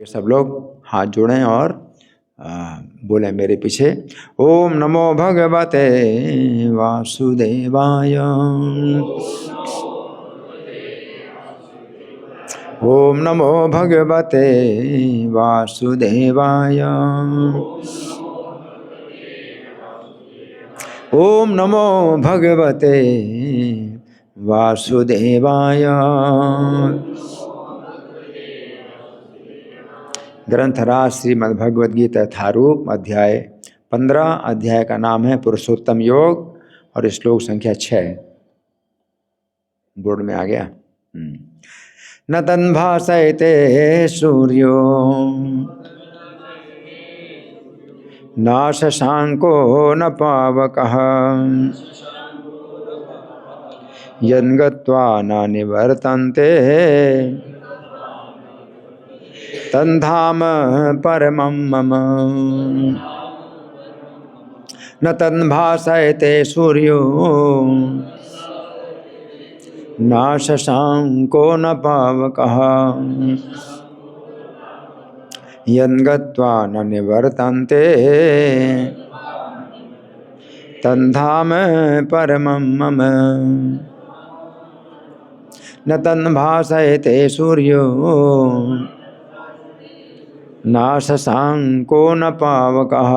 सब लोग हाथ जोड़ें और बोलें मेरे पीछे। ओम नमो भगवते वासुदेवाय। ओम नमो भगवते वासुदेवाय। ओम नमो भगवते वासुदेवाय। ग्रंथराज श्रीमद्भगवद गीता यथारूप अध्याय 15। अध्याय का नाम है पुरुषोत्तम योग और श्लोक संख्या 6 बोर्ड में आ गया। न तन्भासयते सूर्यो न शशांको न पावकः यन्गत्वा न निवर्तन्ते तन्धाम परमं मम। न तन्भासयते सूर्यो न शशांको न पावकः यन्गत्वा न निवर्तन्ते तन्धाम परमं मम। न तन्भासयते सूर्यो न शशांको न पावकः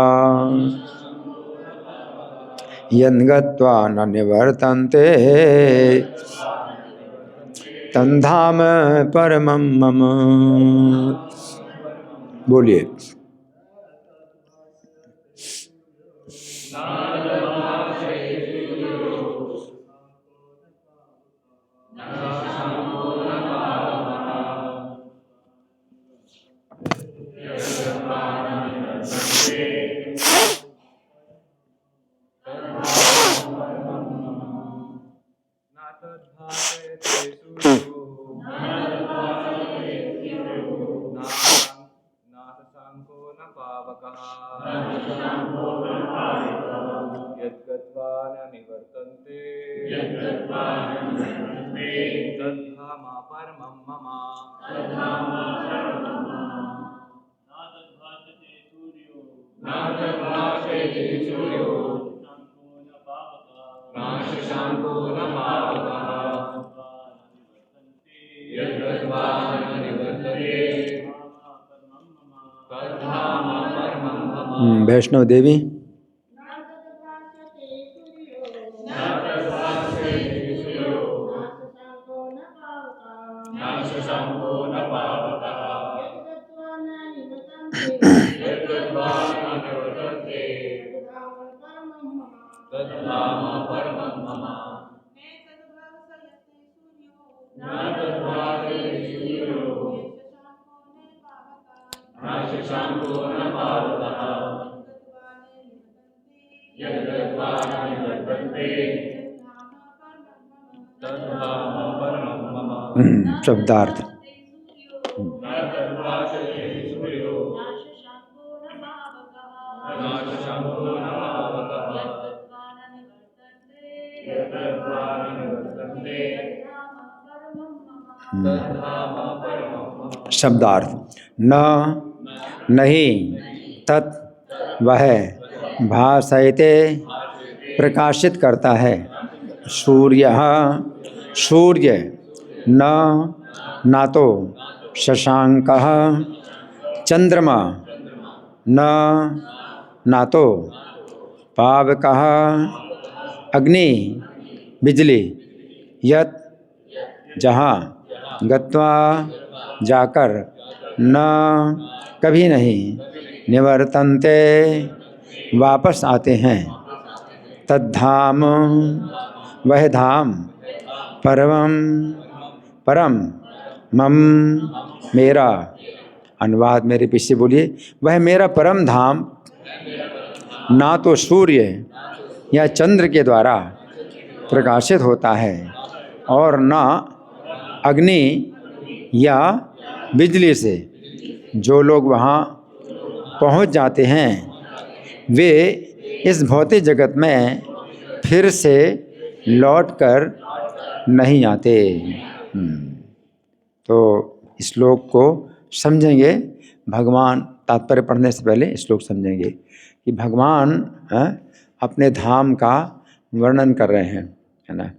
यन्गत्वा न निवर्तन्ते तन्धाम परमं मम। बोलिए। वैष्णव देवी। शब्दार्थ। शब्दार्थ। न नहीं, तत् वह, भासयते प्रकाशित करता है, सूर्य सूर्य, न ना तो, शशांकः चंद्रमा, न ना तो, पावकः अग्नि बिजली, यत् जहाँ, गत्वा जाकर, न कभी नहीं, निवर्तन्ते वापस आते हैं, तद्धाम वह धाम, परमं परम, मम मेरा। अनुवाद मेरे पीछे बोलिए। वह मेरा परम धाम ना तो सूर्य या चंद्र के द्वारा प्रकाशित होता है और न अग्नि या बिजली से। जो लोग वहाँ पहुँच जाते हैं वे इस भौतिक जगत में फिर से लौटकर नहीं आते। तो श्लोक को समझेंगे। भगवान, तात्पर्य पढ़ने से पहले श्लोक समझेंगे कि भगवान अपने धाम का वर्णन कर रहे हैं, है ना।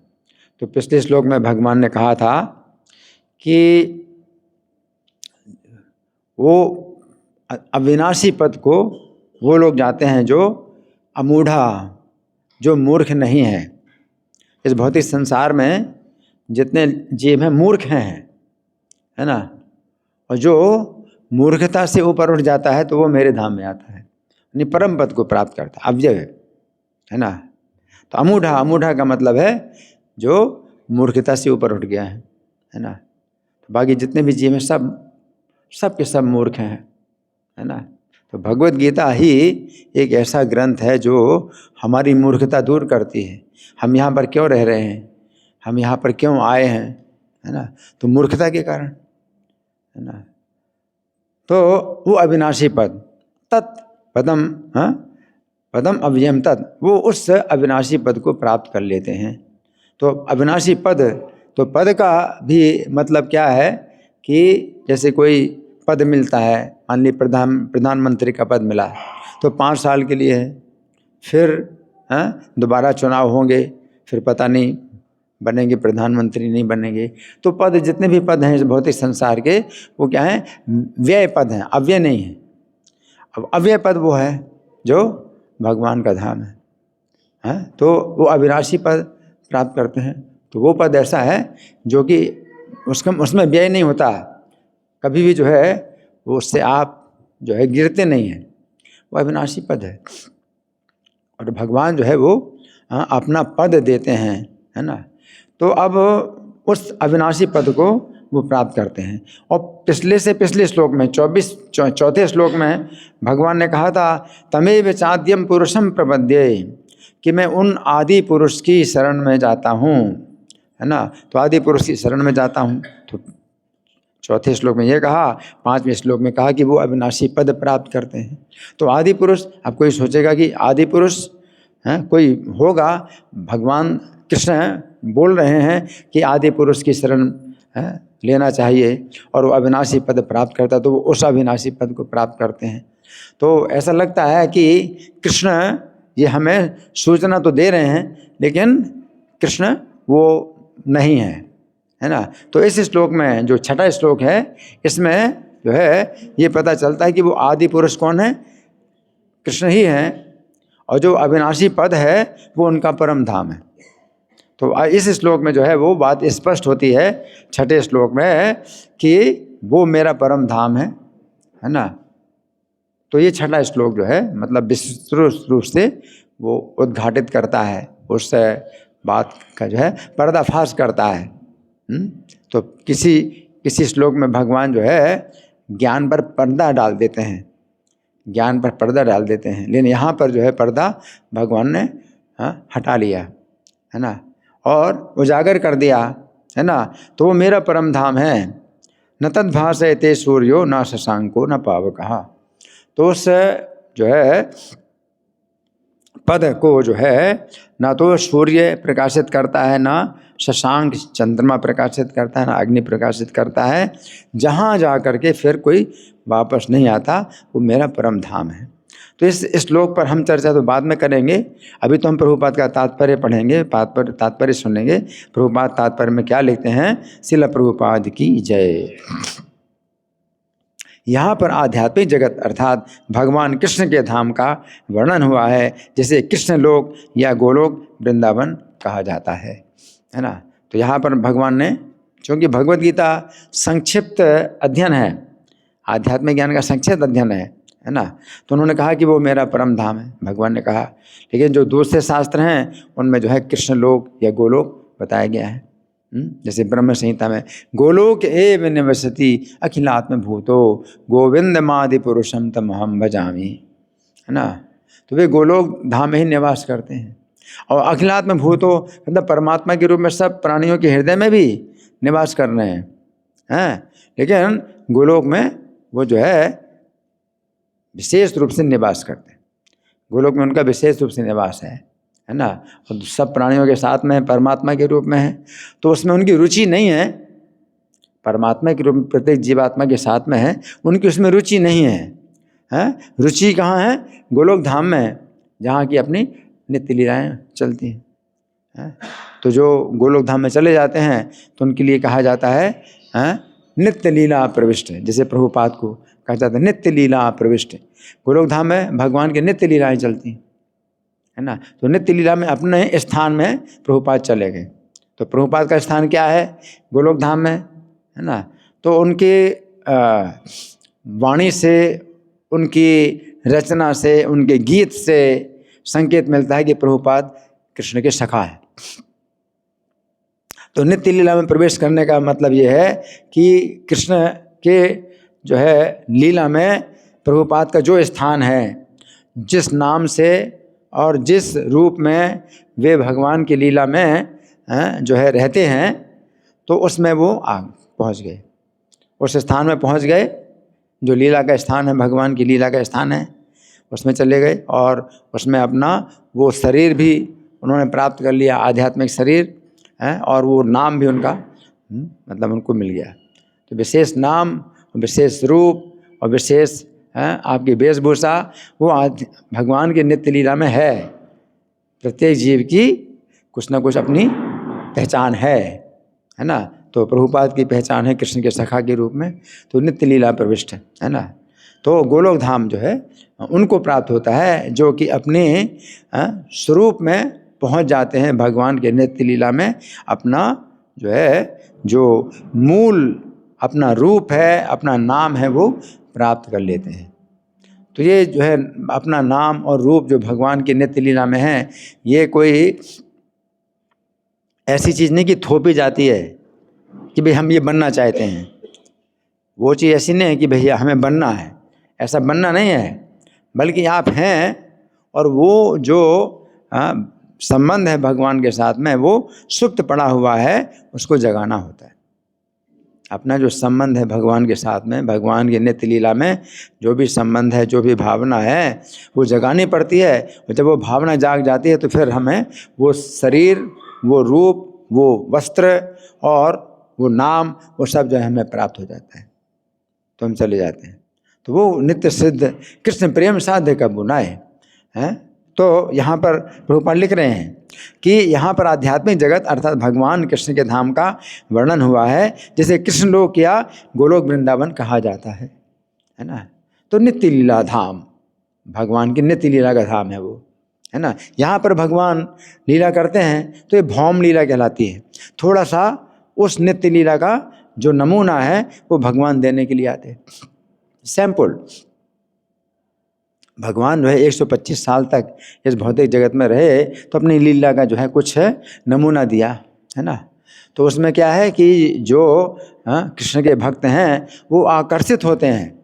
तो पिछले श्लोक में भगवान ने कहा था कि वो अविनाशी पद को वो लोग जाते हैं जो अमूढ़ा, जो मूर्ख नहीं है। इस भौतिक संसार में जितने जीव हैं मूर्ख हैं, है ना। और जो मूर्खता से ऊपर उठ जाता है तो वो मेरे धाम में आता है, यानी परम पद को प्राप्त करता है, अव्यय है ना। तो अमूढ़ा, अमूढ़ा का मतलब है जो मूर्खता से ऊपर उठ गया है ना। तो बाकी जितने भी जीव हैं सब के सब मूर्ख हैं, है ना। तो भगवत गीता ही एक ऐसा ग्रंथ है जो हमारी मूर्खता दूर करती है। हम यहाँ पर क्यों रह रहे हैं, हम यहाँ पर क्यों आए हैं, है ना, तो मूर्खता के कारण, है ना। तो वो अविनाशी पद, तत् पदम, पदम अव्ययम तत्, वो उस अविनाशी पद को प्राप्त कर लेते हैं। तो अविनाशी पद, तो पद का भी मतलब क्या है कि जैसे कोई पद मिलता है, मान ली प्रधानमंत्री का पद मिला तो 5 साल के लिए है, फिर दोबारा चुनाव होंगे, फिर पता नहीं बनेंगे प्रधानमंत्री, नहीं बनेंगे। तो पद, जितने भी पद हैं इस भौतिक संसार के, वो क्या हैं, व्यय पद हैं, अव्यय नहीं है। अब अव्यय पद वो है जो भगवान का धाम है, तो वो अविनाशी पद प्राप्त करते हैं। तो वो पद ऐसा है जो कि उसमें व्यय नहीं होता कभी भी, जो है वो उससे आप जो है गिरते नहीं हैं, वो अविनाशी पद है। और भगवान जो है वो अपना पद देते हैं, है ना। तो अब उस अविनाशी पद को वो प्राप्त करते हैं। और पिछले श्लोक में 24 श्लोक में भगवान ने कहा था, तमेव चाद्यम पुरुषम प्रपद्ये, कि मैं उन आदि पुरुष की शरण में जाता हूँ, है ना। तो आदि पुरुष की शरण में जाता हूँ, तो 4 श्लोक में ये कहा, 5वें श्लोक में कहा कि वो अविनाशी पद प्राप्त करते हैं। तो आदि पुरुष, अब कोई सोचेगा कि आदि पुरुष कोई होगा, भगवान कृष्ण बोल रहे हैं कि आदि पुरुष की शरण लेना चाहिए और वो अविनाशी पद प्राप्त करता है, तो वो उस अविनाशी पद को प्राप्त करते हैं। तो ऐसा लगता है कि कृष्ण ये हमें सूचना तो दे रहे हैं, लेकिन कृष्ण वो नहीं है ना। तो इस श्लोक में जो 6वां श्लोक है, इसमें जो है ये पता चलता है कि वो आदि पुरुष कौन है, कृष्ण ही हैं, और जो अविनाशी पद है वो उनका परम धाम है। तो इस श्लोक में जो है वो बात स्पष्ट होती है 6ठे श्लोक में कि वो मेरा परम धाम है ना। तो ये 6वां श्लोक जो है मतलब विस्तृत रूप से वो उद्घाटित करता है, उस बात का जो है पर्दाफाश करता है। तो किसी श्लोक में भगवान जो है ज्ञान पर पर्दा डाल देते हैं, ज्ञान पर पर्दा डाल देते हैं, लेकिन यहाँ पर जो है पर्दा भगवान ने हटा लिया, है ना, और उजागर कर दिया, है ना। तो वो मेरा परम धाम है। न तद्भासयते सूर्यो न शशांको न पावकः। तो उस जो है पद को जो है ना तो सूर्य प्रकाशित करता है, ना शशांक चंद्रमा प्रकाशित करता है, ना अग्नि प्रकाशित करता है। जहाँ जा कर के फिर कोई वापस नहीं आता, वो मेरा परम धाम है। तो इस श्लोक पर हम चर्चा तो बाद में करेंगे। अभी तो हम प्रभुपाद का तात्पर्य पढ़ेंगे, तात्पर्य सुनेंगे। प्रभुपाद तात्पर्य में क्या लिखते हैं, श्रील प्रभुपाद की जय। यहाँ पर आध्यात्मिक जगत अर्थात भगवान कृष्ण के धाम का वर्णन हुआ है, जिसे कृष्ण लोक या गोलोक वृंदावन कहा जाता है ना। तो यहाँ पर भगवान ने, चूँकि भगवत गीता संक्षिप्त अध्ययन है, आध्यात्मिक ज्ञान का संक्षिप्त अध्ययन है ना, तो उन्होंने कहा कि वो मेरा परम धाम है, भगवान ने कहा। लेकिन जो दूसरे शास्त्र हैं उनमें जो है कृष्ण लोक या गोलोक बताया गया है। जैसे ब्रह्म संहिता में गोलोक एव निवसति अखिलात्म भूतो गोविंदमादि पुरुषम तमहम भजामि, है ना। तो वे गोलोक धाम में ही निवास करते हैं। और अखिलात्म भूतो मतलब परमात्मा के रूप में सब प्राणियों के हृदय में भी निवास कर रहे हैं, लेकिन गोलोक में वो जो है विशेष रूप से निवास करते हैं। गोलोक में उनका विशेष रूप से निवास है ना। और सब प्राणियों के साथ में परमात्मा के रूप में है, तो उसमें उनकी रुचि नहीं है परमात्मा के रूप में प्रत्येक जीवात्मा के साथ में है, उनकी उसमें रुचि नहीं है। हैं, रुचि कहाँ है? गोलोक धाम में है, जहाँ की अपनी नित्य लीलाएँ चलती हैं। तो जो गोलोक धाम में चले जाते हैं तो उनके लिए कहा जाता है नित्य लीला प्रविष्ट। जैसे प्रभुपाद को कहा जाता है नित्य लीला प्रविष्ट। गोलोक धाम में भगवान के नित्य लीलाएँ चलती है ना। तो नित्य लीला में अपने स्थान में प्रभुपाद चले गए। तो प्रभुपाद का स्थान क्या है? गोलोक धाम में, है ना। तो उनके वाणी से, उनकी रचना से, उनके गीत से संकेत मिलता है कि प्रभुपाद कृष्ण के सखा है। तो नित्य लीला में प्रवेश करने का मतलब ये है कि कृष्ण के जो है लीला में प्रभुपाद का जो स्थान है, जिस नाम से और जिस रूप में वे भगवान की लीला में जो है रहते हैं, तो उसमें वो पहुंच गए, उस स्थान में पहुंच गए जो लीला का स्थान है, भगवान की लीला का स्थान है, उसमें चले गए और उसमें अपना वो शरीर भी उन्होंने प्राप्त कर लिया, आध्यात्मिक शरीर है, और वो नाम भी उनका मतलब उनको मिल गया। तो विशेष नाम, विशेष रूप और विशेष आपकी वेशभूषा वो भगवान की नित्य लीला में है। प्रत्येक जीव की कुछ ना कुछ अपनी पहचान है ना। तो प्रभुपाद की पहचान है कृष्ण के सखा के रूप में, तो नित्य लीला प्रविष्ट है ना। तो गोलोक धाम जो है उनको प्राप्त होता है जो कि अपने स्वरूप में पहुंच जाते हैं, भगवान के नित्य लीला में अपना जो है, जो मूल अपना रूप है, अपना नाम है, वो प्राप्त कर लेते हैं। तो ये जो है अपना नाम और रूप जो भगवान की नित्य लीला में है, ये कोई ऐसी चीज़ नहीं कि थोपी जाती है कि भाई हम ये बनना चाहते हैं। वो चीज़ ऐसी नहीं है कि भैया हमें बनना है, ऐसा बनना नहीं है, बल्कि आप हैं और वो जो संबंध है भगवान के साथ में वो सुप्त पड़ा हुआ है, उसको जगाना होता है। अपना जो संबंध है भगवान के साथ में, भगवान की नित्य लीला में जो भी संबंध है, जो भी भावना है, वो जगानी पड़ती है। और जब वो भावना जाग जाती है तो फिर हमें वो शरीर, वो रूप, वो वस्त्र और वो नाम, वो सब जो है हमें प्राप्त हो जाता है, तो हम चले जाते हैं। तो वो नित्य सिद्ध कृष्ण प्रेम साध्य का बुनाए हैं। तो यहाँ पर प्रभुपाद लिख रहे हैं कि यहाँ पर आध्यात्मिक जगत अर्थात भगवान कृष्ण के धाम का वर्णन हुआ है, जिसे कृष्ण लोक या गोलोक वृंदावन कहा जाता है ना। तो नित्य लीला धाम, भगवान की नित्य लीला का धाम है वो, है ना। यहाँ पर भगवान लीला करते हैं तो ये भौम लीला कहलाती है। थोड़ा सा उस नित्य लीला का जो नमूना है वो भगवान देने के लिए आते हैं, सैंपल। भगवान जो है 125 साल तक इस भौतिक जगत में रहे, तो अपनी लीला का जो है कुछ नमूना दिया, है ना। तो उसमें क्या है कि जो कृष्ण के भक्त हैं वो आकर्षित होते हैं,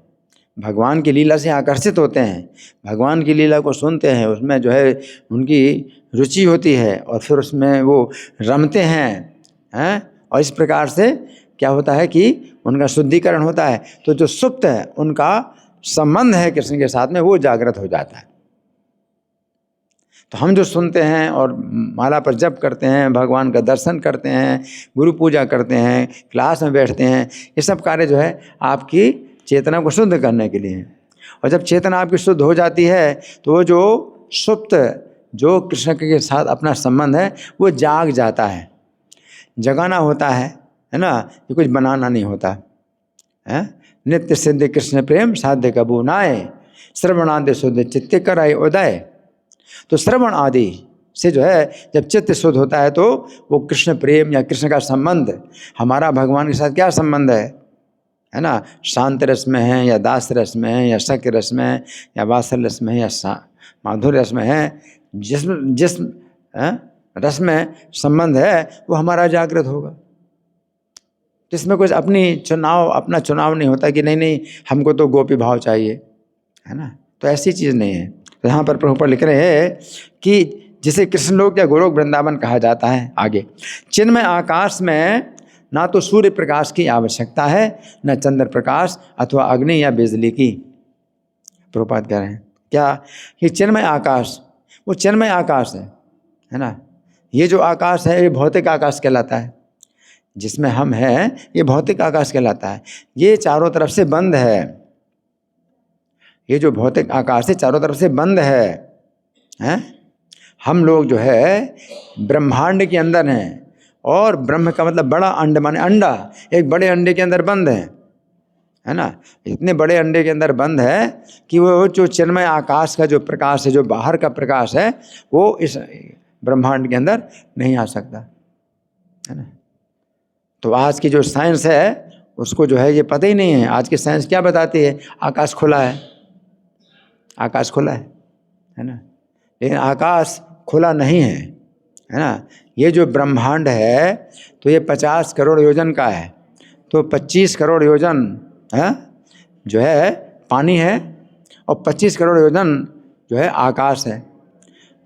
भगवान की लीला से आकर्षित होते हैं, भगवान की लीला को सुनते हैं, उसमें जो है उनकी रुचि होती है और फिर उसमें वो रमते हैं और इस प्रकार से क्या होता है कि उनका शुद्धिकरण होता है। तो जो सुप्त है उनका संबंध है कृष्ण के साथ में, वो जागृत हो जाता है। तो हम जो सुनते हैं और माला पर जप करते हैं, भगवान का दर्शन करते हैं, गुरु पूजा करते हैं, क्लास में बैठते हैं, ये सब कार्य जो है आपकी चेतना को शुद्ध करने के लिए है। और जब चेतना आपकी शुद्ध हो जाती है तो वो जो सुप्त जो कृष्ण के साथ अपना संबंध है वो जाग जाता है। जगाना होता है ना, ये कुछ बनाना नहीं होता है। नित्य सिद्ध कृष्ण प्रेम साध्य कबू नाय, श्रवणादि शुद्ध चित्त कराए उदय। तो श्रवण आदि से जो है जब चित्त शुद्ध होता है तो वो कृष्ण प्रेम या कृष्ण का संबंध, हमारा भगवान के साथ क्या संबंध है ना, शांत रस में है या दास रस में है या शक्य रस में है या वात्सल्य रस में है या माधुर्य रस में है, जिस रस में संबंध है वो हमारा जागृत होगा। जिसमें कुछ अपना चुनाव नहीं होता कि नहीं हमको तो गोपी भाव चाहिए, है ना। तो ऐसी चीज़ नहीं है। तो यहाँ पर प्रभुपाद लिख रहे हैं कि जिसे कृष्ण लोक या गोलोक वृंदावन कहा जाता है। आगे, चिन्मय आकाश में ना तो सूर्य प्रकाश की आवश्यकता है, न चंद्र प्रकाश अथवा अग्नि या बिजली की। प्रभुपाद कह रहे हैं क्या कि चिन्मय आकाश, वो चिन्मय आकाश है ना। ये जो आकाश है ये भौतिक आकाश कहलाता है। जिसमें हम हैं, ये भौतिक आकाश कहलाता है। ये चारों तरफ से बंद है, ये जो भौतिक आकाश है चारों तरफ से बंद है, हैं? हम लोग जो है ब्रह्मांड के अंदर हैं, और ब्रह्म का मतलब बड़ा अंड, माने अंडा, एक बड़े अंडे के अंदर बंद है ना। इतने बड़े अंडे के अंदर बंद है कि वो जो चिन्मय आकाश का जो प्रकाश है, जो बाहर का प्रकाश है, वो इस ब्रह्मांड के अंदर नहीं आ सकता, है ना। तो आज की जो साइंस है उसको जो है ये पता ही नहीं है। आज की साइंस क्या बताती है? आकाश खुला है, आकाश खुला है ना। लेकिन आकाश खुला नहीं है ना। ये जो ब्रह्मांड है तो ये 50 करोड़ योजन का है, तो 25 करोड़ योजन है जो है पानी है, और 25 करोड़ योजन जो है आकाश है।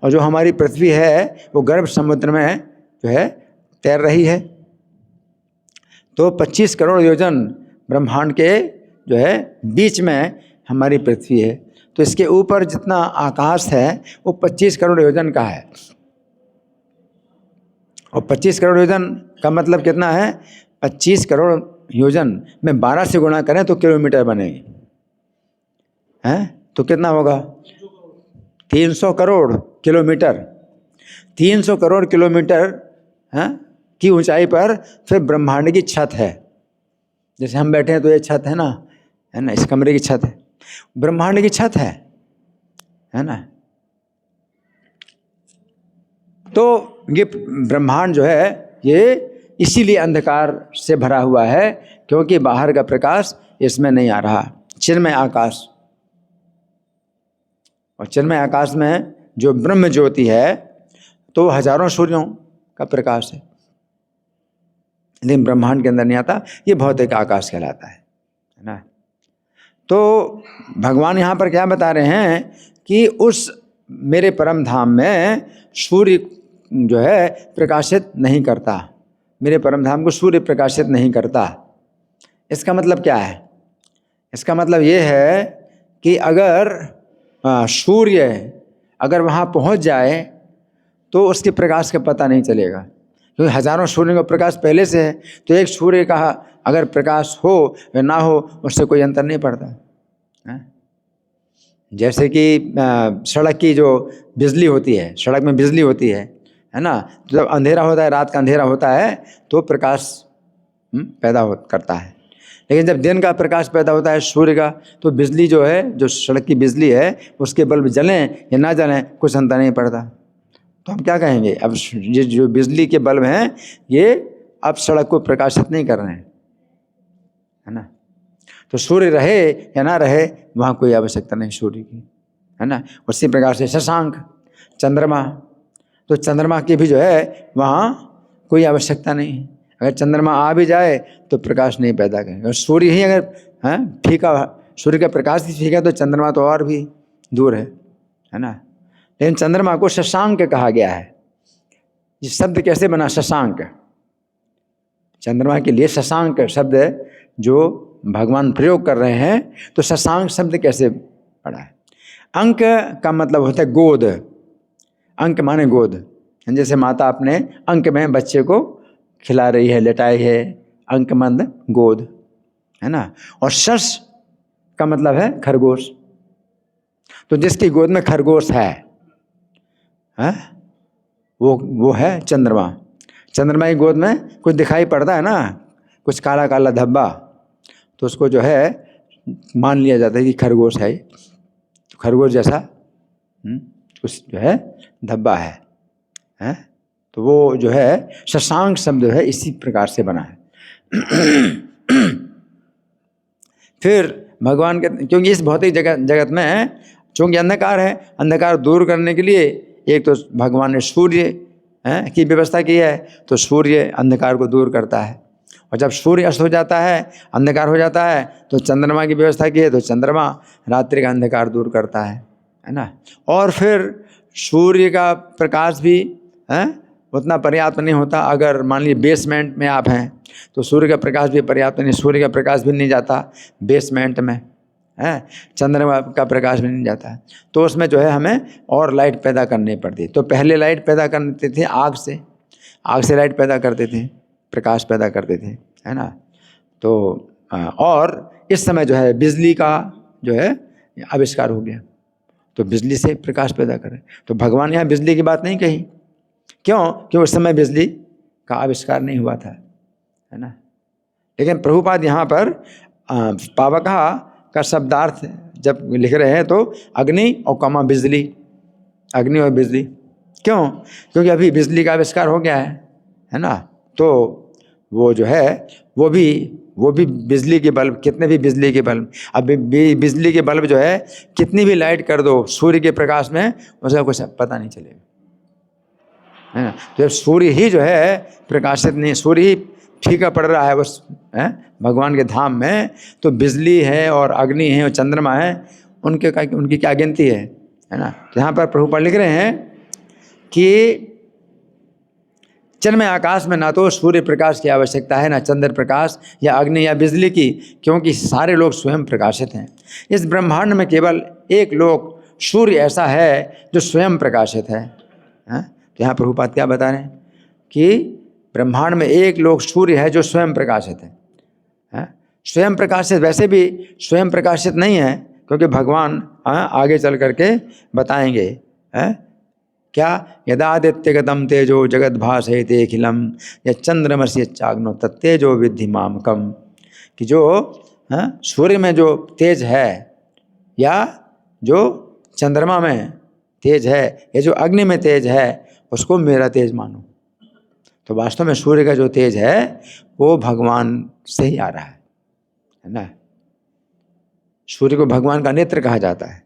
और जो हमारी पृथ्वी है वो गर्भ समुद्र में जो है तैर रही है। तो 25 करोड़ योजन ब्रह्मांड के जो है बीच में हमारी पृथ्वी है। तो इसके ऊपर जितना आकाश है वो 25 करोड़ योजन का है। और 25 करोड़ योजन का मतलब कितना है? 25 करोड़ योजन में 12 से गुणा करें तो किलोमीटर बनेगी, हैं? तो कितना होगा? 300 करोड़ किलोमीटर। 300 करोड़ किलोमीटर की ऊंचाई पर फिर ब्रह्मांड की छत है। जैसे हम बैठे हैं तो ये छत है ना, इस कमरे की छत है, ब्रह्मांड की छत है ना। तो ये ब्रह्मांड जो है ये इसीलिए अंधकार से भरा हुआ है, क्योंकि बाहर का प्रकाश इसमें नहीं आ रहा। चिन्मय आकाश, और चिन्मय आकाश में जो ब्रह्म ज्योति है तो हजारों सूर्यों का प्रकाश है, लेकिन ब्रह्मांड के अंदर नहीं आता। ये भौतिक आकाश कहलाता है ना। तो भगवान यहाँ पर क्या बता रहे हैं कि उस मेरे परम धाम में सूर्य जो है प्रकाशित नहीं करता, मेरे परम धाम को सूर्य प्रकाशित नहीं करता। इसका मतलब क्या है? इसका मतलब ये है कि अगर सूर्य अगर वहाँ पहुँच जाए तो उसके प्रकाश का पता नहीं चलेगा, क्योंकि हजारों सूर्यों का प्रकाश पहले से है। तो एक सूर्य का अगर प्रकाश हो या ना हो उससे कोई अंतर नहीं पड़ता है। जैसे कि सड़क की जो बिजली होती है, सड़क में बिजली होती है ना। तो जब अंधेरा होता है, रात का अंधेरा होता है तो प्रकाश पैदा करता है। लेकिन जब दिन का प्रकाश पैदा होता है सूर्य का, तो बिजली जो है, जो सड़क की बिजली है, उसके बल्ब जलें या ना जलें कुछ अंतर नहीं पड़ता। तो हम क्या कहेंगे? अब ये जो बिजली के बल्ब हैं ये अब सड़क को प्रकाशित नहीं कर रहे हैं, है ना। तो सूर्य रहे या ना रहे वहाँ कोई आवश्यकता नहीं सूर्य की, है ना। उसी प्रकार से शशांक, चंद्रमा, तो चंद्रमा की भी जो है वहाँ कोई आवश्यकता नहीं है। अगर चंद्रमा आ भी जाए तो प्रकाश नहीं पैदा करेगा। और सूर्य ही अगर फीका, सूर्य का प्रकाश ही फीका तो चंद्रमा तो और भी दूर है ना। लेकिन चंद्रमा को शशांक कहा गया है। ये शब्द कैसे बना? शशांक, चंद्रमा के लिए शशांक शब्द जो भगवान प्रयोग कर रहे हैं, तो शशांक शब्द कैसे पड़ा है? अंक का मतलब होता है गोद, अंक माने गोद। जैसे माता अपने अंक में बच्चे को खिला रही है, लेटाई है, अंक मंद गोद, है ना। और शश का मतलब है खरगोश। तो जिसकी गोद में खरगोश है वो है चंद्रमा। चंद्रमा की गोद में कुछ दिखाई पड़ता है ना, कुछ काला काला धब्बा, तो उसको जो है मान लिया जाता है कि खरगोश है, तो खरगोश जैसा कुछ जो है धब्बा है। तो वो जो है शशांक शब्द है इसी प्रकार से बना है। फिर भगवान के, क्योंकि इस भौतिक जगत में चूँकि अंधकार है, अंधकार दूर करने के लिए एक तो भगवान ने सूर्य की व्यवस्था की है, तो सूर्य अंधकार को दूर करता है। और जब सूर्य अस्त हो जाता है, अंधकार हो जाता है, तो चंद्रमा की व्यवस्था की है, तो चंद्रमा रात्रि का अंधकार दूर करता है ना। और फिर सूर्य का प्रकाश भी उतना पर्याप्त नहीं होता। अगर मान लीजिए बेसमेंट में आप हैं तो सूर्य का प्रकाश भी पर्याप्त नहीं, सूर्य का प्रकाश भी नहीं जाता बेसमेंट में, चंद्रमा का प्रकाश भी नहीं जाता। तो उसमें जो है हमें और लाइट पैदा करनी पड़ती। तो पहले लाइट पैदा करते थे आग से लाइट पैदा करते थे, प्रकाश पैदा करते थे, है ना। तो और इस समय जो है बिजली का जो है आविष्कार हो गया, तो बिजली से प्रकाश पैदा करें। तो भगवान यहाँ बिजली की बात नहीं कही, क्यों? कि उस समय बिजली का आविष्कार नहीं हुआ था, है ना। लेकिन प्रभुपाद यहाँ पर पावकः का शब्दार्थ जब लिख रहे हैं तो अग्नि और कमा बिजली, अग्नि और बिजली। क्यों? क्योंकि अभी बिजली का आविष्कार हो गया है ना। तो वो जो है वो भी बिजली के बल्ब, कितने भी बिजली के बल्ब, अब बिजली के बल्ब जो है कितनी भी लाइट कर दो सूर्य के प्रकाश में, उसका कुछ पता नहीं चलेगा, है ना। तो सूर्य ही जो है प्रकाशित नहीं, सूर्य ही फीका पड़ रहा है उस भगवान के धाम में, तो बिजली है और अग्नि है और चंद्रमा है, उनकी क्या गिनती है ना। तो यहाँ पर प्रभुपाद लिख रहे हैं कि चिन्मय आकाश में ना तो सूर्य प्रकाश की आवश्यकता है, ना चंद्र प्रकाश या अग्नि या बिजली की, क्योंकि सारे लोग स्वयं प्रकाशित हैं। इस ब्रह्मांड में केवल एक लोक सूर्य ऐसा है जो स्वयं प्रकाशित है। तो यहाँ प्रभुपाद क्या बता रहे हैं कि ब्रह्मांड में एक लोक सूर्य है जो स्वयं प्रकाशित है। स्वयं प्रकाशित वैसे भी स्वयं प्रकाशित नहीं है, क्योंकि भगवान आगे चल करके बताएंगे क्या, यदादित्यगतम तेजो जगत भासयते अखिलम या चंद्रमसि चाग्नो तत्तेजो विद्धि मामकम, कि जो सूर्य में जो तेज है या जो चंद्रमा में तेज है या जो अग्नि में तेज है उसको मेरा तेज मानो। तो वास्तव में सूर्य का जो तेज है वो भगवान से ही आ रहा है ना। सूर्य को भगवान का नेत्र कहा जाता है।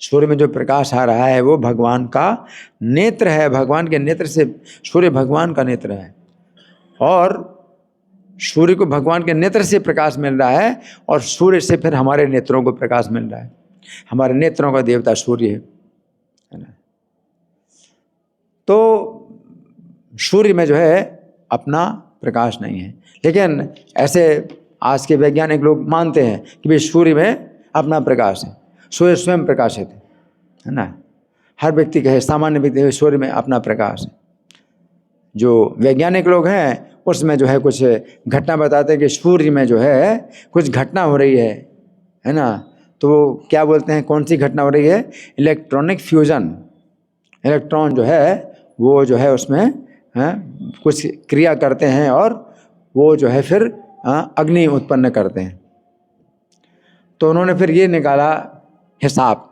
सूर्य में जो प्रकाश आ रहा है वो भगवान का नेत्र है, भगवान के नेत्र से सूर्य भगवान का नेत्र है, और सूर्य को भगवान के नेत्र से प्रकाश मिल रहा है और सूर्य से फिर हमारे नेत्रों को प्रकाश मिल रहा है। हमारे नेत्रों का देवता सूर्य है ना। तो सूर्य में जो है अपना प्रकाश नहीं है, लेकिन ऐसे आज के वैज्ञानिक लोग मानते हैं कि भाई सूर्य में अपना प्रकाश है, सूर्य स्वयं प्रकाशित है ना। हर व्यक्ति कहे, सामान्य व्यक्ति कहे सूर्य में अपना प्रकाश है। जो वैज्ञानिक लोग हैं उसमें जो है कुछ घटना बताते हैं कि सूर्य में जो है कुछ घटना हो रही है ना। तो वो क्या बोलते हैं, कौन सी घटना हो रही है? Electronic fusion. इलेक्ट्रॉन जो है वो जो है उसमें कुछ क्रिया करते हैं और वो जो है फिर अग्नि उत्पन्न करते हैं। तो उन्होंने फिर ये निकाला हिसाब,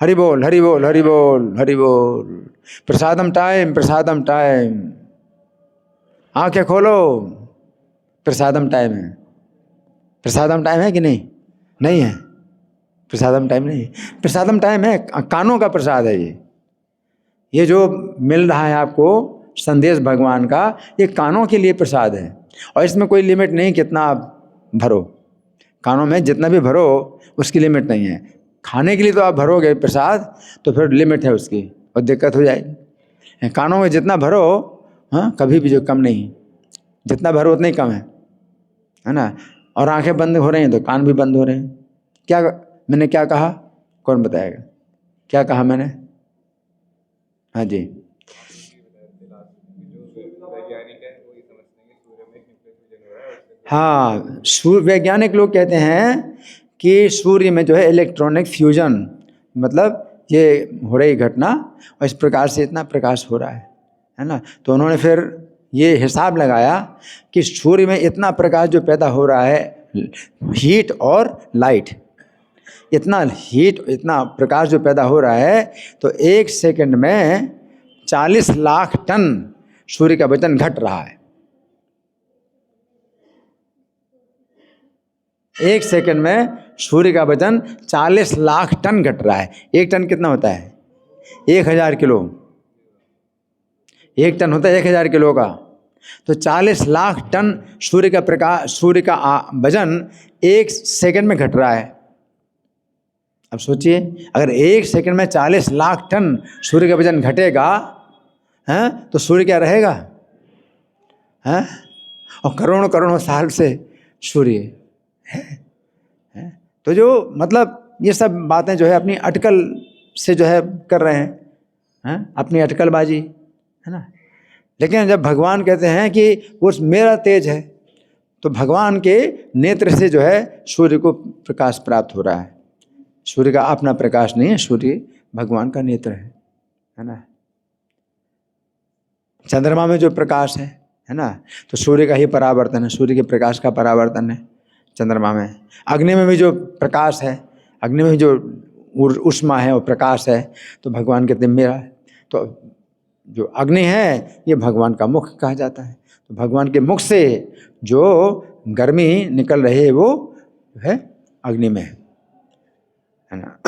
हरि बोल हरि बोल हरि बोल हरि बोल, प्रसादम टाइम प्रसादम टाइम, आंखें खोलो प्रसादम टाइम है। प्रसादम टाइम है कि नहीं? नहीं है, प्रसादम टाइम नहीं, प्रसादम टाइम है कानों का प्रसाद है। ये जो मिल रहा है आपको संदेश भगवान का, ये कानों के लिए प्रसाद है, और इसमें कोई लिमिट नहीं कितना आप भरो। कानों में जितना भी भरो उसकी लिमिट नहीं है। खाने के लिए तो आप भरोगे प्रसाद तो फिर लिमिट है उसकी और दिक्कत हो जाएगी। कानों में जितना भरो कभी भी जो कम नहीं, जितना भरो उतना ही कम है ना। और आंखें बंद हो रही हैं तो कान भी बंद हो रहे हैं। क्या मैंने क्या कहा, कौन बताएगा क्या कहा मैंने? हाँ जी, हाँ, सूर्य वैज्ञानिक लोग कहते हैं कि सूर्य में जो है इलेक्ट्रॉनिक फ्यूजन, मतलब ये हो रही घटना और इस प्रकार से इतना प्रकाश हो रहा है ना। तो उन्होंने फिर ये हिसाब लगाया कि सूर्य में इतना प्रकाश जो पैदा हो रहा है, हीट और लाइट, इतना हीट इतना प्रकाश जो पैदा हो रहा है, तो 1 सेकंड में 40 लाख टन सूर्य का वजन घट रहा है। 1 सेकंड में सूर्य का वजन 40 लाख टन घट रहा है। 1 टन कितना होता है? 1000 किलो। 1 टन होता है 1000 किलो का। तो 40 लाख टन सूर्य का प्रकाश, सूर्य का वजन 1 सेकंड में घट रहा है। अब सोचिए, अगर 1 सेकंड में 40 लाख टन सूर्य का वजन घटेगा तो सूर्य क्या रहेगा? और करोड़ों करोड़ों साल से सूर्य है। तो जो मतलब ये सब बातें जो है अपनी अटकल से जो है कर रहे हैं अपनी अटकलबाजी, है ना। लेकिन जब भगवान कहते हैं कि वो मेरा तेज है, तो भगवान के नेत्र से जो है सूर्य को प्रकाश प्राप्त हो रहा है। सूर्य का अपना प्रकाश नहीं है, सूर्य भगवान का नेत्र है ना। चंद्रमा में जो प्रकाश है ना, तो सूर्य का ही परावर्तन है, सूर्य के प्रकाश का परावर्तन है चंद्रमा में। अग्नि में भी जो प्रकाश है, अग्नि में जो ऊष्मा है और प्रकाश है, तो भगवान कहते हैं मेरा है। तो जो अग्नि है ये भगवान का मुख कहा जाता है। तो भगवान के मुख से जो गर्मी निकल रही है वो है अग्नि में है ना।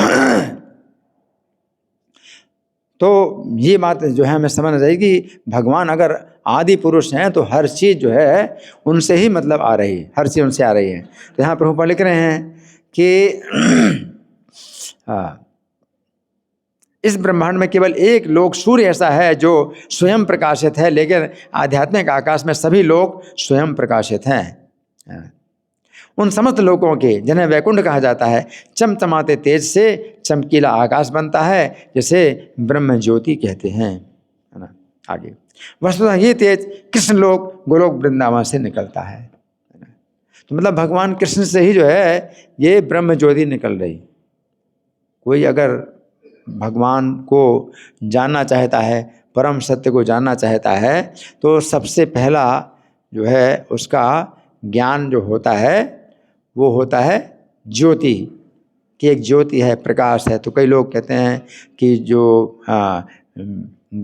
तो ये बात जो है हमें समझना चाहिए कि भगवान अगर आदि पुरुष हैं तो हर चीज़ जो है उनसे ही मतलब आ रही है, हर चीज़ उनसे आ रही है। तो यहाँ प्रभुपाद लिख रहे हैं कि इस ब्रह्मांड में केवल एक लोक सूर्य ऐसा है जो स्वयं प्रकाशित है, लेकिन आध्यात्मिक आकाश में सभी लोग स्वयं प्रकाशित हैं। उन समस्त लोकों के जिन्हें वैकुंठ कहा जाता है चमचमाते तेज से चमकीला आकाश बनता है, जिसे ब्रह्म ज्योति कहते हैं, है ना। आगे वस्तुतः ये तेज कृष्ण लोक गोलोक वृंदावन से निकलता है ना। तो मतलब भगवान कृष्ण से ही जो है ये ब्रह्म ज्योति निकल रही। कोई अगर भगवान को जानना चाहता है, परम सत्य को जानना चाहता है, तो सबसे पहला जो है उसका ज्ञान जो होता है वो होता है ज्योति, कि एक ज्योति है, प्रकाश है। तो कई लोग कहते हैं कि जो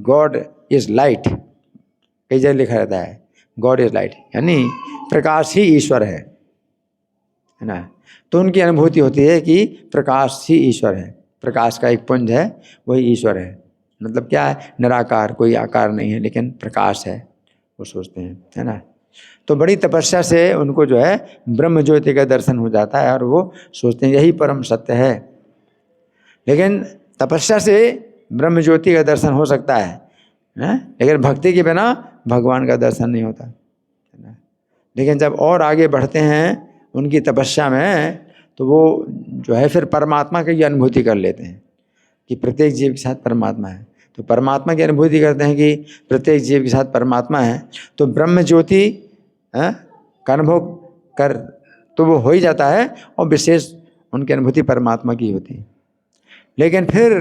गॉड इज़ लाइट, कई जगह लिखा रहता है गॉड इज़ लाइट, यानी प्रकाश ही ईश्वर है ना। तो उनकी अनुभूति होती है कि प्रकाश ही ईश्वर है, प्रकाश का एक पुंज है वही ईश्वर है। मतलब क्या है, निराकार, कोई आकार नहीं है लेकिन प्रकाश है, वो सोचते हैं, है ना। तो बड़ी तपस्या से उनको जो है ब्रह्म ज्योति का दर्शन हो जाता है और वो सोचते हैं यही परम सत्य है। लेकिन तपस्या से ब्रह्म ज्योति का दर्शन हो सकता है, लेकिन भक्ति के बिना भगवान का दर्शन नहीं होता, है ना। लेकिन जब और आगे बढ़ते हैं उनकी तपस्या में, तो वो जो है फिर परमात्मा की अनुभूति कर लेते हैं कि प्रत्येक जीव के साथ परमात्मा है। तो परमात्मा की अनुभूति करते हैं कि प्रत्येक जीव के साथ परमात्मा है, तो ब्रह्म ज्योति का अनुभव कर तो वो हो ही जाता है और विशेष उनकी अनुभूति परमात्मा की होती है। लेकिन फिर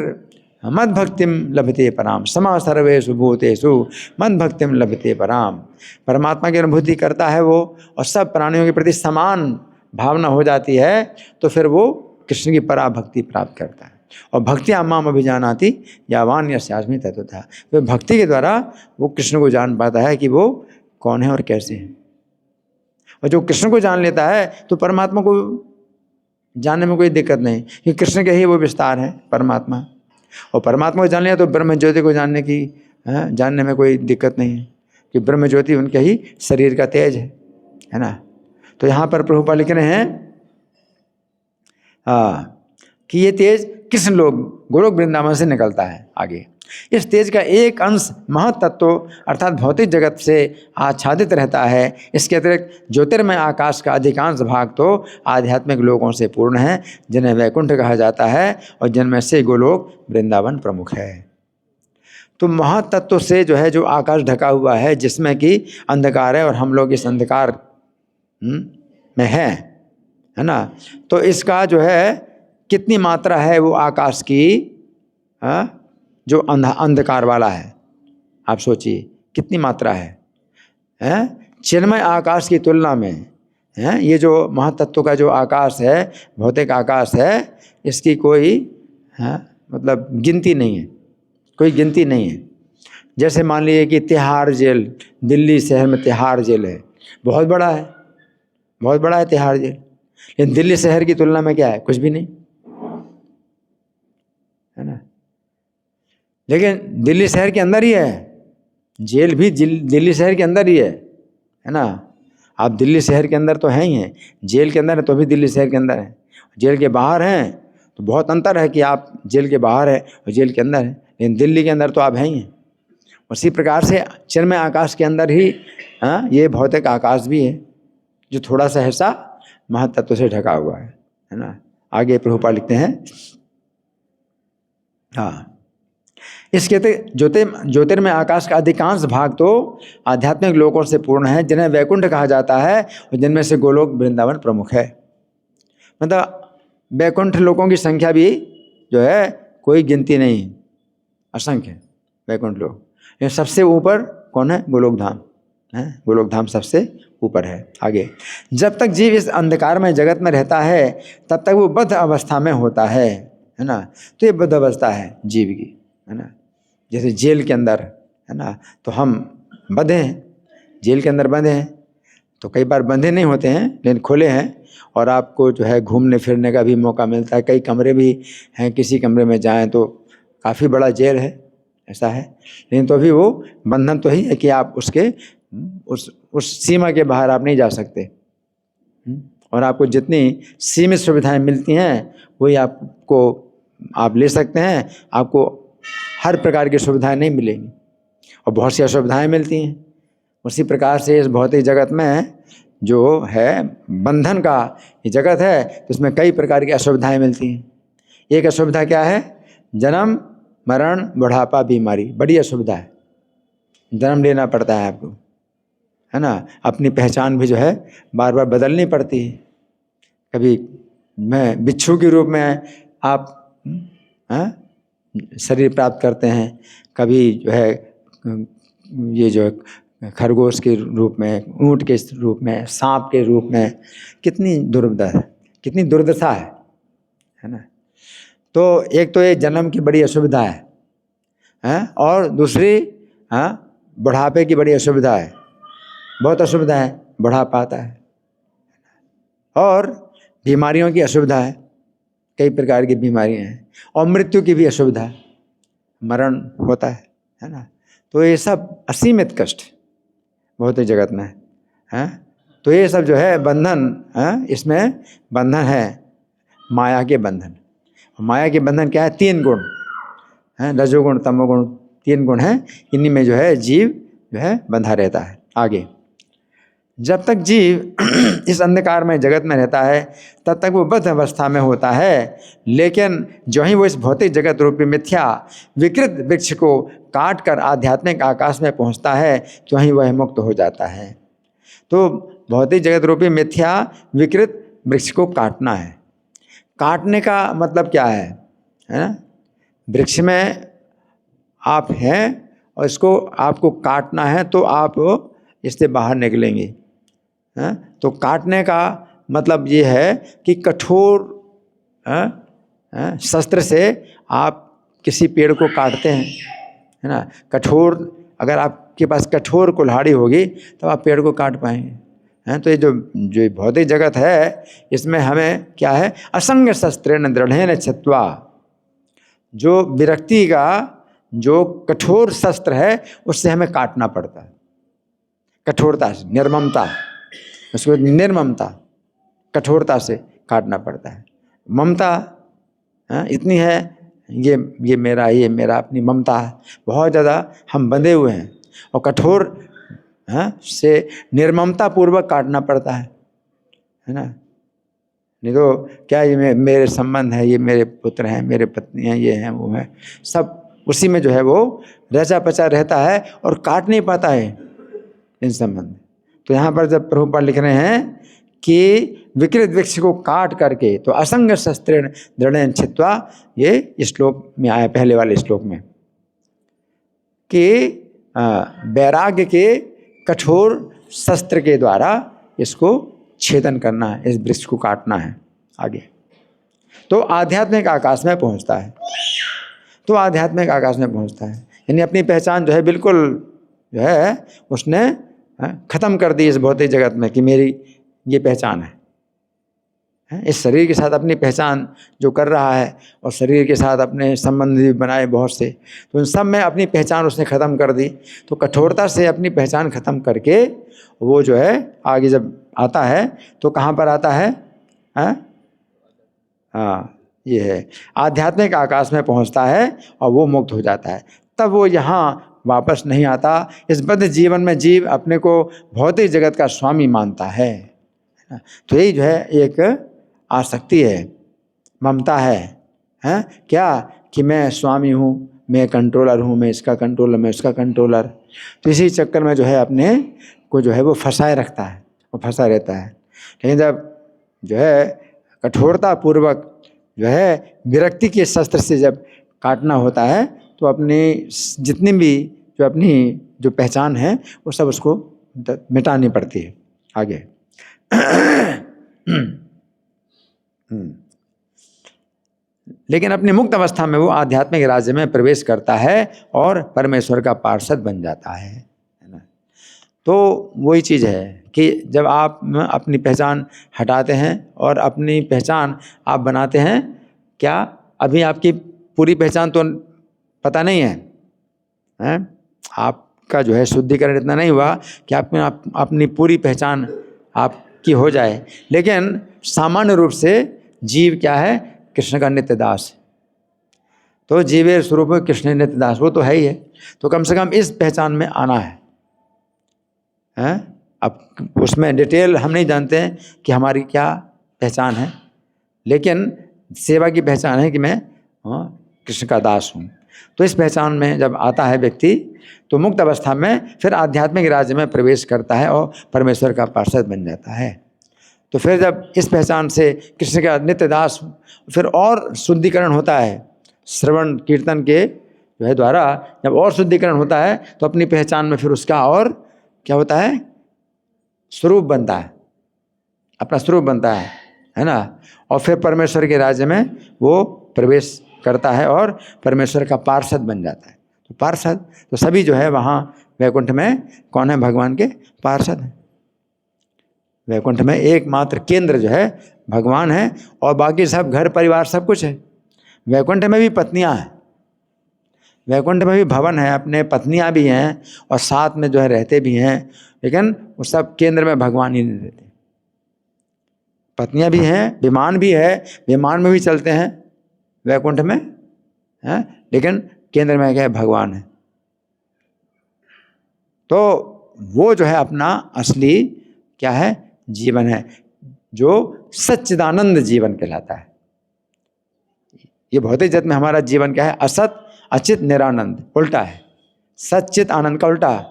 मद भक्तिम लभते पराम समा सर्वेषु भूतेषु मद भक्तिम लभते पराम, परमात्मा की अनुभूति करता है वो और सब प्राणियों के प्रति समान भावना हो जाती है, तो फिर वो कृष्ण की पराभक्ति प्राप्त करता है। और भक्ति माम अभिजानाति यावान यस्यास्मि तत्वतः, फिर भक्ति के द्वारा वो कृष्ण को जान पाता है कि वो कौन है और कैसे है। और जो कृष्ण को जान लेता है तो परमात्मा को जानने में कोई दिक्कत नहीं, कि कृष्ण के ही वो विस्तार है परमात्मा। और परमात्मा को जान लिया तो ब्रह्म ज्योति को जानने में कोई दिक्कत नहीं है, कि ब्रह्म ज्योति उनके ही शरीर का तेज है ना। तो यहाँ पर प्रभुपाद लिख रहे हैं कि ये तेज कृष्ण लोक गोलोक वृंदावन से निकलता है। आगे इस तेज का एक अंश महत्तत्व अर्थात भौतिक जगत से आच्छादित रहता है। इसके अतिरिक्त ज्योतिर्मय आकाश का अधिकांश भाग तो आध्यात्मिक लोकों से पूर्ण है, जिन्हें वैकुंठ कहा जाता है और जिनमें से गोलोक वृंदावन प्रमुख है। तो महत्तत्व से जो है जो आकाश ढका हुआ है, जिसमें कि अंधकार है और हम लोग इस अंधकार में है ना। तो इसका जो है कितनी मात्रा है वो आकाश की, जो अंधकार वाला है, आप सोचिए कितनी मात्रा है चिन्मय आकाश की तुलना में। ये जो महत्तत्व का जो आकाश है, भौतिक आकाश है, इसकी कोई मतलब गिनती नहीं है, कोई गिनती नहीं है। जैसे मान लीजिए कि तिहाड़ जेल, दिल्ली शहर में तिहाड़ जेल है, बहुत बड़ा है, बहुत बड़ा है तिहाड़ जेल, लेकिन दिल्ली शहर की तुलना में क्या है, कुछ भी नहीं, है ना। लेकिन दिल्ली शहर के अंदर ही है, जेल भी दिल्ली शहर के अंदर ही है ना। आप दिल्ली शहर के अंदर तो हैं ही हैं, जेल के अंदर है तो भी दिल्ली शहर के अंदर है। जेल के बाहर हैं तो बहुत अंतर है कि आप जेल के बाहर है और जेल के अंदर है, लेकिन दिल्ली के अंदर तो आप हैं ही हैं। उसी प्रकार से चिन्मय आकाश के अंदर ही ये भौतिक आकाश भी है, जो थोड़ा सा हिस्सा महत्तत्व से ढका हुआ है ना। आगे प्रभुपाद लिखते हैं इसके ज्योतिर्मय आकाश का अधिकांश भाग तो आध्यात्मिक लोकों से पूर्ण है, जिन्हें वैकुंठ कहा जाता है, और जिनमें से गोलोक वृंदावन प्रमुख है। मतलब वैकुंठ लोकों की संख्या भी जो है कोई गिनती नहीं, असंख्य वैकुंठ लोक। ये सबसे ऊपर कौन है? गोलोक धाम है। गोलोक धाम सबसे ऊपर है। आगे, जब तक जीव इस अंधकार में जगत में रहता है तब तक वो बद्ध अवस्था में होता है ना। तो ये बद्ध अवस्था है जीव की, है ना। जैसे जेल के अंदर, है ना, तो हम बंधे हैं, जेल के अंदर बंधे हैं, तो कई बार बंधे नहीं होते हैं लेकिन खुले हैं, और आपको जो है घूमने फिरने का भी मौका मिलता है। कई कमरे भी हैं, किसी कमरे में जाएं तो काफ़ी बड़ा जेल है, ऐसा है। लेकिन तो भी वो बंधन तो ही है कि आप उसके उस सीमा के बाहर आप नहीं जा सकते। और आपको जितनी सीमित सुविधाएं मिलती हैं वही आपको आप ले सकते हैं। आपको हर प्रकार की सुविधाएं नहीं मिलेंगी, और बहुत सी असुविधाएं मिलती हैं। उसी प्रकार से इस भौतिक जगत में जो है बंधन का ये जगत है, तो इसमें कई प्रकार की असुविधाएं मिलती हैं। एक असुविधा क्या है? जन्म, मरण, बुढ़ापा, बीमारी, बड़ी असुविधा है। जन्म लेना पड़ता है आपको, है ना। अपनी पहचान भी जो है बार बार बदलनी पड़ती है। कभी मैं बिच्छू के रूप में आप शरीर प्राप्त करते हैं, कभी जो है ये जो खरगोश के रूप में, ऊँट के रूप में, सांप के रूप में। कितनी दुर्दशा है ना। तो एक तो ये जन्म की बड़ी असुविधा है, और दूसरी बुढ़ापे की बड़ी असुविधा है। बहुत असुविधा है, बुढ़ापा आता है। और बीमारियों की असुविधा है, कई प्रकार की बीमारियां हैं, और मृत्यु की भी असुविधा है, मरण होता है ना। तो ये सब असीमित कष्ट भौतिक जगत में है। तो ये सब जो है बंधन, इसमें बंधन है, माया के बंधन। माया के बंधन क्या है? 3 गुण हैं, रजोगुण, तमोगुण, 3 गुण हैं। इन्हीं में जो है जीव जो है बंधा रहता है। आगे, जब तक जीव इस अंधकार में जगत में रहता है तब तक वो बद्ध अवस्था में होता है, लेकिन जो ही वो इस भौतिक जगत रूपी मिथ्या विकृत वृक्ष को काट कर आध्यात्मिक आकाश में पहुंचता है, तो ही वह मुक्त हो जाता है। तो भौतिक जगत रूपी मिथ्या विकृत वृक्ष को काटना है। काटने का मतलब क्या है ना? वृक्ष में आप हैं और इसको आपको काटना है, तो आप इससे बाहर निकलेंगे। तो काटने का मतलब ये है कि कठोर शस्त्र से आप किसी पेड़ को काटते हैं, है ना। कठोर, अगर आपके पास कठोर कुल्हाड़ी होगी तो आप पेड़ को काट पाएंगे। तो ये जो भौतिक जगत है, इसमें हमें क्या है? असंग शस्त्रेण दृढ़ेन छित्त्वा, जो विरक्ति का जो कठोर शस्त्र है उससे हमें काटना पड़ता है। कठोरता से, निर्ममता, उसको निर्ममता, कठोरता से काटना पड़ता है। ममता इतनी है, ये मेरा, ये मेरा, अपनी ममता है बहुत ज़्यादा, हम बंधे हुए हैं, और कठोर से निर्ममता पूर्वक काटना पड़ता है ना। नहीं तो क्या ये मेरे संबंध है, ये मेरे पुत्र हैं, मेरे पत्नी हैं, ये हैं, वो हैं, सब उसी में जो है वो रचा पचा रहता है और काट नहीं पाता है इन संबंध। तो यहाँ पर जब प्रभुपाद लिख रहे हैं कि विकृत वृक्ष को काट करके, तो असंग शस्त्रेण दृढ़ेन छित्त्वा, ये श्लोक में आया पहले वाले श्लोक में, कि वैराग्य के कठोर शस्त्र के द्वारा इसको छेदन करना है, इस वृक्ष को काटना है। आगे, तो आध्यात्मिक आकाश में पहुंचता है। तो आध्यात्मिक आकाश में पहुंचता है, यानी अपनी पहचान जो है बिल्कुल जो है उसने खत्म कर दी इस भौतिक जगत में, कि मेरी ये पहचान है। इस शरीर के साथ अपनी पहचान जो कर रहा है, और शरीर के साथ अपने संबंध भी बनाए बहुत से, तो उन सब में अपनी पहचान उसने ख़त्म कर दी। तो कठोरता से अपनी पहचान ख़त्म करके वो जो है आगे जब आता है तो कहाँ पर आता है? हाँ, ये है आध्यात्मिक आकाश में पहुँचता है और वो मुक्त हो जाता है। तब वो यहाँ वापस नहीं आता। इस बद्ध जीवन में जीव अपने को भौतिक जगत का स्वामी मानता है। तो यही जो है एक आसक्ति है, ममता है, क्या कि मैं स्वामी हूँ, मैं कंट्रोलर हूँ, मैं इसका कंट्रोलर, मैं उसका कंट्रोलर। तो इसी चक्कर में जो है अपने को जो है वो फंसाए रखता है, वो फंसा रहता है। लेकिन जब जो है कठोरता पूर्वक जो है विरक्ति के शस्त्र से जब काटना होता है, तो अपनी जितनी भी जो अपनी जो पहचान है वो सब उसको मिटानी पड़ती है। आगे लेकिन अपनी मुक्त अवस्था में वो आध्यात्मिक राज्य में प्रवेश करता है और परमेश्वर का पार्षद बन जाता है ना। तो वही चीज़ है कि जब आप अपनी पहचान हटाते हैं और अपनी पहचान आप बनाते हैं, क्या अभी आपकी पूरी पहचान तो पता नहीं है, आपका जो है शुद्धिकरण इतना नहीं हुआ कि अपनी पूरी पहचान आपकी हो जाए। लेकिन सामान्य रूप से जीव क्या है, कृष्ण का नित्य दास। तो जीवे स्वरूप में कृष्ण नित्य दास, वो तो है ही है। तो कम से कम इस पहचान में आना है। अब उसमें डिटेल हम नहीं जानते हैं कि हमारी क्या पहचान है, लेकिन सेवा की पहचान है कि मैं कृष्ण का दास हूँ। तो इस पहचान में जब आता है व्यक्ति, तो मुक्त अवस्था में फिर आध्यात्मिक राज्य में प्रवेश करता है और परमेश्वर का पार्षद बन जाता है। तो फिर जब इस पहचान से कृष्ण का नित्य दास, फिर और शुद्धिकरण होता है श्रवण कीर्तन के जो है द्वारा। जब और शुद्धिकरण होता है तो अपनी पहचान में फिर उसका और क्या होता है, स्वरूप बनता है, अपना स्वरूप बनता है ना। और फिर परमेश्वर के राज्य में वो प्रवेश करता है और परमेश्वर का पार्षद बन जाता है। तो पार्षद तो सभी जो है वहाँ वैकुंठ में कौन है, भगवान के पार्षद हैं। वैकुंठ में एकमात्र केंद्र जो है भगवान है और बाकी सब घर परिवार सब कुछ है। वैकुंठ में भी पत्नियां हैं, वैकुंठ में भी भवन है, अपने पत्नियां भी हैं और साथ में जो है रहते भी हैं, लेकिन वो सब केंद्र में भगवान ही नहीं रहते। पत्नियां भी हैं, विमान भी है, विमान में भी चलते हैं वैकुंठ में, है, लेकिन केंद्र में क्या है, भगवान है। तो वो जो है अपना असली क्या है, जीवन है, जो सच्चिदानंद जीवन कहलाता है। ये भौतिक जगत में हमारा जीवन क्या है, असत अचित निरानंद, उल्टा है। सच्चित आनंद का उल्टा,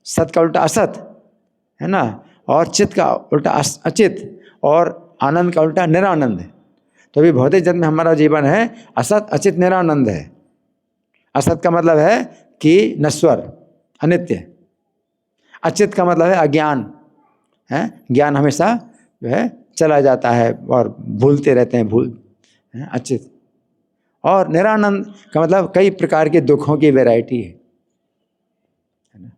सत का उल्टा असत है ना, और चित का उल्टा अचित, और आनंद का उल्टा निरानंद है। तो अभी भौतिक जगत में हमारा जीवन है असत अचित निरानंद है। असत का मतलब है कि नश्वर अनित्य, अचित का मतलब है अज्ञान है, ज्ञान हमेशा जो है चला जाता है और भूलते रहते हैं, भूल है अचित। और निरानंद का मतलब कई प्रकार के दुखों की वैरायटी है ना।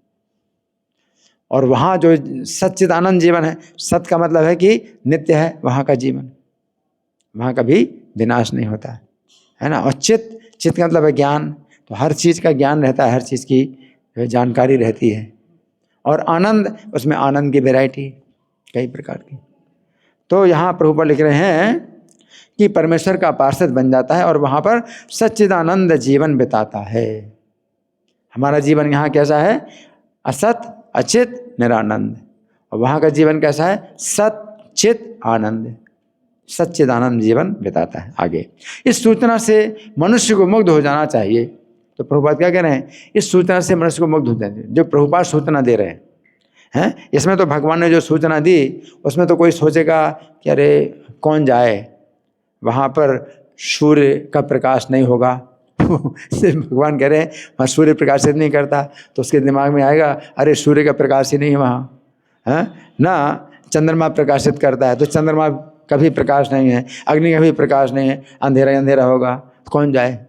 और वहाँ जो सच्चिदानंद जीवन है, सत का मतलब है कि नित्य है वहाँ का जीवन, वहाँ कभी विनाश नहीं होता है ना। और चित, चित का मतलब है ज्ञान, तो हर चीज़ का ज्ञान रहता है, हर चीज़ की जानकारी रहती है। और आनंद, उसमें आनंद की वैरायटी कई प्रकार की। तो यहाँ प्रभुपाद लिख रहे हैं कि परमेश्वर का पार्षद बन जाता है और वहाँ पर सच्चिदानंद जीवन बिताता है। हमारा जीवन यहाँ कैसा है, असत अचित निरानंद, और वहाँ का जीवन कैसा है, सत चित आनंद, सच्चिदानंद जीवन बिताता है। आगे इस सूचना से मनुष्य को मुग्ध हो जाना चाहिए। तो प्रभुपाद क्या कह रहे हैं, इस सूचना से मनुष्य को मुग्ध हो जाना चाहिए। जो प्रभुपाद सूचना दे रहे हैं, इसमें तो भगवान ने जो सूचना दी उसमें तो कोई सोचेगा कि अरे कौन जाए, वहाँ पर सूर्य का प्रकाश नहीं होगा। सिर्फ भगवान कह रहे हैं वहाँ सूर्य प्रकाशित नहीं करता, तो उसके दिमाग में आएगा अरे सूर्य का प्रकाश ही नहीं है वहाँ, है ना। चंद्रमा प्रकाशित करता है तो चंद्रमा का भी प्रकाश नहीं है, अग्नि का भी प्रकाश नहीं है, अंधेरा अंधेरा होगा, तो कौन जाए।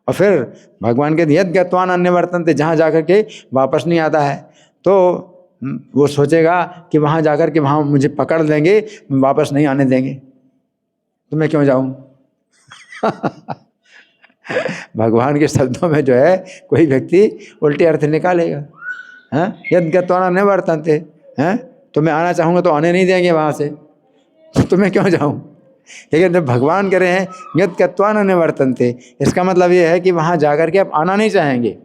और फिर भगवान के यद गत्वान अन्य वर्तन्ते, जहाँ जाकर के वापस नहीं आता है, तो वो सोचेगा कि वहाँ जाकर के वहाँ मुझे पकड़ लेंगे, वापस नहीं आने देंगे, तो मैं क्यों जाऊँ। भगवान के शब्दों में जो है कोई व्यक्ति उल्टे अर्थ निकालेगा, हैं, यद गत्वान अन्य वर्तन्ते, हैं, तो मैं आना चाहूँगा तो आने नहीं देंगे वहाँ से, तो मैं क्यों जाऊँ। लेकिन जब भगवान कह रहे हैं यद गत्वान अन्य वर्तन्ते, इसका मतलब ये है कि वहाँ जाकर के आप आना नहीं चाहेंगे।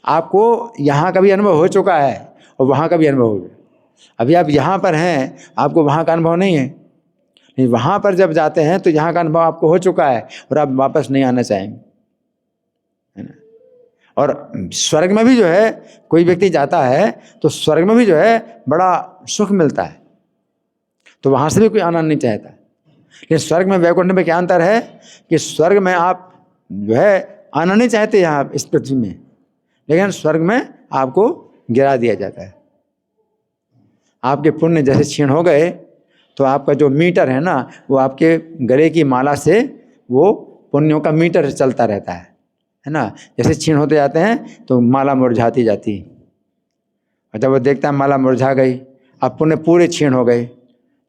आपको यहाँ का भी अनुभव हो चुका है और वहाँ का भी अनुभव हो गया, अभी आप यहाँ पर हैं, आपको वहाँ का अनुभव नहीं है। नहीं, वहाँ पर जब जाते हैं तो यहाँ का अनुभव आपको हो चुका है और आप वापस नहीं आना चाहेंगे। है ना। और स्वर्ग में भी जो है कोई व्यक्ति जाता है तो स्वर्ग में भी जो है बड़ा सुख मिलता है, तो वहाँ से भी कोई आना नहीं चाहता। लेकिन स्वर्ग में वैकुंठ में क्या अंतर है कि स्वर्ग में आप जो है आना नहीं चाहते यहाँ इस पृथ्वी में, लेकिन स्वर्ग में आपको गिरा दिया जाता है। आपके पुण्य जैसे क्षीण हो गए तो आपका जो मीटर है ना, वो आपके गले की माला से वो पुण्यों का मीटर चलता रहता है ना। जैसे क्षीण होते जाते हैं तो माला मुरझाती जाती है, और जब वो देखता है माला मुरझा गई, अब पुण्य पूरे क्षीण हो गए,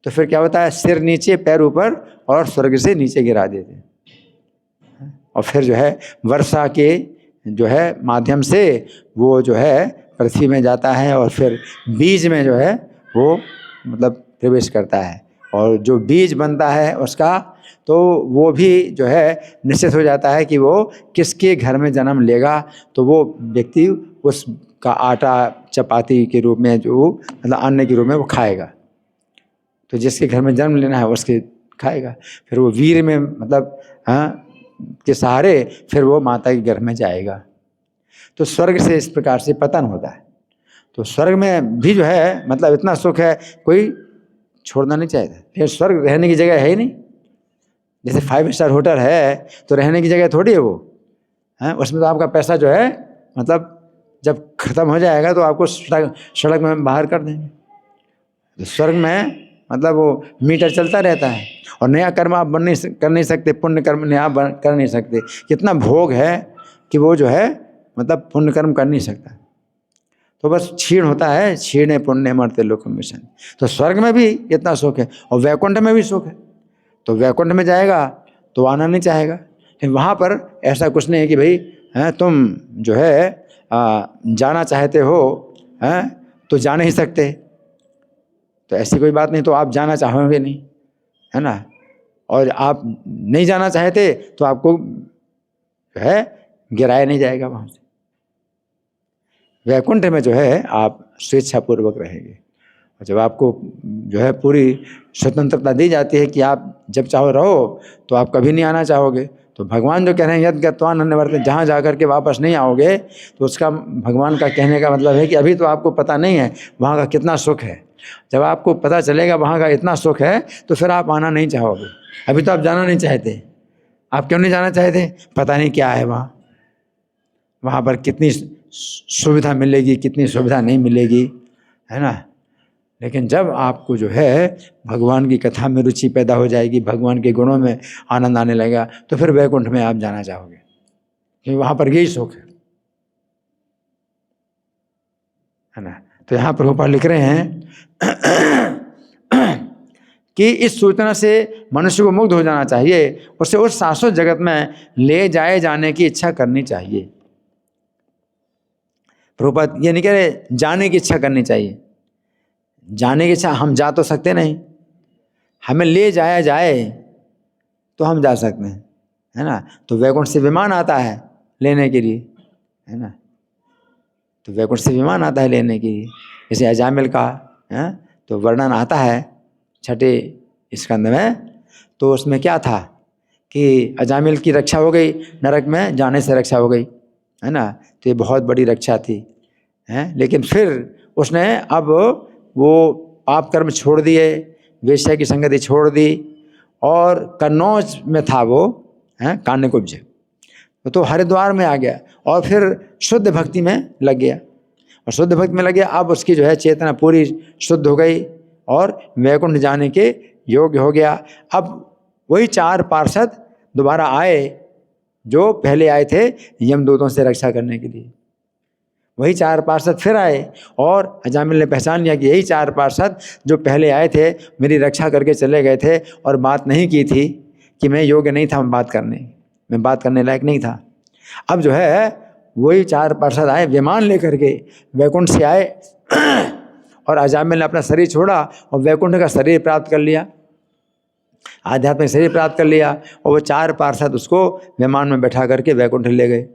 तो फिर क्या होता है, सिर नीचे पैर ऊपर और स्वर्ग से नीचे गिरा देते, और फिर जो है वर्षा के जो है माध्यम से वो जो है पृथ्वी में जाता है, और फिर बीज में जो है वो मतलब प्रवेश करता है, और जो बीज बनता है उसका तो वो भी जो है निश्चित हो जाता है कि वो किसके घर में जन्म लेगा, तो वो व्यक्ति उसका आटा चपाती के रूप में जो मतलब अन्न के रूप में वो खाएगा। तो जिसके घर में जन्म लेना है उसके खाएगा, फिर वो वीर में मतलब के सहारे फिर वो माता के गर्भ में जाएगा। तो स्वर्ग से इस प्रकार से पतन होता है। तो स्वर्ग में भी जो है मतलब इतना सुख है, कोई छोड़ना नहीं चाहता। फिर स्वर्ग रहने की जगह है ही नहीं। जैसे 5 स्टार होटल है तो रहने की जगह थोड़ी है वो, उसमें तो आपका पैसा जो है मतलब जब खत्म हो जाएगा तो आपको सड़क में बाहर कर देंगे। तो स्वर्ग में मतलब वो मीटर चलता रहता है, और नया कर्म आप कर नहीं सकते, पुण्य कर्म नया कर नहीं सकते। कितना भोग है कि वो जो है मतलब पुण्य कर्म कर नहीं सकता। तो बस क्षीण होता है, क्षीणे पुण्य मरते लोक मिशन। तो स्वर्ग में भी इतना सुख है, और वैकुंठ में भी सुख है। तो वैकुंठ में जाएगा तो आना नहीं चाहेगा, लेकिन वहाँ पर ऐसा कुछ नहीं है कि भाई तुम जो है जाना चाहते हो तो जा नहीं सकते, तो ऐसी कोई बात नहीं। तो आप जाना चाहोगे नहीं, है ना, और आप नहीं जाना चाहते तो आपको जो है गिराया नहीं जाएगा वहाँ से। वैकुंठ में जो है आप स्वेच्छापूर्वक रहेंगे, और जब आपको जो है पूरी स्वतंत्रता दी जाती है कि आप जब चाहो रहो, तो आप कभी नहीं आना चाहोगे। तो भगवान जो कह रहे हैं यद गत्वान अन्यवर्ते, जहाँ जा कर के वापस नहीं आओगे, तो उसका भगवान का कहने का मतलब है कि अभी तो आपको पता नहीं है वहाँ का कितना सुख है। जब आपको पता चलेगा वहाँ का इतना सुख है तो फिर आप आना नहीं चाहोगे। अभी तो आप जाना नहीं चाहते। आप क्यों नहीं जाना चाहते? पता नहीं क्या है वहाँ पर कितनी सुविधा मिलेगी, कितनी सुविधा नहीं मिलेगी, है ना। लेकिन जब आपको जो है भगवान की कथा में रुचि पैदा हो जाएगी, भगवान के गुणों में आनंद आने लगेगा, तो फिर वैकुंठ में आप जाना चाहोगे, क्योंकि वहाँ पर यही सुख है ना। तो यहाँ प्रभुपाद लिख रहे हैं कि इस सूचना से मनुष्य को मुक्त हो जाना चाहिए, उसे उस शाश्वत जगत में ले जाए जाने की इच्छा करनी चाहिए। प्रभुपाद ये नहीं कह रहे जाने की इच्छा करनी चाहिए। जाने की इच्छा, हम जा तो सकते नहीं, हमें ले जाया जाए तो हम जा सकते हैं, है ना। तो वैकुंठ से विमान आता है लेने के लिए, है ना। तो वैकुंठ से विमान आता है लेने के लिए। जैसे अजामिल का तो वर्णन आता है 6ठे स्कंद में, तो उसमें क्या था कि अजामिल की रक्षा हो गई, नरक में जाने से रक्षा हो गई, है ना। तो ये बहुत बड़ी रक्षा थी, लेकिन फिर उसने अब वो पाप कर्म छोड़ दिए, वेश्या की संगति छोड़ दी, और कन्नौज में था वो कान्यकुब्ज, तो हरिद्वार में आ गया, और फिर शुद्ध भक्ति में लग गया। और शुद्ध भक्ति में लग गया, अब उसकी जो है चेतना पूरी शुद्ध हो गई और वैकुंठ जाने के योग्य हो गया। अब वही 4 पार्षद दोबारा आए जो पहले आए थे यमदूतों से रक्षा करने के लिए। वही 4 पार्षद फिर आए, और अजामिल ने पहचान लिया कि यही 4 पार्षद जो पहले आए थे मेरी रक्षा करके चले गए थे, और बात नहीं की थी कि मैं योग्य नहीं था मैं बात करने लायक नहीं था। अब जो है वही 4 पार्षद आए, विमान लेकर के वैकुंठ से आए, और अजामिल ने अपना शरीर छोड़ा और वैकुंठ का शरीर प्राप्त कर लिया, आध्यात्मिक शरीर प्राप्त कर लिया, और वो 4 पार्षद उसको विमान में बैठा करके वैकुंठ ले गए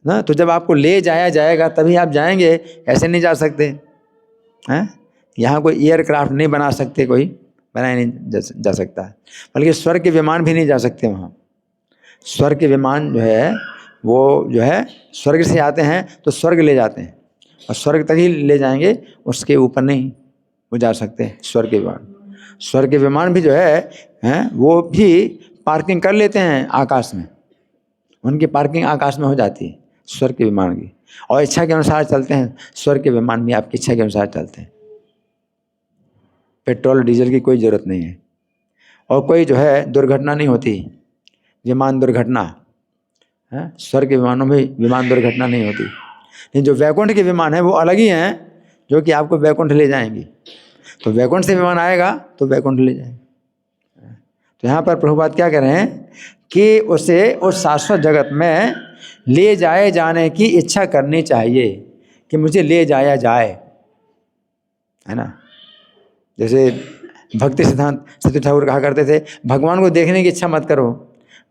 ना। तो जब आपको ले जाया जाएगा तभी आप जाएंगे, ऐसे नहीं जा सकते हैं। यहाँ कोई एयरक्राफ्ट नहीं बना सकते, कोई बनाया नहीं जा सकता, बल्कि स्वर्ग के विमान भी नहीं जा सकते वहाँ। स्वर्ग के विमान जो है वो जो है स्वर्ग से आते हैं तो स्वर्ग ले जाते हैं, और स्वर्ग तक ही ले जाएंगे, उसके ऊपर नहीं वो जा सकते। स्वर्ग के विमान, स्वर्ग के विमान भी जो है वो भी पार्किंग कर लेते हैं आकाश में, उनकी पार्किंग आकाश में हो जाती है स्वर्ग के विमान की, और इच्छा के अनुसार चलते हैं। स्वर्ग के विमान भी आपकी इच्छा के अनुसार चलते हैं, पेट्रोल डीजल की कोई ज़रूरत नहीं है, और कोई जो है दुर्घटना नहीं होती, विमान दुर्घटना है, स्वर्ग के विमानों में विमान दुर्घटना नहीं होती। लेकिन जो वैकुंठ के विमान है वो अलग ही हैं, जो कि आपको वैकुंठ ले जाएंगी। तो वैकुंठ से विमान आएगा तो वैकुंठ ले जाएंगे। तो यहाँ पर प्रभुपाद क्या कह रहे हैं कि उसे उस शाश्वत जगत में ले जाए जाने की इच्छा करनी चाहिए, कि मुझे ले जाया जाए, है ना। जैसे भक्ति सिद्धांत सतीश ठाकुर कहा करते थे, भगवान को देखने की इच्छा मत करो,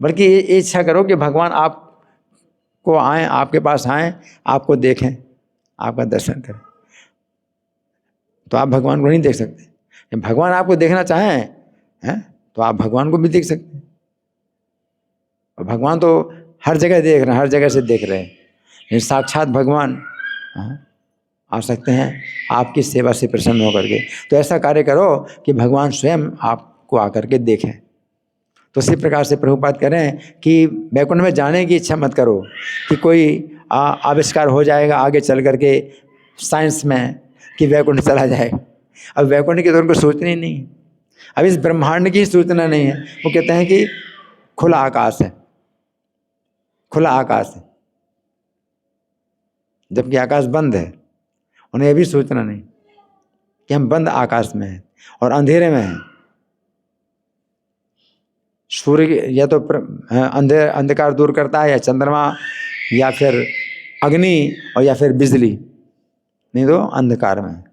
बल्कि ये इच्छा करो कि भगवान आपको आएँ, आपके पास आएँ, आपको देखें, आपका दर्शन करें। तो आप भगवान को नहीं देख सकते, जब भगवान आपको देखना चाहें हैं तो आप भगवान को भी देख सकते हैं। और भगवान तो हर जगह देख रहे हैं, हर जगह से देख रहे हैं, लेकिन साक्षात भगवान आ सकते हैं आपकी सेवा से प्रसन्न होकर के। तो ऐसा कार्य करो कि भगवान स्वयं आपको आकर के देखें। तो इसी प्रकार से प्रभुपाद कह रहे हैं कि वैकुंठ में जाने की इच्छा मत करो कि कोई आविष्कार हो जाएगा आगे चल करके साइंस में कि वैकुंठ चला जाए। अब वैकुंठ की तो उनको सोचना ही नहीं, अब इस ब्रह्मांड की सूचना नहीं है। वो कहते हैं कि खुला आकाश है, खुला आकाश है, जबकि आकाश बंद है। उन्हें यह भी सोचना नहीं कि हम बंद आकाश में हैं और अंधेरे में हैं। सूर्य या तो अंधकार दूर करता है, या चंद्रमा, या फिर अग्नि, और या फिर बिजली, नहीं तो अंधकार में।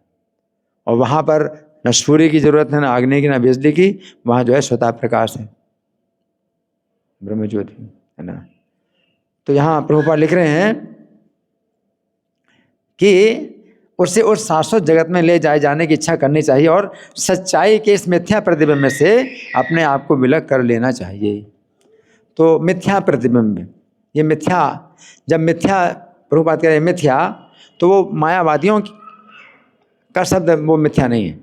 और वहाँ पर न सूर्य की जरूरत है, न अग्नि की, न बिजली की, वहाँ जो है स्वतः प्रकाश है, ब्रह्म ज्योति, है ना। तो यहाँ प्रभुपाद लिख रहे हैं कि उससे उस शाश्वत जगत में ले जाए जाने की इच्छा करनी चाहिए, और सच्चाई के इस मिथ्या प्रतिबिंब से अपने आप को विलग कर लेना चाहिए। तो मिथ्या प्रतिबिंब, ये मिथ्या, जब मिथ्या प्रभुपाद कह रहे हैं मिथ्या, तो वो मायावादियों का शब्द वो मिथ्या नहीं है।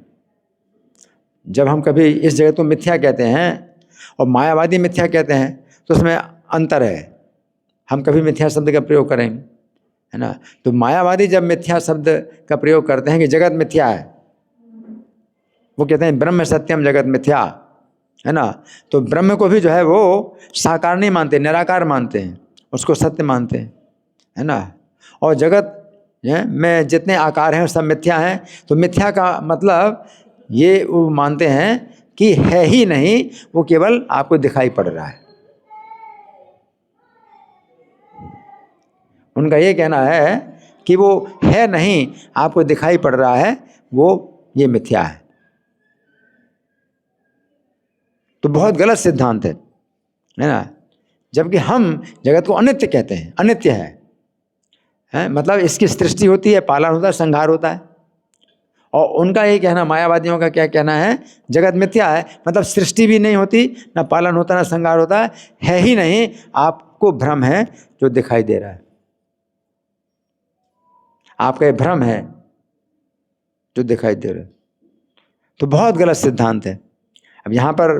जब हम कभी इस जगत को मिथ्या कहते हैं और मायावादी मिथ्या कहते हैं तो उसमें अंतर है। हम कभी मिथ्या शब्द का प्रयोग करेंगे, है ना। तो मायावादी जब मिथ्या शब्द का प्रयोग करते हैं कि जगत मिथ्या है, वो कहते हैं ब्रह्म सत्यम जगत मिथ्या, है ना। तो ब्रह्म को भी जो है वो साकार नहीं मानते, निराकार मानते हैं, उसको सत्य मानते हैं, है ना। और जगत में जितने आकार हैं सब मिथ्या हैं। तो मिथ्या का मतलब ये वो मानते हैं कि है ही नहीं, वो केवल आपको दिखाई पड़ रहा है। उनका ये कहना है कि वो है नहीं, आपको दिखाई पड़ रहा है, वो ये मिथ्या है। तो बहुत गलत सिद्धांत है ना। जबकि हम जगत को अनित्य कहते हैं, अनित्य है, मतलब इसकी सृष्टि होती है, पालन होता है, संहार होता है। और उनका ये कहना, मायावादियों का क्या कहना है, जगत मिथ्या है, मतलब सृष्टि भी नहीं होती, ना पालन होता, ना संहार होता है ही नहीं, आपको भ्रम है जो दिखाई दे रहा है, आपका ये भ्रम है जो दिखाई दे रहा है। तो बहुत गलत सिद्धांत है। अब यहाँ पर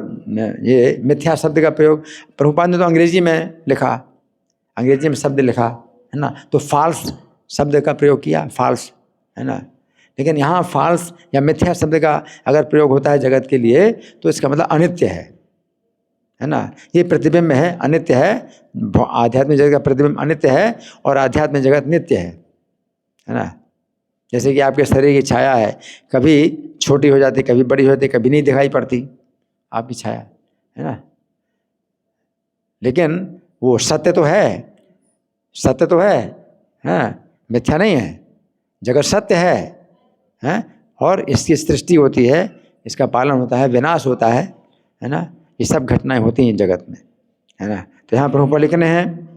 ये मिथ्या शब्द का प्रयोग प्रभुपाद ने तो अंग्रेजी में लिखा, अंग्रेजी में शब्द लिखा, है ना। तो फॉल्स शब्द का प्रयोग किया, फॉल्स, है ना। लेकिन यहाँ फॉल्स या मिथ्या शब्द का अगर प्रयोग होता है जगत के लिए तो इसका मतलब अनित्य है ना। ये प्रतिबिंब है, अनित्य है। आध्यात्मिक जगत का प्रतिबिंब अनित्य है और आध्यात्मिक जगत नित्य है ना। जैसे कि आपके शरीर की छाया है, कभी छोटी हो जाती, कभी बड़ी हो जाती, कभी नहीं दिखाई पड़ती आपकी छाया, है ना। लेकिन वो सत्य तो है, सत्य तो है, मिथ्या नहीं है। जगत सत्य है, और इसकी सृष्टि होती है, इसका पालन होता है, विनाश होता है ना। ये सब घटनाएं होती हैं जगत में, है ना। तो यहाँ प्रभुपाद लिखने हैं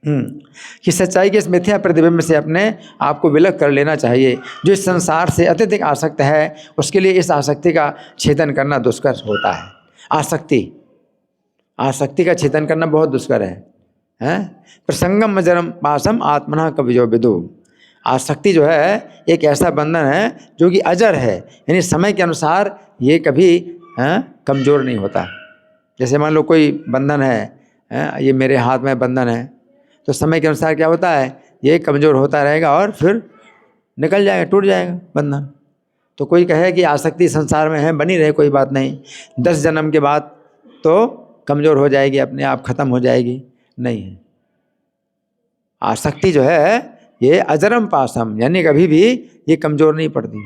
कि सच्चाई के इस मिथ्या प्रतिबिंब से अपने आप को विलग कर लेना चाहिए। जो इस संसार से अत्यधिक आसक्त है उसके लिए इस आसक्ति का छेदन करना दुष्कर होता है। आसक्ति का छेदन करना बहुत दुष्कर है हैं। प्रसंगम जरम पासम आत्मना कविजो विदु। आसक्ति जो है एक ऐसा बंधन है जो कि अजर है, यानी समय के अनुसार ये कभी कमज़ोर नहीं होता। जैसे मान लो कोई बंधन है, ये मेरे हाथ में बंधन है, तो समय के अनुसार क्या होता है, ये कमज़ोर होता रहेगा और फिर निकल जाएगा, टूट जाएगा बंधन। तो कोई कहे कि आसक्ति संसार में है, बनी रहे, कोई बात नहीं, 10 जन्म के बाद तो कमज़ोर हो जाएगी, अपने आप ख़त्म हो जाएगी, नहीं है। आसक्ति जो है ये अजरम पासम, यानी कभी भी ये कमज़ोर नहीं पड़ती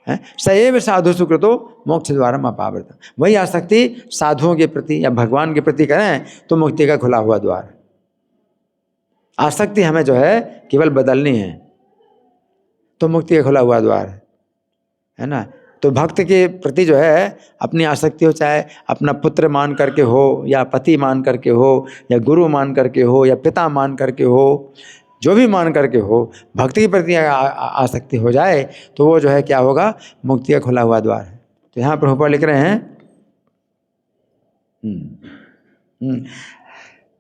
है। सएव साधु सुकृतो मोक्ष द्वारम अपावृतम। वही आसक्ति साधुओं के प्रति या भगवान के प्रति करें तो मुक्ति का खुला हुआ द्वार। आसक्ति हमें जो है केवल बदलनी है तो मुक्ति का खुला हुआ द्वार है ना। तो भक्त के प्रति जो है अपनी आसक्ति हो, चाहे अपना पुत्र मान करके हो या पति मान करके हो या गुरु मान करके हो या पिता मान करके हो, जो भी मान करके हो, भक्ति के प्रति आसक्ति हो जाए तो वो जो है क्या होगा, मुक्ति का खुला हुआ द्वार है। तो यहाँ प्रभुपाद लिख रहे हैं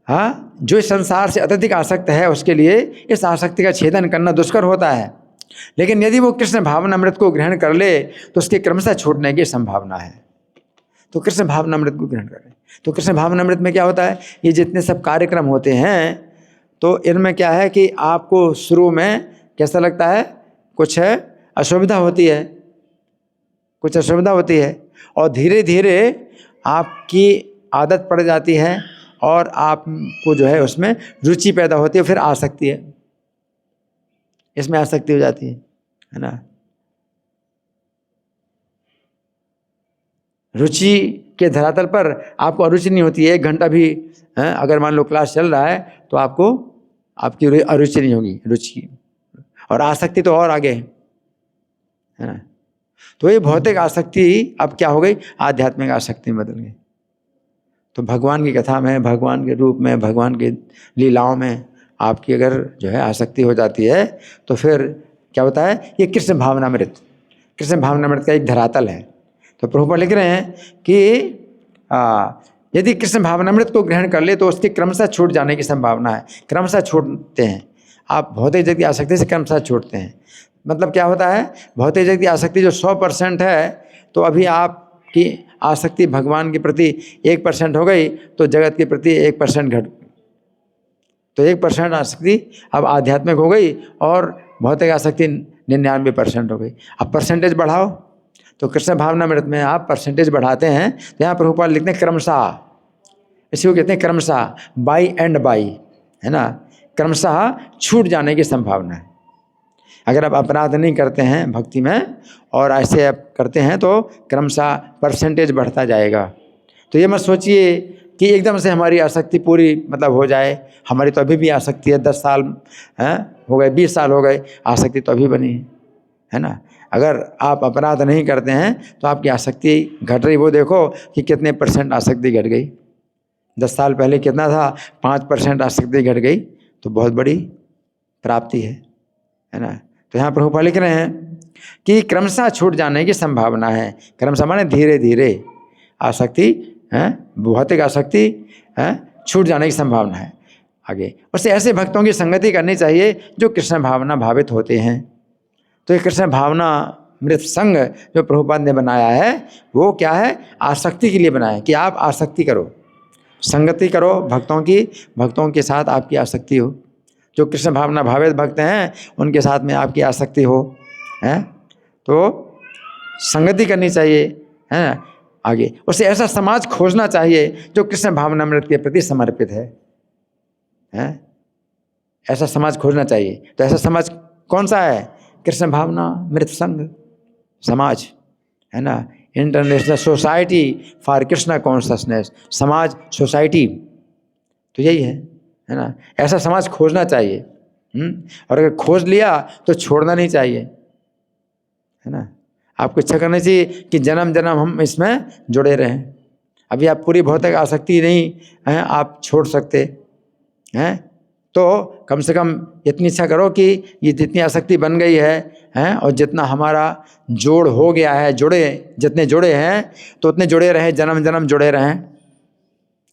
हाँ, जो इस संसार से अत्यधिक आसक्त है उसके लिए इस आसक्ति का छेदन करना दुष्कर होता है, लेकिन यदि वो कृष्ण भावनामृत को ग्रहण कर ले तो उसके क्रमशः छूटने की संभावना है। तो कृष्ण भावनामृत को ग्रहण करें। तो कृष्ण भावनामृत में क्या होता है, ये जितने सब कार्यक्रम होते हैं तो इनमें क्या है कि आपको शुरू में कैसा लगता है, कुछ असुविधा होती है, कुछ असुविधा होती है, और धीरे धीरे आपकी आदत पड़ जाती है और आपको जो है उसमें रुचि पैदा होती है, फिर आसक्ति है, इसमें आसक्ति हो जाती है ना। रुचि के धरातल पर आपको अरुचि नहीं होती है, 1 घंटा भी अगर मान लो क्लास चल रहा है तो आपको आपकी अरुचि नहीं होगी, रुचि और आसक्ति तो और आगे है ना। तो ये भौतिक आसक्ति अब क्या हो गई, आध्यात्मिक आसक्ति में बदल गई। तो भगवान की कथा में, भगवान के रूप में, भगवान की लीलाओं में आपकी अगर जो है आसक्ति हो जाती है तो फिर क्या होता है, ये कृष्ण भावनामृत, कृष्ण भावनामृत का एक धरातल है। तो प्रभुपाद लिख रहे हैं कि यदि कृष्ण भावनामृत को ग्रहण कर ले तो उसके क्रमशः छूट जाने की संभावना है। क्रमशः छूटते हैं आप, भौतिक जगत की आसक्ति से क्रमशः छूटते हैं। मतलब क्या होता है, भौतिक जगत की आसक्ति जो 100% है, तो अभी आपकी आसक्ति भगवान के प्रति 1% हो गई तो जगत के प्रति 1% घट, तो 1% आसक्ति अब आध्यात्मिक हो गई और भौतिक आसक्ति 99% हो गई। अब परसेंटेज बढ़ाओ, तो कृष्ण भावनामृत में आप परसेंटेज बढ़ाते हैं तो यहाँ प्रभुपाद लिखते हैं क्रमशः, इसी को कहते हैं क्रमशः, बाई एंड बाई, है ना, क्रमशः छूट जाने की संभावना है। अगर आप अपराध नहीं करते हैं भक्ति में और ऐसे आप करते हैं तो क्रमशः परसेंटेज बढ़ता जाएगा। तो ये मत सोचिए कि एकदम से हमारी आसक्ति पूरी मतलब हो जाए। हमारी तो अभी भी आसक्ति है, 10 साल हो गए, 20 साल हो गए, आसक्ति तो अभी बनी है ना। अगर आप अपराध नहीं करते हैं तो आपकी आसक्ति घट रही, वो देखो कि कितने % आसक्ति घट गई। 10 साल पहले कितना था, 5% आसक्ति घट गई, तो बहुत बड़ी प्राप्ति है ना। तो यहाँ प्रभुपाद लिख रहे हैं कि क्रमशः छूट जाने की संभावना है। क्रमशः माने धीरे धीरे आसक्ति भौतिक आसक्ति छूट जाने की संभावना है। आगे उससे ऐसे भक्तों की संगति करनी चाहिए जो कृष्ण भावना भावित होते हैं। तो ये कृष्ण भावना मृत संघ जो प्रभुपाद ने बनाया है वो क्या है, आसक्ति के लिए बनाया है कि आप आसक्ति करो, संगति करो भक्तों की, भक्तों के साथ आपकी आसक्ति हो। जो कृष्ण भावना भावित भक्त हैं उनके साथ में आपकी आसक्ति हो, हैं, तो संगति करनी चाहिए, है। आगे उसे ऐसा समाज खोजना चाहिए जो कृष्ण भावनामृत के प्रति समर्पित है, हैं? ऐसा समाज खोजना चाहिए। तो ऐसा समाज कौन सा है, कृष्ण भावना मृत संघ समाज, है ना, international society for Krishna consciousness, समाज सोसाइटी, तो यही है ना। ऐसा समाज खोजना चाहिए। और अगर खोज लिया तो छोड़ना नहीं चाहिए, है ना। आपको इच्छा करनी चाहिए कि जन्म जन्म हम इसमें जुड़े रहें। अभी आप पूरी भौतिक आसक्ति नहीं हैं आप छोड़ सकते हैं, तो कम से कम इतनी इच्छा करो कि ये जितनी आसक्ति बन गई है और जितना हमारा जोड़ हो गया है, जितने जुड़े हैं तो उतने जुड़े रहें, जन्म जन्म जुड़े रहें,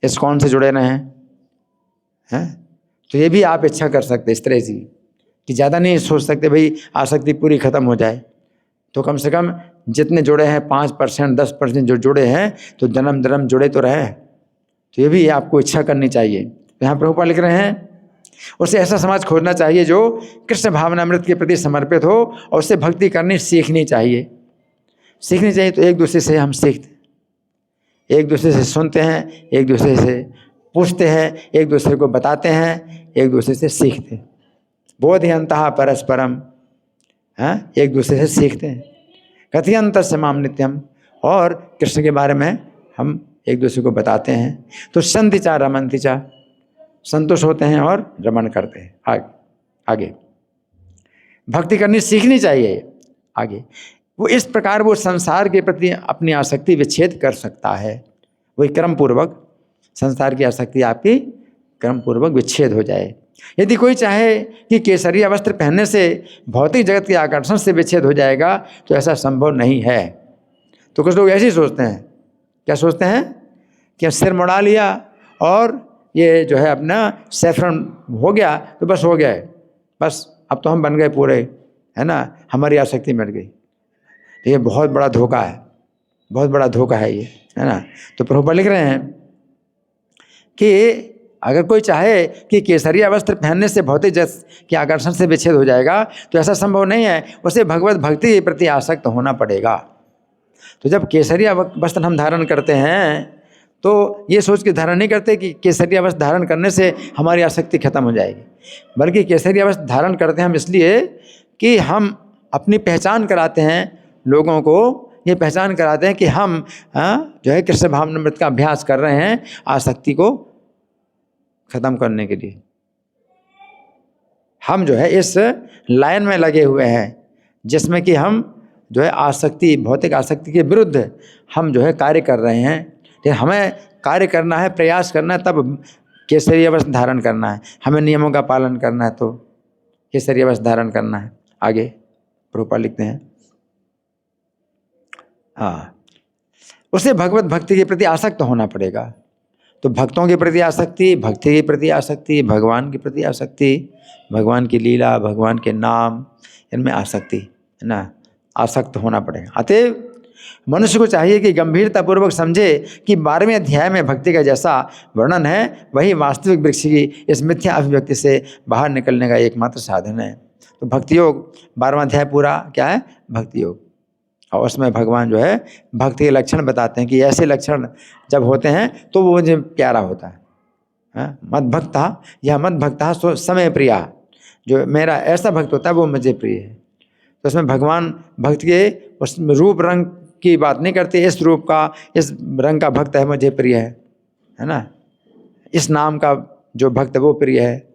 इस्कॉन से जुड़े रहें, हैं। तो ये भी आप इच्छा कर सकते इस तरह से कि ज़्यादा नहीं सोच सकते भाई आसक्ति पूरी खत्म हो जाए, तो कम से कम जितने जुड़े हैं 5% 10% जो जुड़े हैं तो जन्म जन्म जुड़े तो रहे। तो ये भी आपको इच्छा करनी चाहिए। यहाँ प्रभुपाद लिख रहे हैं उसे ऐसा समाज खोजना चाहिए जो कृष्ण भावनामृत के प्रति समर्पित हो और उससे भक्ति करनी सीखनी चाहिए। तो एक दूसरे से हम सीखते, एक दूसरे से सुनते हैं, एक दूसरे से पूछते हैं, एक दूसरे को बताते हैं, एक दूसरे से सीखते हैं। बोधयन्तः परस्परम, हाँ, एक दूसरे से सीखते हैं। कथयन्तस्य माम नित्यम, और कृष्ण के बारे में हम एक दूसरे को बताते हैं। तो संतिचा रमन्तिचा, संतुष्ट होते हैं और रमन करते हैं। आगे भक्ति करनी सीखनी चाहिए। आगे वो इस प्रकार वो संसार के प्रति अपनी आसक्ति विच्छेद कर सकता है। वही क्रम पूर्वक संसार की आसक्ति आपकी क्रम पूर्वक विच्छेद हो जाए। यदि कोई चाहे कि केसरिया वस्त्र पहनने से भौतिक जगत के आकर्षण से विच्छेद हो जाएगा तो ऐसा संभव नहीं है। तो कुछ लोग ऐसे ही सोचते हैं। क्या सोचते हैं कि सिर मुड़ा लिया और ये जो है अपना सैफरन हो गया तो बस हो गया है, बस अब तो हम बन गए पूरे, है ना, हमारी आसक्ति मिट गई। ये बहुत बड़ा धोखा है, बहुत बड़ा धोखा है ये, है ना। तो प्रभुपाद लिख रहे हैं कि अगर कोई चाहे कि केसरिया वस्त्र पहनने से भौतिक जगत के आकर्षण से विच्छेद हो जाएगा तो ऐसा संभव नहीं है। उसे भगवत भक्ति के प्रति आसक्त होना पड़ेगा। तो जब केसरिया वस्त्र हम धारण करते हैं तो ये सोच के धारण नहीं करते कि केसरिया वस्त्र धारण करने से हमारी आसक्ति खत्म हो जाएगी, बल्कि केसरिया वस्त्र धारण करते हैं हम इसलिए कि हम अपनी पहचान कराते हैं, लोगों को ये पहचान कराते हैं कि हम जो है कृष्ण भावनामृत का अभ्यास कर रहे हैं आसक्ति को खत्म करने के लिए। हम जो है इस लाइन में लगे हुए हैं जिसमें कि हम जो है आसक्ति, भौतिक आसक्ति के विरुद्ध हम जो है कार्य कर रहे हैं। लेकिन हमें कार्य करना है, प्रयास करना है, तब केसरिया वस्त्र धारण करना है। हमें नियमों का पालन करना है तो केसरिया वस्त्र धारण करना है। आगे प्रभुपाद लिखते हैं, हाँ, उसे भगवत भक्ति के प्रति आसक्त होना पड़ेगा। तो भक्तों के प्रति आसक्ति, भक्ति के प्रति आसक्ति, भगवान के प्रति आसक्ति, भगवान की लीला, भगवान के नाम, इनमें आसक्ति, है ना, आसक्त होना पड़ेगा। अतएव मनुष्य को चाहिए कि गंभीरतापूर्वक समझे कि 12वें अध्याय में भक्ति का जैसा वर्णन है वही वास्तविक वृक्ष की इस मिथ्या अभिव्यक्ति से बाहर निकलने का एकमात्र साधन है। तो भक्ति योग 12वां अध्याय पूरा क्या है? भक्ति योग। और उसमें भगवान जो है भक्ति के लक्षण बताते हैं कि ऐसे लक्षण जब होते हैं तो वो मुझे प्यारा होता है। मद भक्ता या मद भक्ता सो समय प्रिया, जो मेरा ऐसा भक्त होता है वो मुझे प्रिय है। तो उसमें भगवान भक्त के उस रूप रंग की बात नहीं करते, इस रूप का, इस रंग का भक्त है मुझे प्रिय है ना, इस नाम का जो भक्त है वो प्रिय है।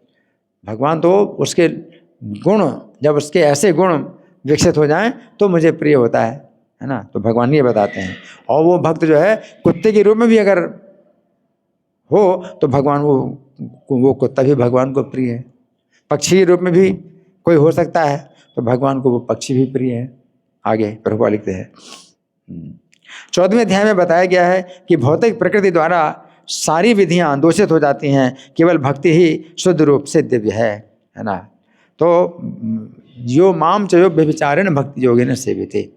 भगवान तो उसके गुण, जब उसके ऐसे गुण विकसित हो जाएं तो मुझे प्रिय होता है ना। तो भगवान ये बताते हैं। और वो भक्त जो है कुत्ते के रूप में भी अगर हो तो भगवान वो कुत्ता भी भगवान को प्रिय है। पक्षी के रूप में भी कोई हो सकता है तो भगवान को वो पक्षी भी प्रिय है। आगे प्रभुपाद लिखते हैं 14वें अध्याय में बताया गया है कि भौतिक प्रकृति द्वारा सारी विधियां दूषित हो जाती हैं, केवल भक्ति ही शुद्ध रूप से दिव्य है ना। तो यो माम चयो व्यभिचारेण भक्ति योगेन सेविते,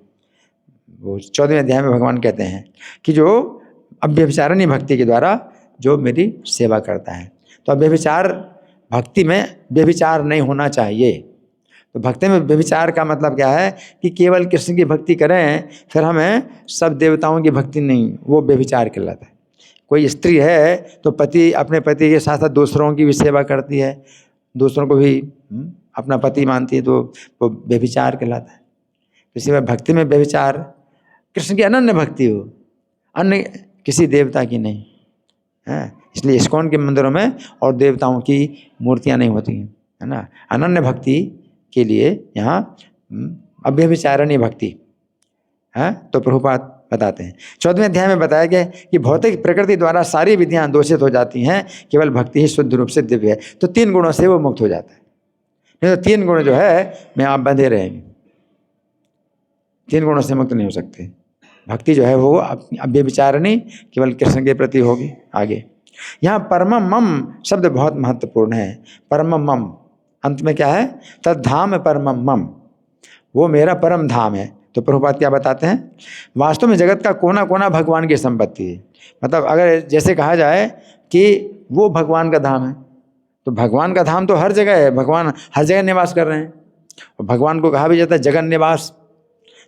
वो 14वें अध्याय में भगवान कहते हैं कि जो अव्यभिचारिणी भक्ति के द्वारा जो मेरी सेवा करता है। तो अव्यभिचार भक्ति में व्यभिचार नहीं होना चाहिए। तो भक्ति में व्यभिचार का मतलब क्या है कि केवल कृष्ण की भक्ति करें फिर हमें सब देवताओं की भक्ति नहीं, वो व्यभिचार कहलाता है। कोई स्त्री है तो पति अपने पति के साथ साथ दूसरों की भी सेवा करती है, दूसरों को भी अपना पति मानती है, तो वो व्यभिचार कहलाता है। तो इसी में भक्ति में व्यभिचार कृष्ण की अनन्य भक्ति हो, अन्य किसी देवता की नहीं है। इसलिए इस्कॉन के मंदिरों में और देवताओं की मूर्तियां नहीं होती हैं, है ना। अनन्य भक्ति के लिए यहाँ अव्यभिचारिणी भक्ति है। तो प्रभुपाद बताते हैं 14वें अध्याय में बताया गया कि भौतिक प्रकृति द्वारा सारी विधियां दोषित हो जाती हैं, केवल भक्ति ही शुद्ध रूप से दिव्य है। तो 3 गुणों से वो मुक्त हो जाता है। नहीं तो 3 गुण जो है में आप बंधे रहेंगे, 3 गुणों से मुक्त नहीं हो सकते। भक्ति जो है वो अव्यभिचारिणी केवल कृष्ण के प्रति होगी। आगे यहाँ परमम मम शब्द बहुत महत्वपूर्ण है। परमम मम अंत में क्या है? तद्धाम परमम मम, वो मेरा परम धाम है। तो प्रभुपाद क्या बताते हैं? वास्तव में जगत का कोना कोना भगवान की संपत्ति है। मतलब अगर जैसे कहा जाए कि वो भगवान का धाम है, तो भगवान का धाम तो हर जगह है, भगवान हर जगह निवास कर रहे हैं। और भगवान को कहा भी जाता है जगन निवास,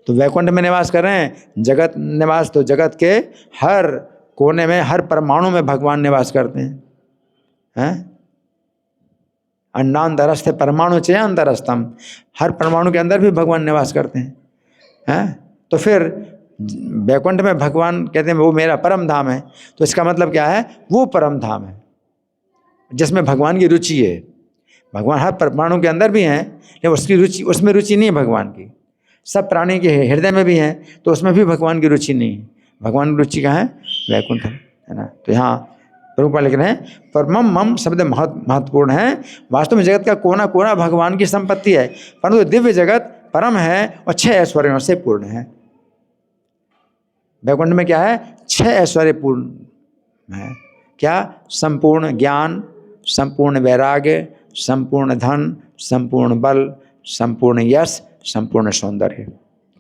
तो वैकुंठ में निवास कर रहे हैं। जगत निवास तो जगत के हर कोने में, हर परमाणु में भगवान निवास करते हैं। अन्नांतरस्थ परमाणु चय अंतरस्थम, हर परमाणु के अंदर भी भगवान निवास करते हैं। तो फिर वैकुंठ में भगवान कहते हैं वो मेरा परम धाम है, तो इसका मतलब क्या है? वो परम धाम है जिसमें भगवान की रुचि है। भगवान हर परमाणु के अंदर भी हैं, लेकिन उसकी रुचि, उसमें रुचि नहीं है भगवान की। सब प्राणी के हृदय में भी हैं, तो उसमें भी भगवान की रुचि नहीं है। भगवान की रुचि कहाँ है? वैकुंठ है ना। तो यहाँ प्रभुपाद लिख रहे हैं परमम मम शब्द महत्वपूर्ण है। वास्तव में जगत का कोना कोना भगवान की संपत्ति है, परंतु दिव्य जगत परम है और 6 ऐश्वर्यों से पूर्ण है। वैकुंठ में क्या है? 6 ऐश्वर्य पूर्ण है। क्या? संपूर्ण ज्ञान, संपूर्ण वैराग्य, संपूर्ण धन, संपूर्ण बल, संपूर्ण यश, संपूर्ण सौंदर्य।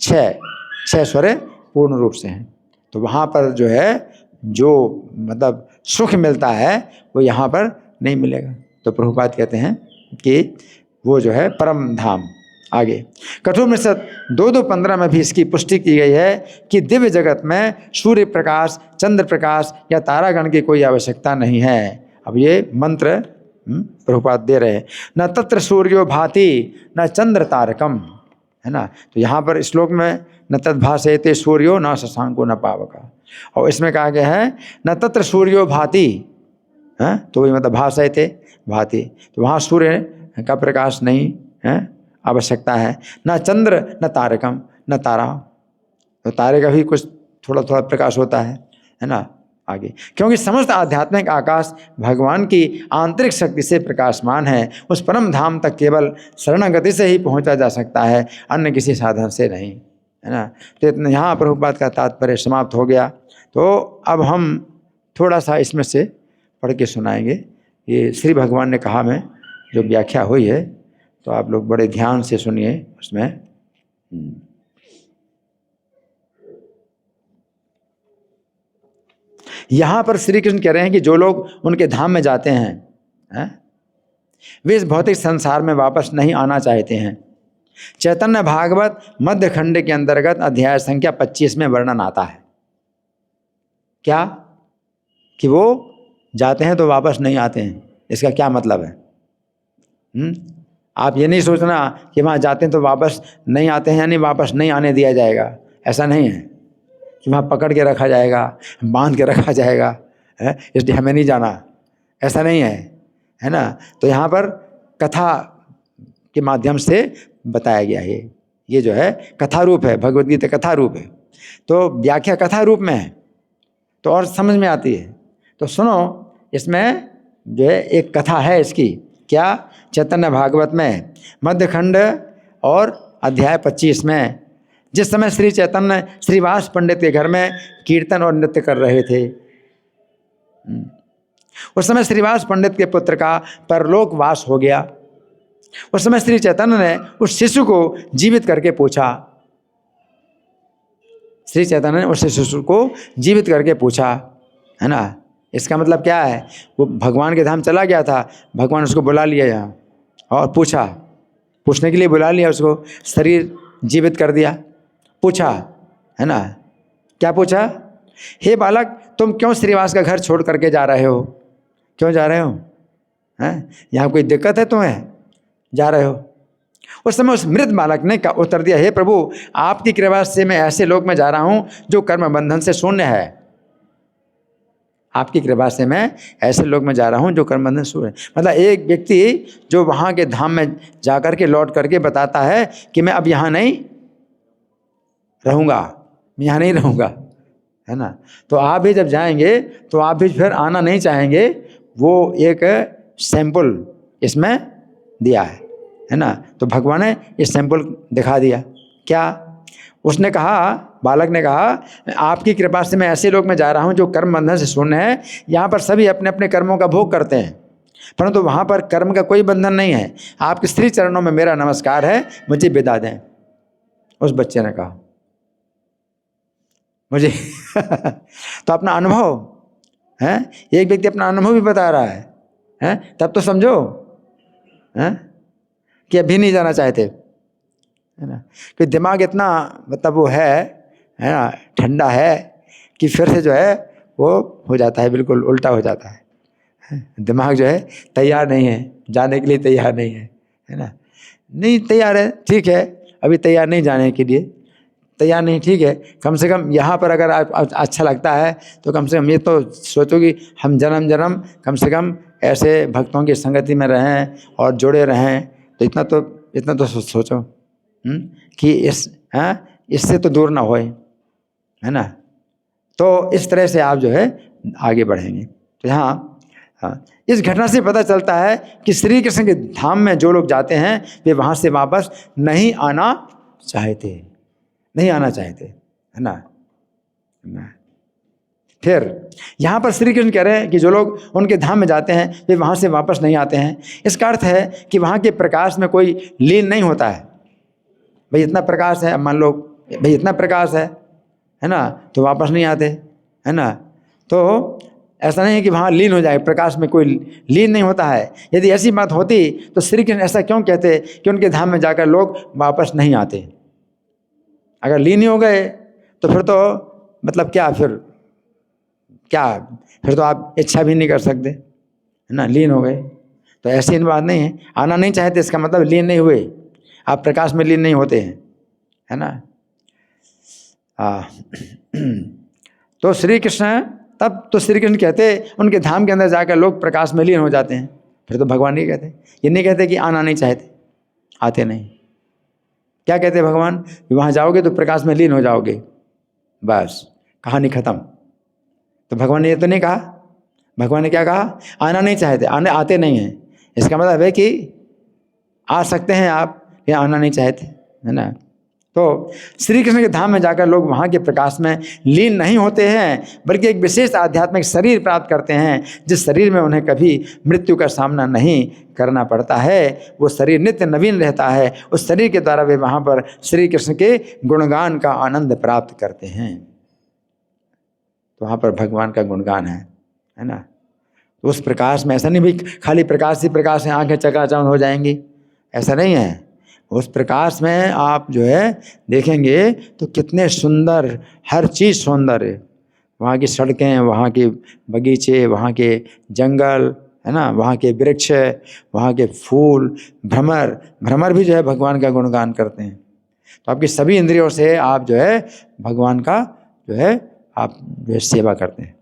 6 ऐश्वर्य पूर्ण रूप से हैं। तो वहाँ पर जो है, जो मतलब सुख मिलता है वो यहाँ पर नहीं मिलेगा। तो प्रभुपाद कहते हैं कि वो जो है परम धाम। आगे कठोपनिषद 2:15 में भी इसकी पुष्टि की गई है कि दिव्य जगत में सूर्य प्रकाश, चंद्र प्रकाश या तारागण की कोई आवश्यकता नहीं है। अब ये मंत्र प्रभुपाद दे रहे हैं। न तत्र सूर्यो भाति न चंद्र तारकम, है ना। तो यहाँ पर श्लोक में न तद्भासयते सूर्यो न शशांको न पावका, और इसमें कहा गया है न तत्र सूर्यो भाति, है तो वही मतलब भासयते भाति, तो वहाँ सूर्य का प्रकाश नहीं है, आवश्यकता है। न चंद्र न तारकम, न तारा, तो तारे का भी कुछ थोड़ा थोड़ा प्रकाश होता है ना। आगे क्योंकि समस्त आध्यात्मिक आकाश भगवान की आंतरिक शक्ति से प्रकाशमान है। उस परम धाम तक केवल शरणागति से ही पहुंचा जा सकता है, अन्य किसी साधन से नहीं, है ना। तो यहाँ प्रभुपाद का तात्पर्य समाप्त हो गया। तो अब हम थोड़ा सा इसमें से पढ़ के सुनाएंगे। ये श्री भगवान ने कहा में जो व्याख्या हुई है, तो आप लोग बड़े ध्यान से सुनिए उसमें। यहाँ पर श्री कृष्ण कह रहे हैं कि जो लोग उनके धाम में जाते हैं, वे इस भौतिक संसार में वापस नहीं आना चाहते हैं। चैतन्य भागवत मध्य खंड के अंतर्गत अध्याय संख्या 25 में वर्णन आता है क्या कि वो जाते हैं तो वापस नहीं आते हैं। इसका क्या मतलब है? आप ये नहीं सोचना कि वहाँ जाते हैं तो वापस नहीं आते हैं, यानी वापस नहीं आने दिया जाएगा। ऐसा नहीं है कि वहाँ पकड़ के रखा जाएगा, बांध के रखा जाएगा, है इसलिए हमें नहीं जाना, ऐसा नहीं है ना। तो यहाँ पर कथा के माध्यम से बताया गया है। ये जो है कथा रूप है, भगवद गीता कथा रूप है, तो व्याख्या कथा रूप में है तो और समझ में आती है। तो सुनो, इसमें जो है एक कथा है इसकी, क्या? चैतन्य भागवत में मध्य खंड और अध्याय 25 में जिस समय श्री चैतन्य श्रीवास पंडित के घर में कीर्तन और नृत्य कर रहे थे, उस समय श्रीवास पंडित के पुत्र का परलोक वास हो गया। उस समय श्री चैतन्य ने उस शिशु को जीवित करके पूछा, श्री चैतन्य ने उस शिशु को जीवित करके पूछा, है ना। इसका मतलब क्या है? वो भगवान के धाम चला गया था, भगवान उसको बुला लिया यहाँ और पूछा, पूछने के लिए बुला लिया उसको, शरीर जीवित कर दिया, पूछा, है ना। क्या पूछा? हे बालक, तुम क्यों श्रीवास का घर छोड़ करके जा रहे हो? क्यों जा रहे हो? हैं? यहाँ कोई दिक्कत है तुम्हें? जा रहे हो? उस समय उस मृत बालक ने उत्तर दिया, हे प्रभु, आपकी कृपा से मैं ऐसे लोक में जा रहा हूँ जो कर्म बंधन से शून्य है। आपकी कृपा से मैं ऐसे लोक में जा रहा हूँ जो कर्म बंधन से शून्य है। मतलब एक व्यक्ति जो वहाँ के धाम में जा करके लौट करके बताता है कि मैं अब यहाँ नहीं रहूँगा, मैं यहाँ नहीं रहूँगा, है ना। तो आप भी जब जाएंगे तो आप भी फिर आना नहीं चाहेंगे। वो एक सैंपल इसमें दिया है ना। तो भगवान ने ये सैंपल दिखा दिया। क्या? उसने कहा, बालक ने कहा, आपकी कृपा से मैं ऐसे लोक में जा रहा हूँ जो कर्म बंधन से शून्य है। यहाँ पर सभी अपने अपने कर्मों का भोग करते हैं, परंतु वहाँ पर कर्म का कोई बंधन नहीं है। आपके श्री चरणों में मेरा नमस्कार है, मुझे विदा दें। उस बच्चे ने कहा मुझे तो अपना अनुभव है, एक व्यक्ति अपना अनुभव भी बता रहा है, तब तो समझो कि अभी नहीं जाना चाहते, है ना। कि दिमाग इतना मतलब वो है ना, ठंडा है कि फिर से जो है वो हो जाता है, बिल्कुल उल्टा हो जाता है। दिमाग जो है तैयार नहीं है, जाने के लिए तैयार नहीं है ना। नहीं तैयार है, ठीक है, अभी तैयार नहीं जाने के लिए, तैयार नहीं, ठीक है। कम से कम यहाँ पर अगर आप अच्छा लगता है तो कम से कम ये तो सोचो कि हम जन्म जन्म कम से कम ऐसे भक्तों की संगति में रहें और जुड़े रहें, तो इतना तो सोचो कि इससे तो दूर ना होए, है ना। तो इस तरह से आप जो है आगे बढ़ेंगे। तो यहाँ इस घटना से पता चलता है कि श्री कृष्ण के धाम में जो लोग जाते हैं वे वहाँ से वापस नहीं आना चाहते, है ना। फिर यहाँ पर श्री कृष्ण कह रहे हैं कि जो लोग उनके धाम में जाते हैं वे वहाँ से वापस नहीं आते हैं। इसका अर्थ है कि वहाँ के प्रकाश में कोई लीन नहीं होता है। भाई इतना प्रकाश है, मान लो भाई इतना प्रकाश है ना, तो वापस नहीं आते, है ना। तो ऐसा नहीं है कि वहाँ लीन हो जाए, प्रकाश में कोई लीन नहीं होता है। यदि ऐसी बात होती तो श्री कृष्ण ऐसा क्यों कहते कि उनके धाम में जाकर लोग वापस नहीं आते। अगर लीन ही हो गए तो फिर तो मतलब क्या, फिर तो आप इच्छा भी नहीं कर सकते, है ना। लीन हो गए तो ऐसी बात नहीं है, आना नहीं चाहते इसका मतलब लीन नहीं हुए, आप प्रकाश में लीन नहीं होते हैं, है ना। तो श्री कृष्ण कहते उनके धाम के अंदर जाकर लोग प्रकाश में लीन हो जाते हैं। फिर तो भगवान ये कहते, ये नहीं कहते कि आना नहीं चाहते, आते नहीं। क्या कहते भगवान, वहाँ जाओगे तो प्रकाश में लीन हो जाओगे, बस कहानी खत्म। तो भगवान ने ये तो नहीं कहा, भगवान ने क्या कहा, आना नहीं चाहते, आते नहीं हैं। इसका मतलब है कि आ सकते हैं आप, या आना नहीं चाहते, है ना। तो श्री कृष्ण के धाम में जाकर लोग वहाँ के प्रकाश में लीन नहीं होते हैं, बल्कि एक विशेष आध्यात्मिक शरीर प्राप्त करते हैं, जिस शरीर में उन्हें कभी मृत्यु का सामना नहीं करना पड़ता है। वो शरीर नित्य नवीन रहता है। उस शरीर के द्वारा वे वहाँ पर श्री कृष्ण के गुणगान का आनंद प्राप्त करते हैं। तो वहाँ पर भगवान का गुणगान है ना। तो उस प्रकाश में ऐसा नहीं भाई खाली प्रकाश ही प्रकाश है, आंखें चकाचौंध हो जाएंगी, ऐसा नहीं है। उस प्रकाश में आप जो है देखेंगे तो कितने सुंदर, हर चीज़ सुंदर है। वहाँ की सड़कें, वहाँ के बगीचे, वहाँ के जंगल, है ना, वहाँ के वृक्ष, वहाँ के फूल, भ्रमर भी जो है भगवान का गुणगान करते हैं। तो आपकी सभी इंद्रियों से आप जो है भगवान का जो है आप जो है सेवा करते हैं,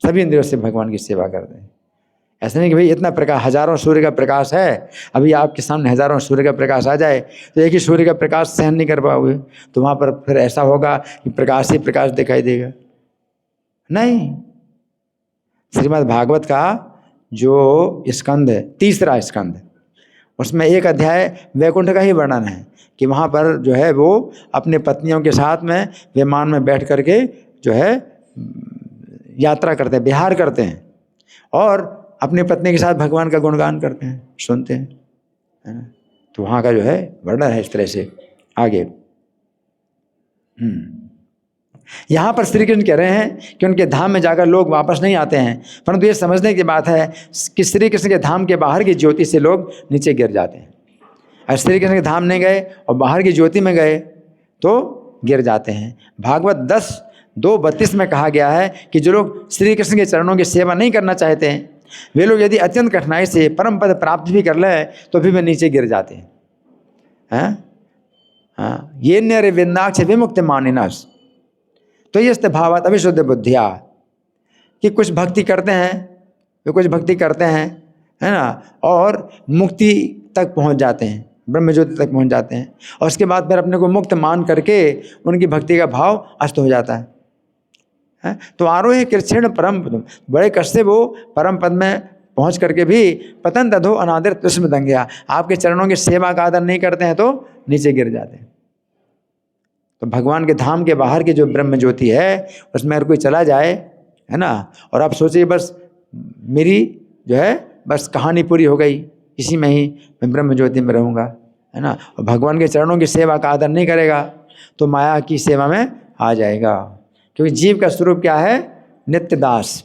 सभी इंद्रियों से भगवान की सेवा करते हैं। ऐसा नहीं कि भाई इतना प्रकाश, हजारों सूर्य का प्रकाश है, अभी आपके सामने हजारों सूर्य का प्रकाश आ जाए तो एक ही सूर्य का प्रकाश सहन नहीं कर पाओगे, तो वहाँ पर फिर ऐसा होगा कि प्रकाश ही प्रकाश दिखाई देगा, नहीं। श्रीमद् भागवत का जो स्कंद है, तीसरा स्कंद, उसमें एक अध्याय वैकुंठ का ही वर्णन है कि वहाँ पर जो है वो अपने पत्नियों के साथ में विमान में बैठ करके जो है यात्रा करते हैं, विहार करते हैं, और अपनी पत्नी के साथ भगवान का गुणगान करते हैं, सुनते हैं, है ना। तो वहाँ का जो है वर्णन है इस तरह से आगे। यहाँ पर श्री कृष्ण कह रहे हैं कि उनके धाम में जाकर लोग वापस नहीं आते हैं, परंतु ये समझने की बात है कि श्री कृष्ण के धाम के बाहर की ज्योति से लोग नीचे गिर जाते हैं। और श्री कृष्ण के धाम नहीं गए और बाहर की ज्योति में गए तो गिर जाते हैं। भागवत 10:2-32 में कहा गया है कि जो लोग श्री कृष्ण के चरणों की सेवा नहीं करना चाहते हैं, वे लोग यदि अत्यंत कठिनाई से परम पद प्राप्त भी कर ले तो भी वे नीचे गिर जाते हैं। ये नर विन्दाक्ष विमुक्त मानिनस, तो ये भावात अविशुद्ध बुद्धिया, कि कुछ भक्ति करते हैं, वे कुछ भक्ति करते हैं, है ना, और मुक्ति तक पहुंच जाते हैं, ब्रह्म ज्योति तक पहुंच जाते हैं, और उसके बाद फिर अपने को मुक्त मान करके उनकी भक्ति का भाव अस्त हो जाता है। तो आरोहे कृष्ण परम पद, बड़े कष्ट से वो परम पद में पहुंच करके भी पतन दधो अनादर तुष्म दंग्या, आपके चरणों की सेवा का आदर नहीं करते हैं तो नीचे गिर जाते हैं। तो भगवान के धाम के बाहर की जो ब्रह्म ज्योति है उसमें अगर कोई चला जाए, है ना, और आप सोचिए बस मेरी जो है बस कहानी पूरी हो गई, इसी में ही मैं ब्रह्म ज्योति में रहूँगा, है ना, और भगवान के चरणों की सेवा का आदर नहीं करेगा तो माया की सेवा में आ जाएगा। क्योंकि जीव का स्वरूप क्या है? नित्य दास,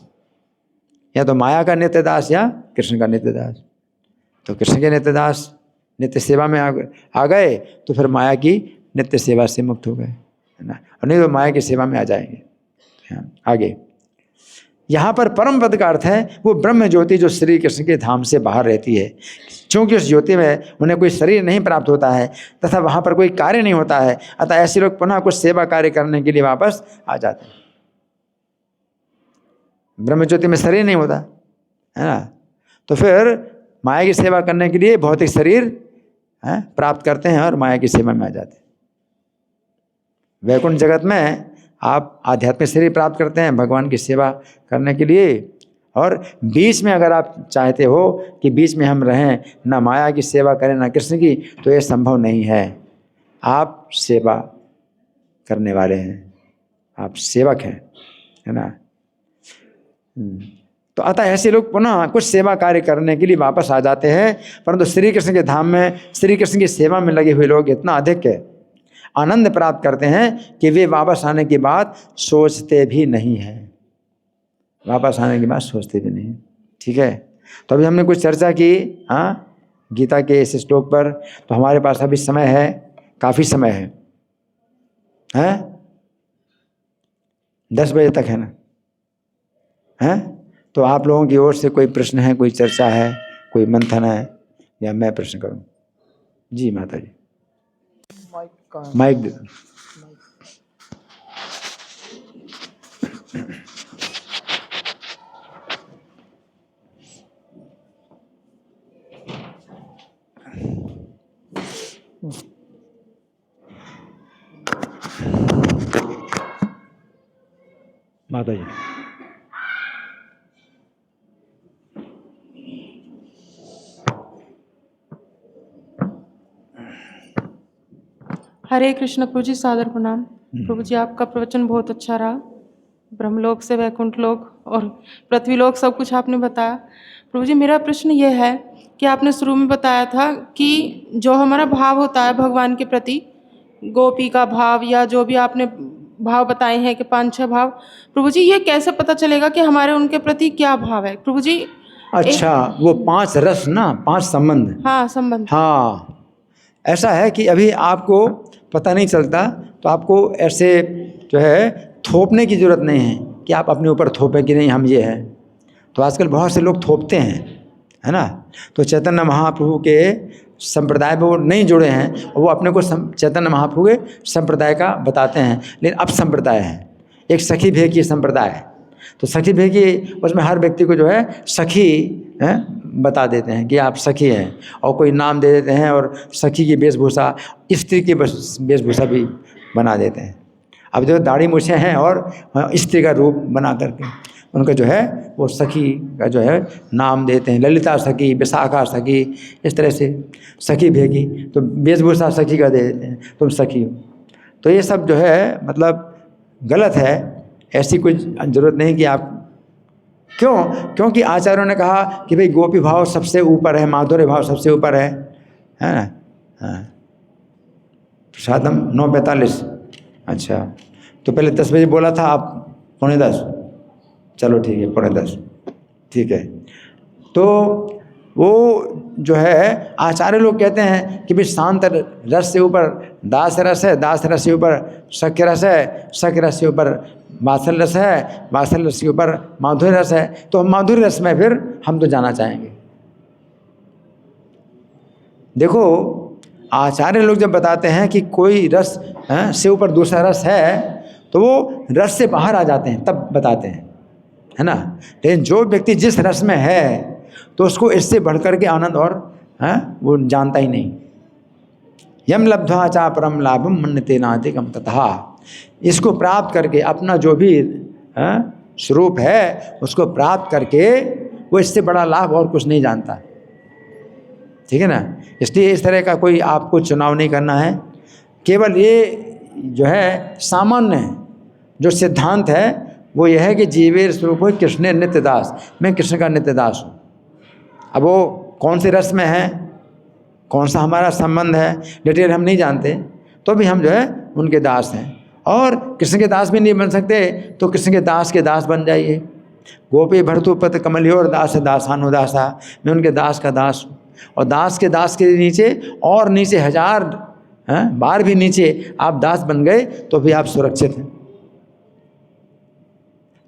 या तो माया का नित्य दास या कृष्ण का नित्य दास। तो कृष्ण के नित्य दास नित्य सेवा में आ गए तो फिर माया की नित्य सेवा से मुक्त हो गए, है ना, और नहीं तो माया की सेवा में आ जाएंगे। आगे यहाँ पर परम पद का अर्थ है वो ब्रह्म ज्योति जो श्री कृष्ण के धाम से बाहर रहती है। क्योंकि उस ज्योति में उन्हें कोई शरीर नहीं प्राप्त होता है तथा वहाँ पर कोई कार्य नहीं होता है, अतः ऐसे लोग पुनः कुछ सेवा कार्य करने के लिए वापस आ जाते हैं। ब्रह्म ज्योति में शरीर नहीं होता, है ना, तो फिर माया की सेवा करने के लिए भौतिक शरीर प्राप्त करते हैं और माया की सेवा में आ जाते हैं। वैकुंठ जगत में आप आध्यात्मिक शरीर प्राप्त करते हैं भगवान की सेवा करने के लिए, और बीच में अगर आप चाहते हो कि बीच में हम रहें, ना माया की सेवा करें ना कृष्ण की, तो ये संभव नहीं है। आप सेवा करने वाले हैं, आप सेवक हैं, है ना। तो अतः ऐसे लोग पुनः कुछ सेवा कार्य करने के लिए वापस आ जाते हैं, परंतु श्री कृष्ण के धाम में श्री कृष्ण की सेवा में लगे हुए लोग इतना अधिक आनंद प्राप्त करते हैं कि वे वापस आने के बाद सोचते भी नहीं हैं, वापस आने के बाद सोचते भी नहीं। ठीक है, तो अभी हमने कुछ चर्चा की गीता के इस श्लोक पर। तो हमारे पास अभी समय है, काफ़ी समय है 10 बजे तक, है ना, है। तो आप लोगों की ओर से कोई प्रश्न है, कोई चर्चा है, कोई मंथन है, या मैं प्रश्न करूं? जी माता जी, माइक दे दो। माता जी, हरे कृष्ण। प्रभु जी सादर प्रणाम। प्रभु जी आपका प्रवचन बहुत अच्छा रहा। ब्रह्मलोक से वैकुंठ लोक और पृथ्वीलोक सब कुछ आपने बताया। प्रभु जी मेरा प्रश्न यह है कि आपने शुरू में बताया था कि जो हमारा भाव होता है भगवान के प्रति, गोपी का भाव या जो भी आपने भाव बताए हैं कि 5-6 भाव, प्रभु जी ये कैसे पता चलेगा कि हमारे उनके प्रति क्या भाव है? प्रभु जी अच्छा, वो 5 रस ना, 5 संबंध। हाँ, संबंध। हाँ, ऐसा है कि अभी आपको पता नहीं चलता, तो आपको ऐसे जो है थोपने की ज़रूरत नहीं है कि आप अपने ऊपर थोपें कि नहीं हम ये हैं। तो आजकल बहुत से लोग थोपते हैं, है ना। तो चैतन्य महाप्रभु के संप्रदाय में वो नहीं जुड़े हैं और वो अपने को चैतन्य महाप्रभु के संप्रदाय का बताते हैं, लेकिन अब संप्रदाय है एक सखी भेद की संप्रदाय है। तो सखी भेद की उसमें हर व्यक्ति को जो है सखी बता देते हैं कि आप सखी हैं, और कोई नाम दे देते हैं और सखी की वेशभूषा स्त्री की वेशभूषा भी बना देते हैं। अब जो दाढ़ी मूछें हैं और स्त्री का रूप बना करके उनका जो है वो सखी का जो है नाम देते हैं, ललिता सखी, विशाखा सखी, इस तरह से सखी भेगी, तो वेशभूषा सखी का दे देते हैं, तुम सखी हो। तो ये सब जो है मतलब गलत है, ऐसी कोई ज़रूरत नहीं कि आप क्यों, क्योंकि आचार्यों ने कहा कि भाई गोपी भाव सबसे ऊपर है, माधुर्य भाव सबसे ऊपर है ना। हाँ, प्रसादम 9:45। अच्छा, तो पहले 10 बजे बोला था, आप 9:45। चलो ठीक है, 9:45 ठीक है। तो वो जो है आचार्य लोग कहते हैं कि भाई शांत रस से ऊपर दास रस है, दास रस से ऊपर सख्य रस है, सख्य रस से ऊपर वात्सल्य रस है, वात्सल्य रस के ऊपर माधुर्य रस है। तो माधुर्य रस में फिर हम तो जाना चाहेंगे। देखो आचार्य लोग जब बताते हैं कि कोई रस से ऊपर दूसरा रस है, तो वो रस से बाहर आ जाते हैं तब बताते हैं, है ना। लेकिन जो व्यक्ति जिस रस में है तो उसको इससे बढ़कर के आनंद और वो जानता ही नहीं। यम लब्ध्वा चा परम लाभम मन्यते नाधिकम तथा, इसको प्राप्त करके अपना जो भी स्वरूप है उसको प्राप्त करके वो इससे बड़ा लाभ और कुछ नहीं जानता, ठीक है ना। इसलिए इस तरह का कोई आपको चुनाव नहीं करना है। केवल ये जो है सामान्य जो सिद्धांत है वो यह है कि जीवेर स्वरूप हो कृष्ण नित्य दास, मैं कृष्ण का नित्य दास हूँ। अब वो कौन से रस में है, कौन सा हमारा संबंध है, डिटेल हम नहीं जानते, तो भी हम जो है उनके दास हैं। और कृष्ण के दास भी नहीं बन सकते तो कृष्ण के दास बन जाइए। गोपी भर्तुपत कमलियोर दास दासानु दासा, मैं उनके दास का दास हूँ। और दास के नीचे और नीचे 1000 बार भी नीचे आप दास बन गए तो भी आप सुरक्षित हैं।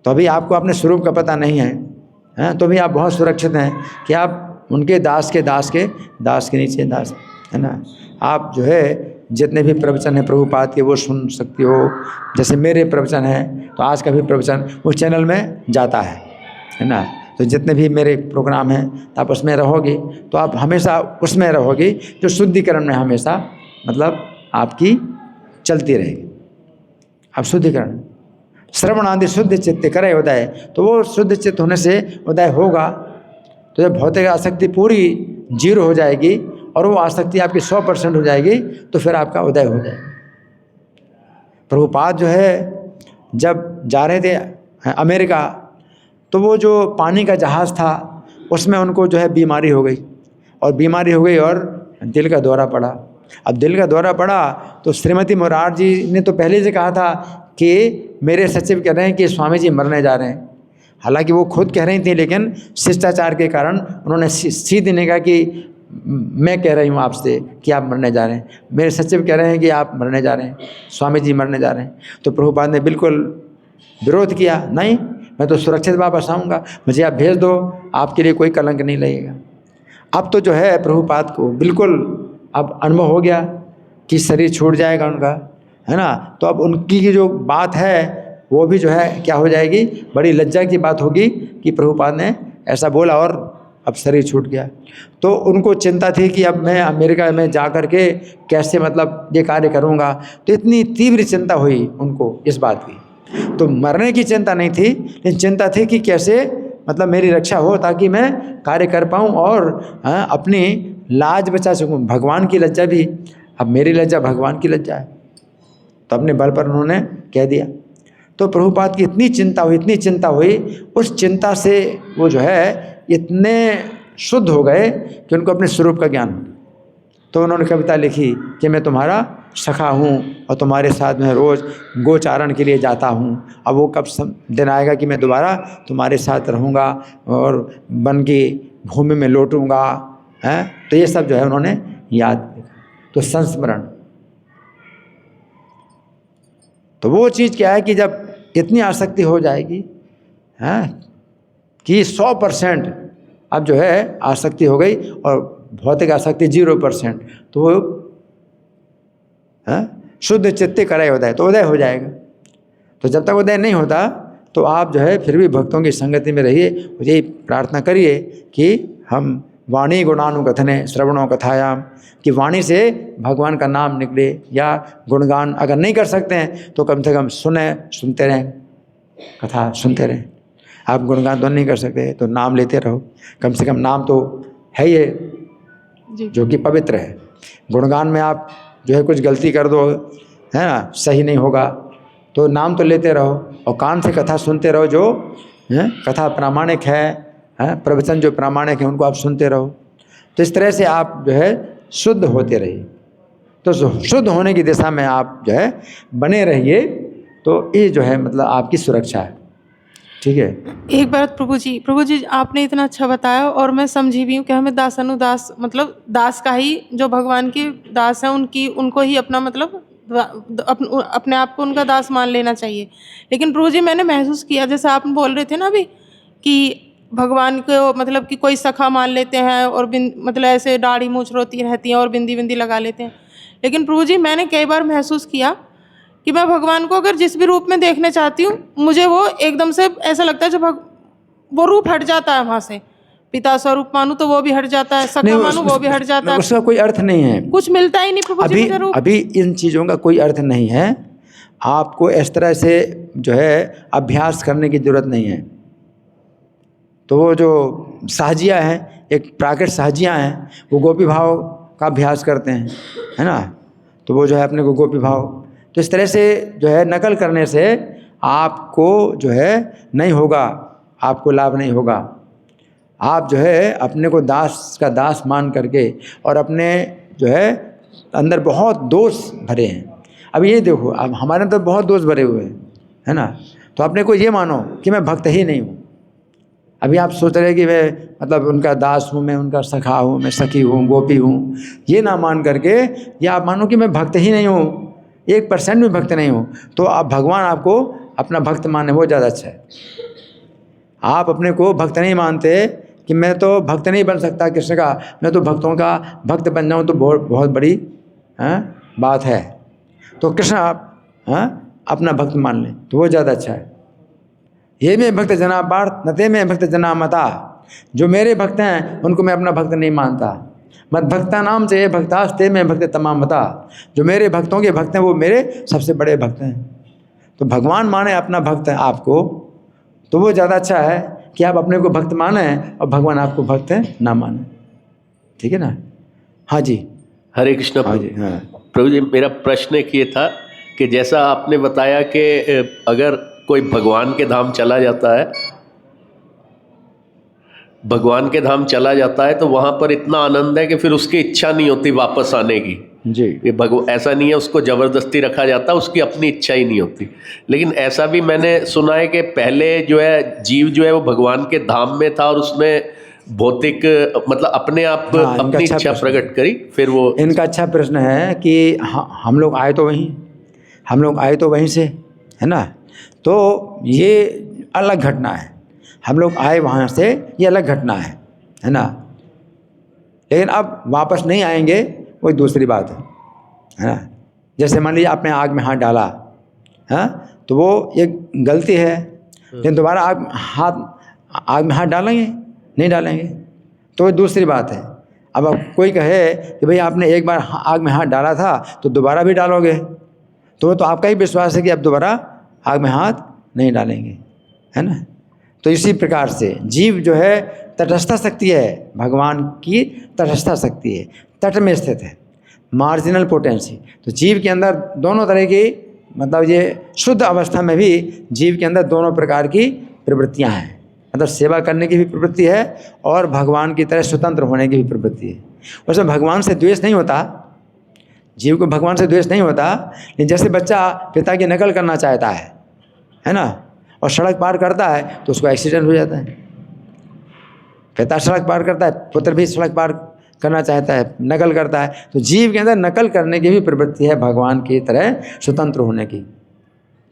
तो अभी आपको अपने स्वरूप का पता नहीं है, तो भी आप बहुत सुरक्षित हैं कि आप उनके दास के नीचे दास, है ना। आप जो है जितने भी प्रवचन हैं प्रभुपाद के वो सुन सकती हो। जैसे मेरे प्रवचन हैं तो आज का भी प्रवचन उस चैनल में जाता है ना। तो जितने भी मेरे प्रोग्राम हैं तो आप उसमें रहोगे तो आप हमेशा उसमें रहोगे जो शुद्धिकरण में हमेशा मतलब आपकी चलती रहेगी। अब शुद्धिकरण श्रवण आदि शुद्ध चित्त करे उदय, तो वो शुद्ध चित्त होने से उदय होगा। तो जब भौतिक आसक्ति पूरी 0 हो जाएगी और वो आसक्ति आपकी 100% हो जाएगी तो फिर आपका उदय हो जाएगा। प्रभुपाद जो है जब जा रहे थे अमेरिका तो वो जो पानी का जहाज़ था उसमें उनको जो है बीमारी हो गई और दिल का दौरा पड़ा। अब दिल का दौरा पड़ा तो श्रीमती मुरारजी ने तो पहले से कहा था कि मेरे सचिव कह रहे हैं कि स्वामी जी मरने जा रहे हैं। हालांकि वो खुद कह रही थी लेकिन शिष्टाचार के कारण उन्होंने सीधे नहीं कहा कि मैं कह रही हूँ आपसे कि आप मरने जा रहे हैं, मेरे सचिव कह रहे हैं कि आप मरने जा रहे हैं, स्वामी जी मरने जा रहे हैं। तो प्रभुपाद ने बिल्कुल विरोध किया, नहीं मैं तो सुरक्षित वापस आऊँगा, मुझे आप भेज दो, आपके लिए कोई कलंक नहीं लगेगा। अब तो जो है प्रभुपाद को बिल्कुल अब अनुभव हो गया कि शरीर छूट जाएगा उनका, है ना। तो अब उनकी जो बात है वो भी जो है क्या हो जाएगी, बड़ी लज्जा की बात होगी कि प्रभुपाद ने ऐसा बोला और अब शरीर छूट गया। तो उनको चिंता थी कि अब मैं अमेरिका में जा कर के कैसे मतलब ये कार्य करूँगा। तो इतनी तीव्र चिंता हुई उनको इस बात की। तो मरने की चिंता नहीं थी लेकिन चिंता थी कि कैसे मतलब मेरी रक्षा हो ताकि मैं कार्य कर पाऊँ और अपनी लाज बचा सकूँ। भगवान की लज्जा भी, अब मेरी लज्जा भगवान की लज्जा है, तो अपने बल पर उन्होंने कह दिया। तो प्रभुपाद की इतनी चिंता हुई, उस चिंता से वो जो है इतने शुद्ध हो गए कि उनको अपने स्वरूप का ज्ञान। तो उन्होंने कविता लिखी कि मैं तुम्हारा सखा हूँ और तुम्हारे साथ में रोज़ गोचारण के लिए जाता हूँ। अब वो कब दिन आएगा कि मैं दोबारा तुम्हारे साथ रहूँगा और वन की भूमि में लौटूँगा, है। तो ये सब जो है उन्होंने याद लिखा। तो संस्मरण, तो वो चीज़ क्या है कि जब इतनी आसक्ति हो जाएगी कि 100% अब जो है आसक्ति हो गई और भौतिक आसक्ति 0%, तो वो शुद्ध चित्त करे उदय, तो उदय हो जाएगा। तो जब तक उदय नहीं होता तो आप जो है फिर भी भक्तों की संगति में रहिए। यही प्रार्थना करिए कि हम वाणी गुणानुकथने श्रवणों कथायाम, कि वाणी से भगवान का नाम निकले या गुणगान अगर नहीं कर सकते हैं तो कम से कम सुनते रहें, कथा सुनते रहें। आप गुणगान तो नहीं कर सकते तो नाम लेते रहो, कम से कम नाम तो है ये जो कि पवित्र है। गुणगान में आप जो है कुछ गलती कर दो, है ना, सही नहीं होगा, तो नाम तो लेते रहो और कान से कथा सुनते रहो। जो कथा प्रामाणिक है, प्रवचन जो प्रामाणिक है उनको आप सुनते रहो। तो इस तरह से आप जो है शुद्ध होते रहिए। तो शुद्ध होने की दिशा में आप जो है बने रहिए, तो ये जो है मतलब आपकी सुरक्षा है। ठीक है। एक बात प्रभु जी आपने इतना अच्छा बताया और मैं समझी भी हूँ कि हमें दासानुदास मतलब दास का ही, जो भगवान के दास हैं उनको ही अपना मतलब अपने आप को उनका दास मान लेना चाहिए। लेकिन प्रभु जी मैंने महसूस किया, जैसे आप बोल रहे थे ना अभी कि भगवान को मतलब कि कोई सखा मान लेते हैं और मतलब ऐसे दाढ़ी मूछ रोती रहती हैं और बिंदी लगा लेते हैं। लेकिन प्रभु जी मैंने कई बार महसूस किया कि मैं भगवान को अगर जिस भी रूप में देखना चाहती हूँ, मुझे वो एकदम से ऐसा लगता है जब वो रूप हट जाता है वहाँ से। पिता स्वरूप मानूं तो वो भी हट जाता है, सखा मानूं वो भी हट जाता है, उसका कोई अर्थ नहीं है, कुछ मिलता ही नहीं प्रभु जी मुझे रूप। अभी इन चीज़ों का कोई अर्थ नहीं है। आपको इस तरह से जो है अभ्यास करने की जरूरत नहीं है। तो वो जो साहजिया हैं, एक प्राकृत साहजिया हैं, वो गोपी भाव का अभ्यास करते हैं, है ना। तो वो जो है अपने को गोपी भाव तो इस तरह से जो है नकल करने से आपको जो है नहीं होगा, आपको लाभ नहीं होगा। आप जो है अपने को दास का दास मान करके और अपने जो है अंदर बहुत दोष भरे हैं। अब ये देखो, अब हमारे अंदर बहुत दोष भरे हुए हैं, है ना। तो अपने को ये मानो कि मैं भक्त ही नहीं हूँ। अभी आप सोच रहे कि मैं मतलब उनका दास हूँ, मैं उनका सखा हूँ, मैं सखी हूँ, गोपी हूँ, ये ना मान करके ये आप मानो कि मैं भक्त ही नहीं हूँ, 1% भी भक्त नहीं हूँ। तो आप भगवान आपको अपना भक्त माने, वो ज़्यादा अच्छा है। आप अपने को भक्त नहीं मानते कि मैं तो भक्त नहीं बन सकता कृष्ण का, मैं तो भक्तों का भक्त बन जाऊँ तो बहुत बड़ी बात है। तो कृष्ण आप अपना भक्त मान लें तो वो ज़्यादा अच्छा है। ये में भक्त जना पार्थ नते में भक्त जना मता, जो मेरे भक्त हैं उनको मैं अपना भक्त नहीं मानता। मत भक्ता नाम से भक्तास्ते में भक्त तमाम मता, जो मेरे भक्तों के भक्त हैं वो मेरे सबसे बड़े भक्त हैं। तो भगवान माने अपना भक्त है आपको, तो वो ज़्यादा अच्छा है कि आप अपने को भक्त माने और भगवान आपको भक्त ना माने। ठीक है ना। हाँ जी, हरे कृष्ण। हाँ जी, हाँ। प्रभु जी, मेरा प्रश्न एक ये था कि जैसा आपने बताया कि अगर कोई भगवान के धाम चला जाता है, भगवान के धाम चला जाता है तो वहाँ पर इतना आनंद है कि फिर उसकी इच्छा नहीं होती वापस आने की जी। ये ऐसा नहीं है उसको ज़बरदस्ती रखा जाता, उसकी अपनी इच्छा ही नहीं होती। लेकिन ऐसा भी मैंने सुना है कि पहले जो है जीव जो है वो भगवान के धाम में था और उसने भौतिक मतलब अपने आप अपनी इच्छा प्रकट करी, फिर वो। इनका अच्छा प्रश्न है कि हम लोग आए तो वहीं से, है ना। तो ये अलग घटना है, हम लोग आए वहाँ से, ये अलग घटना है ना। लेकिन अब वापस नहीं आएंगे, वो दूसरी बात है ना। जैसे मान लीजिए आपने आग में हाथ डाला, तो वो एक गलती है, लेकिन दोबारा आग में हाथ डालेंगे नहीं डालेंगे, तो वो दूसरी बात है। अब कोई कहे कि भाई आपने एक बार आग में हाथ डाला था तो दोबारा भी डालोगे, तो वो तो आपका ही विश्वास है कि आप दोबारा आग में हाथ नहीं डालेंगे, है ना। तो इसी प्रकार से जीव जो है तटस्थ शक्ति है, भगवान की तटस्थ शक्ति है, तट में स्थित है, मार्जिनल पोटेंसी। तो जीव के अंदर दोनों तरह की, मतलब ये शुद्ध अवस्था में भी जीव के अंदर दोनों प्रकार की प्रवृत्तियां हैं। मतलब सेवा करने की भी प्रवृत्ति है और भगवान की तरह स्वतंत्र होने की भी प्रवृत्ति है। वैसे भगवान से द्वेष नहीं होता, जीव को भगवान से द्वेष नहीं होता। लेकिन जैसे बच्चा पिता की नकल करना चाहता है ना, और सड़क पार करता है तो उसको एक्सीडेंट हो जाता है। पिता सड़क पार करता है, पुत्र भी सड़क पार करना चाहता है, नकल करता है। तो जीव के अंदर नकल करने की भी प्रवृत्ति है भगवान की तरह स्वतंत्र होने की।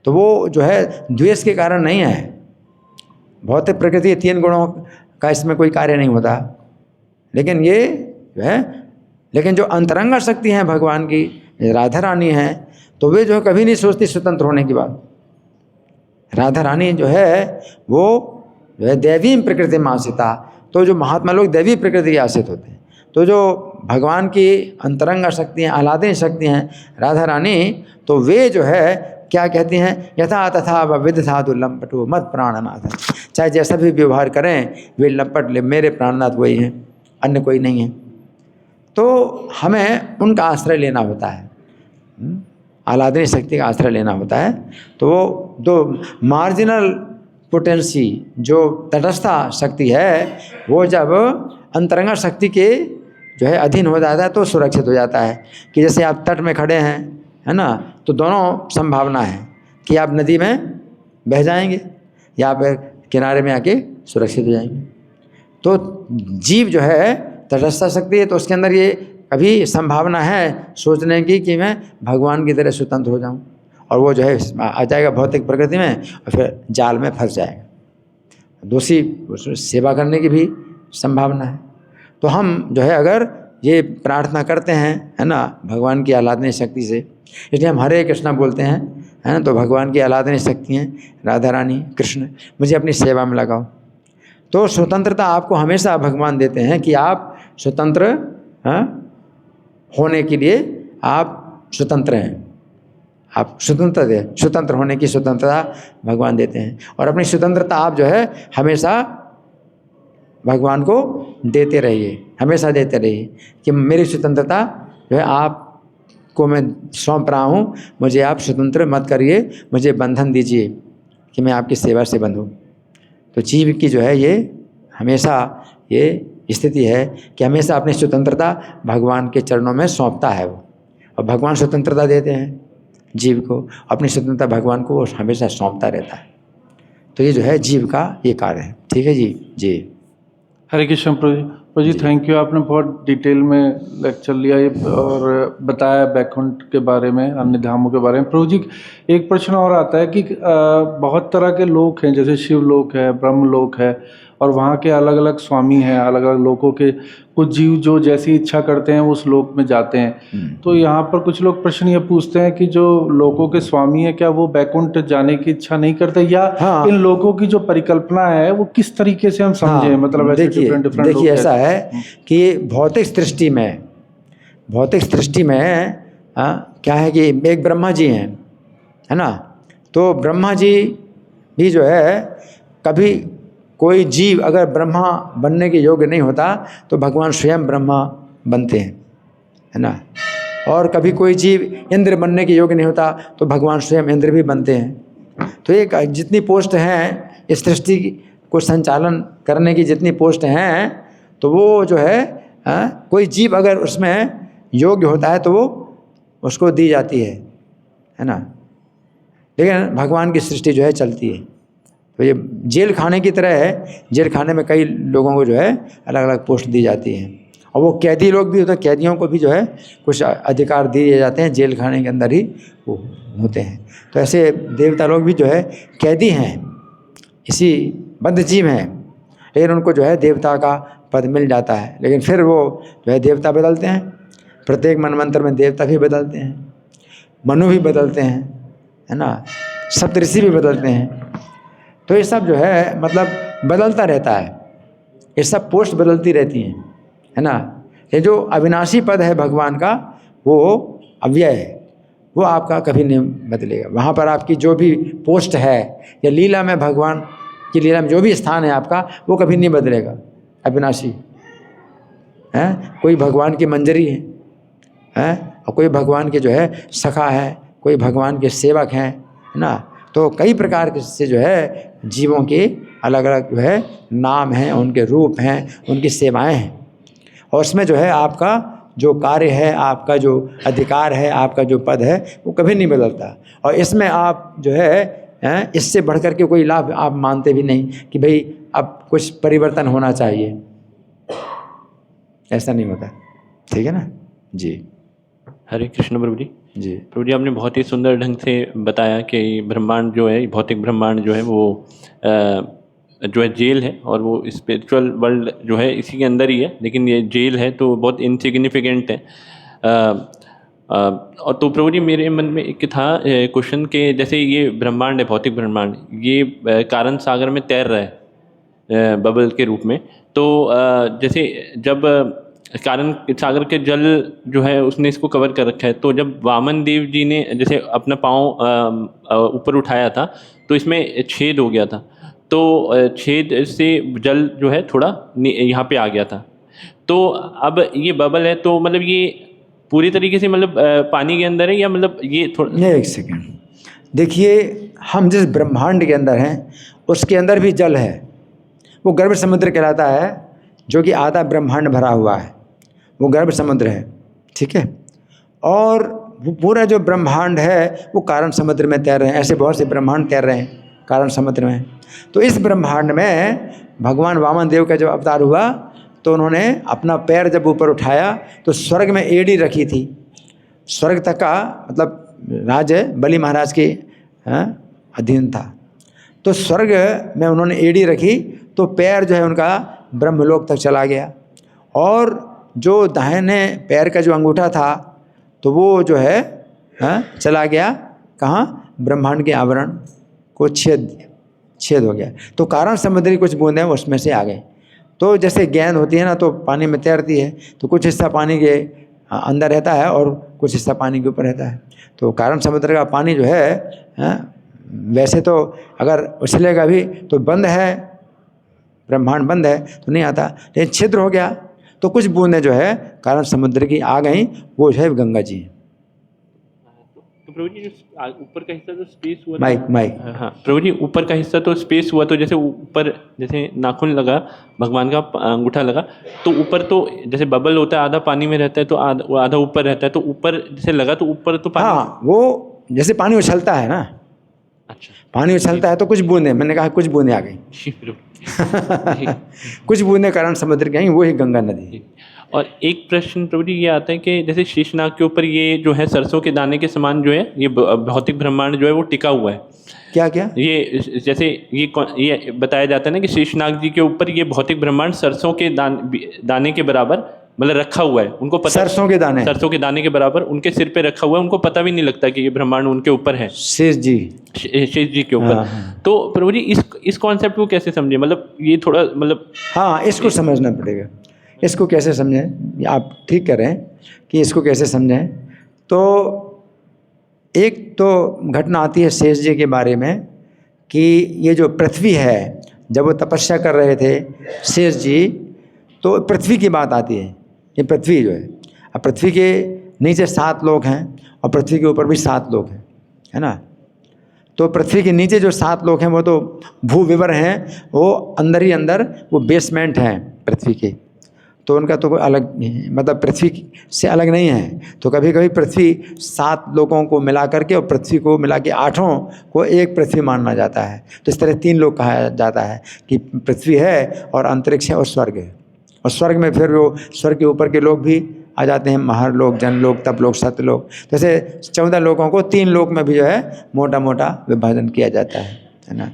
तो वो जो है द्वेष के कारण नहीं है। भौतिक प्रकृति 3 गुणों का इसमें कोई कार्य नहीं होता। लेकिन ये जो है, लेकिन जो अंतरंगा शक्ति हैं भगवान की, राधा रानी हैं, तो वे जो है कभी नहीं सोचती स्वतंत्र होने की बात। राधा रानी जो है वो जो है दैवी प्रकृति में आश्रिता। तो जो महात्मा लोग दैवी प्रकृति के आश्रित होते हैं। तो जो भगवान की अंतरंगा शक्ति हैं, आह्लादनी शक्ति हैं राधा रानी, तो वे जो है क्या कहती हैं, यथा तथा विदधातु लंपटो मत प्राणनाथ। चाहे जैसा भी व्यवहार करें वे लंपट ले, मेरे प्राणनाथ वही हैं, अन्य कोई नहीं है। तो हमें उनका आश्रय लेना होता है, आह्लादनी शक्ति का आश्रय लेना होता है। तो वो दो मार्जिनल पोटेंसी जो तटस्थ शक्ति है, वो जब अंतरंगा शक्ति के जो है अधीन हो जाता है तो सुरक्षित हो जाता है। कि जैसे आप तट में खड़े हैं, है ना, तो दोनों संभावना है कि आप नदी में बह जाएंगे या फिर किनारे में आके सुरक्षित हो जाएंगे। तो जीव जो है तटस्थ शक्ति है, तो उसके अंदर ये कभी संभावना है सोचने की कि मैं भगवान की तरह स्वतंत्र हो जाऊं, और वो जो है आ जाएगा भौतिक प्रकृति में और फिर जाल में फंस जाएगा। दूसरी सेवा करने की भी संभावना है। तो हम जो है अगर ये प्रार्थना करते हैं, है ना, भगवान की आह्लादनी शक्ति से, इसलिए हम हरे कृष्णा बोलते हैं, है ना। तो भगवान की आह्लादनी शक्ति हैं राधा रानी कृष्ण, मुझे अपनी सेवा में लगाओ। तो स्वतंत्रता आपको हमेशा भगवान देते हैं कि आप स्वतंत्र होने के लिए आप स्वतंत्र हैं, आप स्वतंत्र होने की स्वतंत्रता भगवान देते हैं। और अपनी स्वतंत्रता आप जो है हमेशा भगवान को देते रहिए, हमेशा देते रहिए कि मेरी स्वतंत्रता जो है आप को मैं सौंप रहा हूँ, मुझे आप स्वतंत्र मत करिए, मुझे बंधन दीजिए कि मैं आपकी सेवा से बंधूँ। तो जीव की जो है ये हमेशा ये स्थिति है कि हमेशा अपनी स्वतंत्रता भगवान के चरणों में सौंपता है वो, और भगवान स्वतंत्रता देते हैं जीव को, अपनी स्वतंत्रता भगवान को वो हमेशा सौंपता रहता है। तो ये जो है जीव का ये कार्य है। ठीक है जी। जी हरे कृष्ण प्रभु जी, थैंक यू। आपने बहुत डिटेल में लेक्चर लिया ये और बताया बैकुंठ के बारे में, अन्य धामों के बारे में। प्रभु जी, एक प्रश्न और आता है कि बहुत तरह के लोक हैं, जैसे शिव लोक है, ब्रह्म लोक है, और वहाँ के अलग अलग स्वामी हैं, अलग अलग लोकों के। कुछ जीव जो जैसी इच्छा करते हैं उस लोक में जाते हैं। तो यहाँ पर कुछ लोग प्रश्न ये पूछते हैं कि जो लोकों के स्वामी है, क्या वो बैकुंठ जाने की इच्छा नहीं करते, या हाँ। इन लोकों की जो परिकल्पना है वो किस तरीके से हम समझें? हाँ, मतलब ऐसे देखिए ऐसा है कि भौतिक सृष्टि में क्या है कि एक ब्रह्मा जी हैं, है ना। तो ब्रह्मा जी भी जो है, कभी कोई जीव अगर ब्रह्मा बनने के योग्य नहीं होता तो भगवान स्वयं ब्रह्मा बनते हैं, है ना। और कभी कोई जीव इंद्र बनने के योग्य नहीं होता तो भगवान स्वयं इंद्र भी बनते हैं। तो ये जितनी पोस्ट हैं इस सृष्टि को संचालन करने की, जितनी पोस्ट हैं, तो वो जो है कोई जीव अगर उसमें योग्य होता है तो वो उसको दी जाती है ना। लेकिन भगवान की सृष्टि जो है चलती है। तो ये जेल खाने की तरह है, जेल खाने में कई लोगों को जो है अलग अलग पोस्ट दी जाती हैं, और वो कैदी लोग भी होते हैं, कैदियों को भी जो है कुछ अधिकार दिए जाते हैं, जेल खाने के अंदर ही वो होते हैं। तो ऐसे देवता लोग भी जो है कैदी हैं, इसी बद्ध जीव हैं, लेकिन उनको जो है देवता का पद मिल जाता है। लेकिन फिर वो जो है देवता बदलते हैं, प्रत्येक मनवंतर में देवता भी बदलते हैं, मनु भी बदलते हैं, है ना, सप्तऋषि भी बदलते हैं। तो ये सब जो है मतलब बदलता रहता है, ये सब पोस्ट बदलती रहती हैं, है ना। ये जो अविनाशी पद है भगवान का, वो अव्यय है, वो आपका कभी नहीं बदलेगा। वहाँ पर आपकी जो भी पोस्ट है या लीला में, भगवान की लीला में जो भी स्थान है आपका, वो कभी नहीं बदलेगा, अविनाशी है। कोई भगवान की मंजरी है, और कोई भगवान के जो है सखा है, कोई भगवान के सेवक हैं, है ना। तो कई प्रकार से जो है जीवों के अलग अलग जो है नाम हैं, उनके रूप हैं, उनकी सेवाएं हैं, और उसमें जो है आपका जो कार्य है, आपका जो अधिकार है, आपका जो पद है, वो कभी नहीं बदलता। और इसमें आप जो है इससे बढ़कर के कोई लाभ आप मानते भी नहीं कि भाई अब कुछ परिवर्तन होना चाहिए, ऐसा नहीं होता। ठीक है ना जी। हरे कृष्ण प्रभु जी। जी प्रभु जी, आपने बहुत ही सुंदर ढंग से बताया कि ब्रह्मांड जो है, भौतिक ब्रह्मांड जो है वो जो है जेल है, और वो स्पिरिचुअल वर्ल्ड जो है इसी के अंदर ही है, लेकिन ये जेल है तो बहुत इनसिग्निफिकेंट है। और तो प्रभु जी, मेरे मन में एक था क्वेश्चन के, जैसे ये ब्रह्मांड है, भौतिक ब्रह्मांड, ये कारण सागर में तैर रहा है बबल के रूप में। तो जैसे जब कारण सागर के जल जो है उसने इसको कवर कर रखा है, तो जब वामन देव जी ने जैसे अपना पाँव ऊपर उठाया था तो इसमें छेद हो गया था, तो छेद से जल जो है थोड़ा यहाँ पे आ गया था। तो अब ये बबल है, तो मतलब ये पूरी तरीके से मतलब पानी के अंदर है, या मतलब ये थोड़ा। एक सेकंड देखिए, हम जिस ब्रह्मांड के अंदर हैं उसके अंदर भी जल है, वो गर्भ समुद्र कहलाता है, जो कि आधा ब्रह्मांड भरा हुआ है, वो गर्भ समुद्र है। ठीक है, और वो पूरा जो ब्रह्मांड है वो कारण समुद्र में तैर रहे हैं। ऐसे बहुत से ब्रह्मांड तैर रहे हैं कारण समुद्र में। तो इस ब्रह्मांड में भगवान वामन देव का जब अवतार हुआ तो उन्होंने अपना पैर जब ऊपर उठाया तो स्वर्ग में एड़ी रखी थी, स्वर्ग तक का मतलब राज्य बलि महाराज के अधीन था। तो स्वर्ग में उन्होंने एड़ी रखी तो पैर जो है उनका ब्रह्मलोक तक चला गया, और जो दाहिने पैर का जो अंगूठा था तो वो जो है चला गया कहाँ, ब्रह्मांड के आवरण को छेद हो गया। तो कारण समुद्री कुछ बूंदें उसमें से आ गई। तो जैसे गेंद होती है ना, तो पानी में तैरती है, तो कुछ हिस्सा पानी के अंदर रहता है और कुछ हिस्सा पानी के ऊपर रहता है। तो कारण समुद्र का पानी जो है वैसे तो अगर उछलेगा भी तो बंद है, ब्रह्मांड बंद है तो नहीं आता, लेकिन छिद्र हो गया तो कुछ बूंदें जो है कारण समुद्र की आ गई, वो जो है गंगा जी। प्रभु जी जो ऊपर का हिस्सा तो स्पेस हुआ माइक हाँ प्रभु जी, ऊपर का हिस्सा तो स्पेस हुआ, तो जैसे ऊपर जैसे नाखून लगा, भगवान का अंगूठा लगा, तो ऊपर तो जैसे बबल होता है, आधा पानी में रहता है तो आधा ऊपर रहता है, तो ऊपर जैसे लगा तो ऊपर तो पानी। हाँ, वो जैसे पानी उछलता है ना, अच्छा पानी उछलता है तो कुछ बूंदें, मैंने कहा कुछ बूंदें आ गई जी प्रभु जी। कुछ बूंदें कारण समुद्र की आई, वो ही गंगा नदी। और एक प्रश्न प्रभु जी ये आता है कि जैसे शेषनाग के ऊपर ये जो है सरसों के दाने के समान जो है ये भौतिक ब्रह्मांड जो है वो टिका हुआ है। क्या क्या? ये जैसे ये बताया जाता है ना कि शेषनाग जी के ऊपर ये भौतिक ब्रह्मांड सरसों के दाने के बराबर मतलब रखा हुआ है, उनको पता, सरसों के दाने के बराबर उनके सिर पे रखा हुआ है, उनको पता भी नहीं लगता कि ये ब्रह्मांड उनके ऊपर है, शेष जी के ऊपर। हाँ। तो प्रभु जी इस कॉन्सेप्ट को कैसे समझे, मतलब ये थोड़ा मतलब। हाँ, इसको समझना पड़ेगा। इसको कैसे समझें, आप ठीक करें कि इसको कैसे समझें। तो एक तो घटना आती है शेष जी के बारे में कि ये जो पृथ्वी है, जब वो तपस्या कर रहे थे शेष जी, तो पृथ्वी की बात आती है। ये पृथ्वी जो है, अब पृथ्वी के नीचे 7 लोग हैं और पृथ्वी के ऊपर भी 7 लोग हैं, है ना। तो पृथ्वी के नीचे जो 7 लोग हैं वो तो भूविवर हैं, वो अंदर ही अंदर वो बेसमेंट हैं पृथ्वी के, तो उनका तो कोई अलग मतलब पृथ्वी से अलग नहीं है। तो कभी कभी पृथ्वी 7 लोगों को मिला करके और पृथ्वी को मिला के 8 को एक पृथ्वी माना जाता है। तो इस तरह 3 लोग कहा जाता है कि पृथ्वी है और अंतरिक्ष है और स्वर्ग है। और स्वर्ग में फिर वो स्वर्ग के ऊपर के लोग भी आ जाते हैं, महर लोग, जन लोग, तप लोग, सत्य लोग। जैसे 14 लोगों को 3 लोग में भी जो है मोटा मोटा विभाजन किया जाता है ना।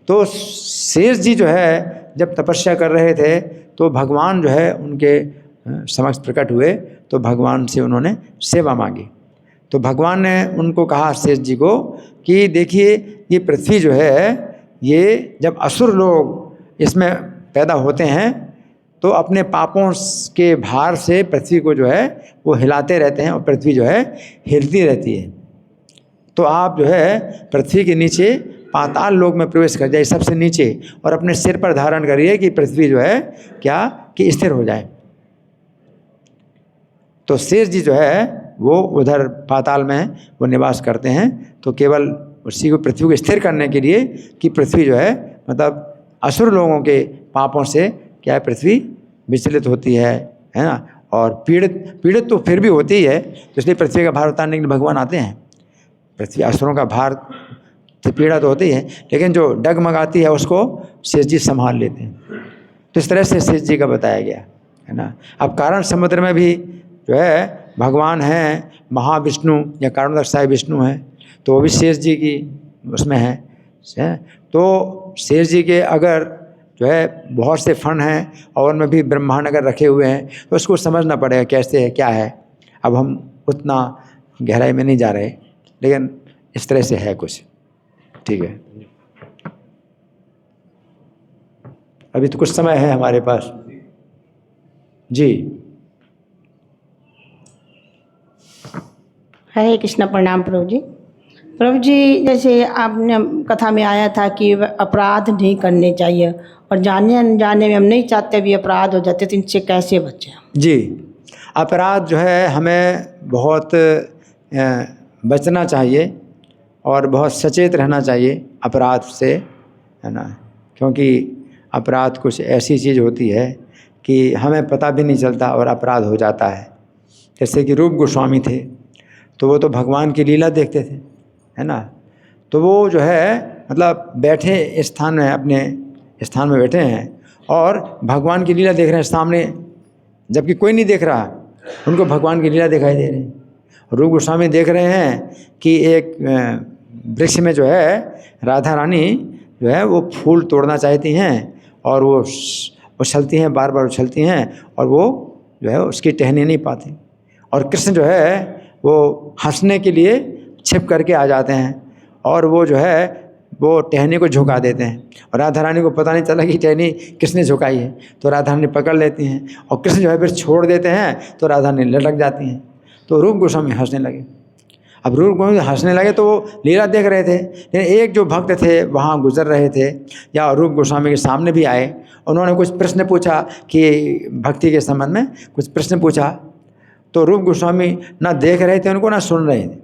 तो शेष जी जो है जब तपस्या कर रहे थे तो भगवान जो है उनके समक्ष प्रकट हुए, तो भगवान से उन्होंने सेवा मांगी। तो भगवान ने उनको कहा शेष जी को कि देखिए ये पृथ्वी जो है, ये जब असुर लोग इसमें पैदा होते हैं तो अपने पापों के भार से पृथ्वी को जो है वो हिलाते रहते हैं और पृथ्वी जो है हिलती रहती है। तो आप जो है पृथ्वी के नीचे पाताल लोक में प्रवेश कर जाइए सबसे नीचे, और अपने सिर पर धारण करिए कि पृथ्वी जो है क्या कि स्थिर हो जाए। तो शेष जी जो है वो उधर पाताल में वो निवास करते हैं, तो केवल उसी को पृथ्वी को स्थिर करने के लिए कि पृथ्वी जो है मतलब असुर लोगों के पापों से क्या है पृथ्वी विचलित होती है ना। और पीड़ित तो फिर भी होती ही है, तो इसलिए पृथ्वी का भार उतारने के लिए भगवान आते हैं। पृथ्वी असुरों का भार तो पीड़ा तो होती है, लेकिन जो डगमगाती है उसको शेष जी संभाल लेते हैं। तो इस तरह से शेष जी का बताया गया है ना। अब कारण समुद्र में भी जो है भगवान हैं, महाविष्णु या कारणोदक विष्णु हैं, तो वो भी शेष जी की उसमें है। तो शेष जी के अगर जो है बहुत से फन हैं और उनमें भी ब्रह्मांड अगर रखे हुए हैं तो उसको समझना पड़ेगा कैसे है क्या है। अब हम उतना गहराई में नहीं जा रहे, लेकिन इस तरह से है कुछ। ठीक है, अभी तो कुछ समय है हमारे पास जी। हरे कृष्ण, प्रणाम प्रभु जी। प्रभु जी, जैसे आपने कथा में आया था कि अपराध नहीं करने चाहिए, और जाने अनजाने में हम नहीं चाहते भी अपराध हो जाते, तो इनसे कैसे बचें? जी, अपराध जो है हमें बहुत बचना चाहिए और बहुत सचेत रहना चाहिए अपराध से, है ना। क्योंकि अपराध कुछ ऐसी चीज़ होती है कि हमें पता भी नहीं चलता और अपराध हो जाता है। जैसे कि रूप गोस्वामी थे, तो वो तो भगवान की लीला देखते थे, है ना। तो वो जो है मतलब बैठे स्थान में, अपने स्थान में बैठे हैं और भगवान की लीला देख रहे हैं सामने, जबकि कोई नहीं देख रहा, उनको भगवान की लीला दिखाई दे रही है। रूप गोस्वामी देख रहे हैं कि एक वृक्ष में जो है राधा रानी जो है वो फूल तोड़ना चाहती हैं और वो उछलती हैं, बार बार उछलती हैं, और वो जो है उसकी टहनी नहीं पाती। और कृष्ण जो है वो हंसने के लिए छिप करके आ जाते हैं और वो जो है वो टहनी को झुका देते हैं, और राधा रानी को पता नहीं चला कि टहनी किसने झुकाई है। तो राधा रानी पकड़ लेती हैं और कृष्ण जो है फिर छोड़ देते हैं, तो राधा रानी लटक जाती हैं। तो रूप गोस्वामी हंसने लगे। अब रूप गोस्वामी हंसने लगे तो वो लीला देख रहे थे, लेकिन एक जो भक्त थे वहाँ गुजर रहे थे या रूप गोस्वामी के सामने भी आए, उन्होंने कुछ प्रश्न पूछा कि भक्ति के संबंध में कुछ प्रश्न पूछा। तो रूप गोस्वामी ना देख रहे थे उनको, ना सुन रहे थे।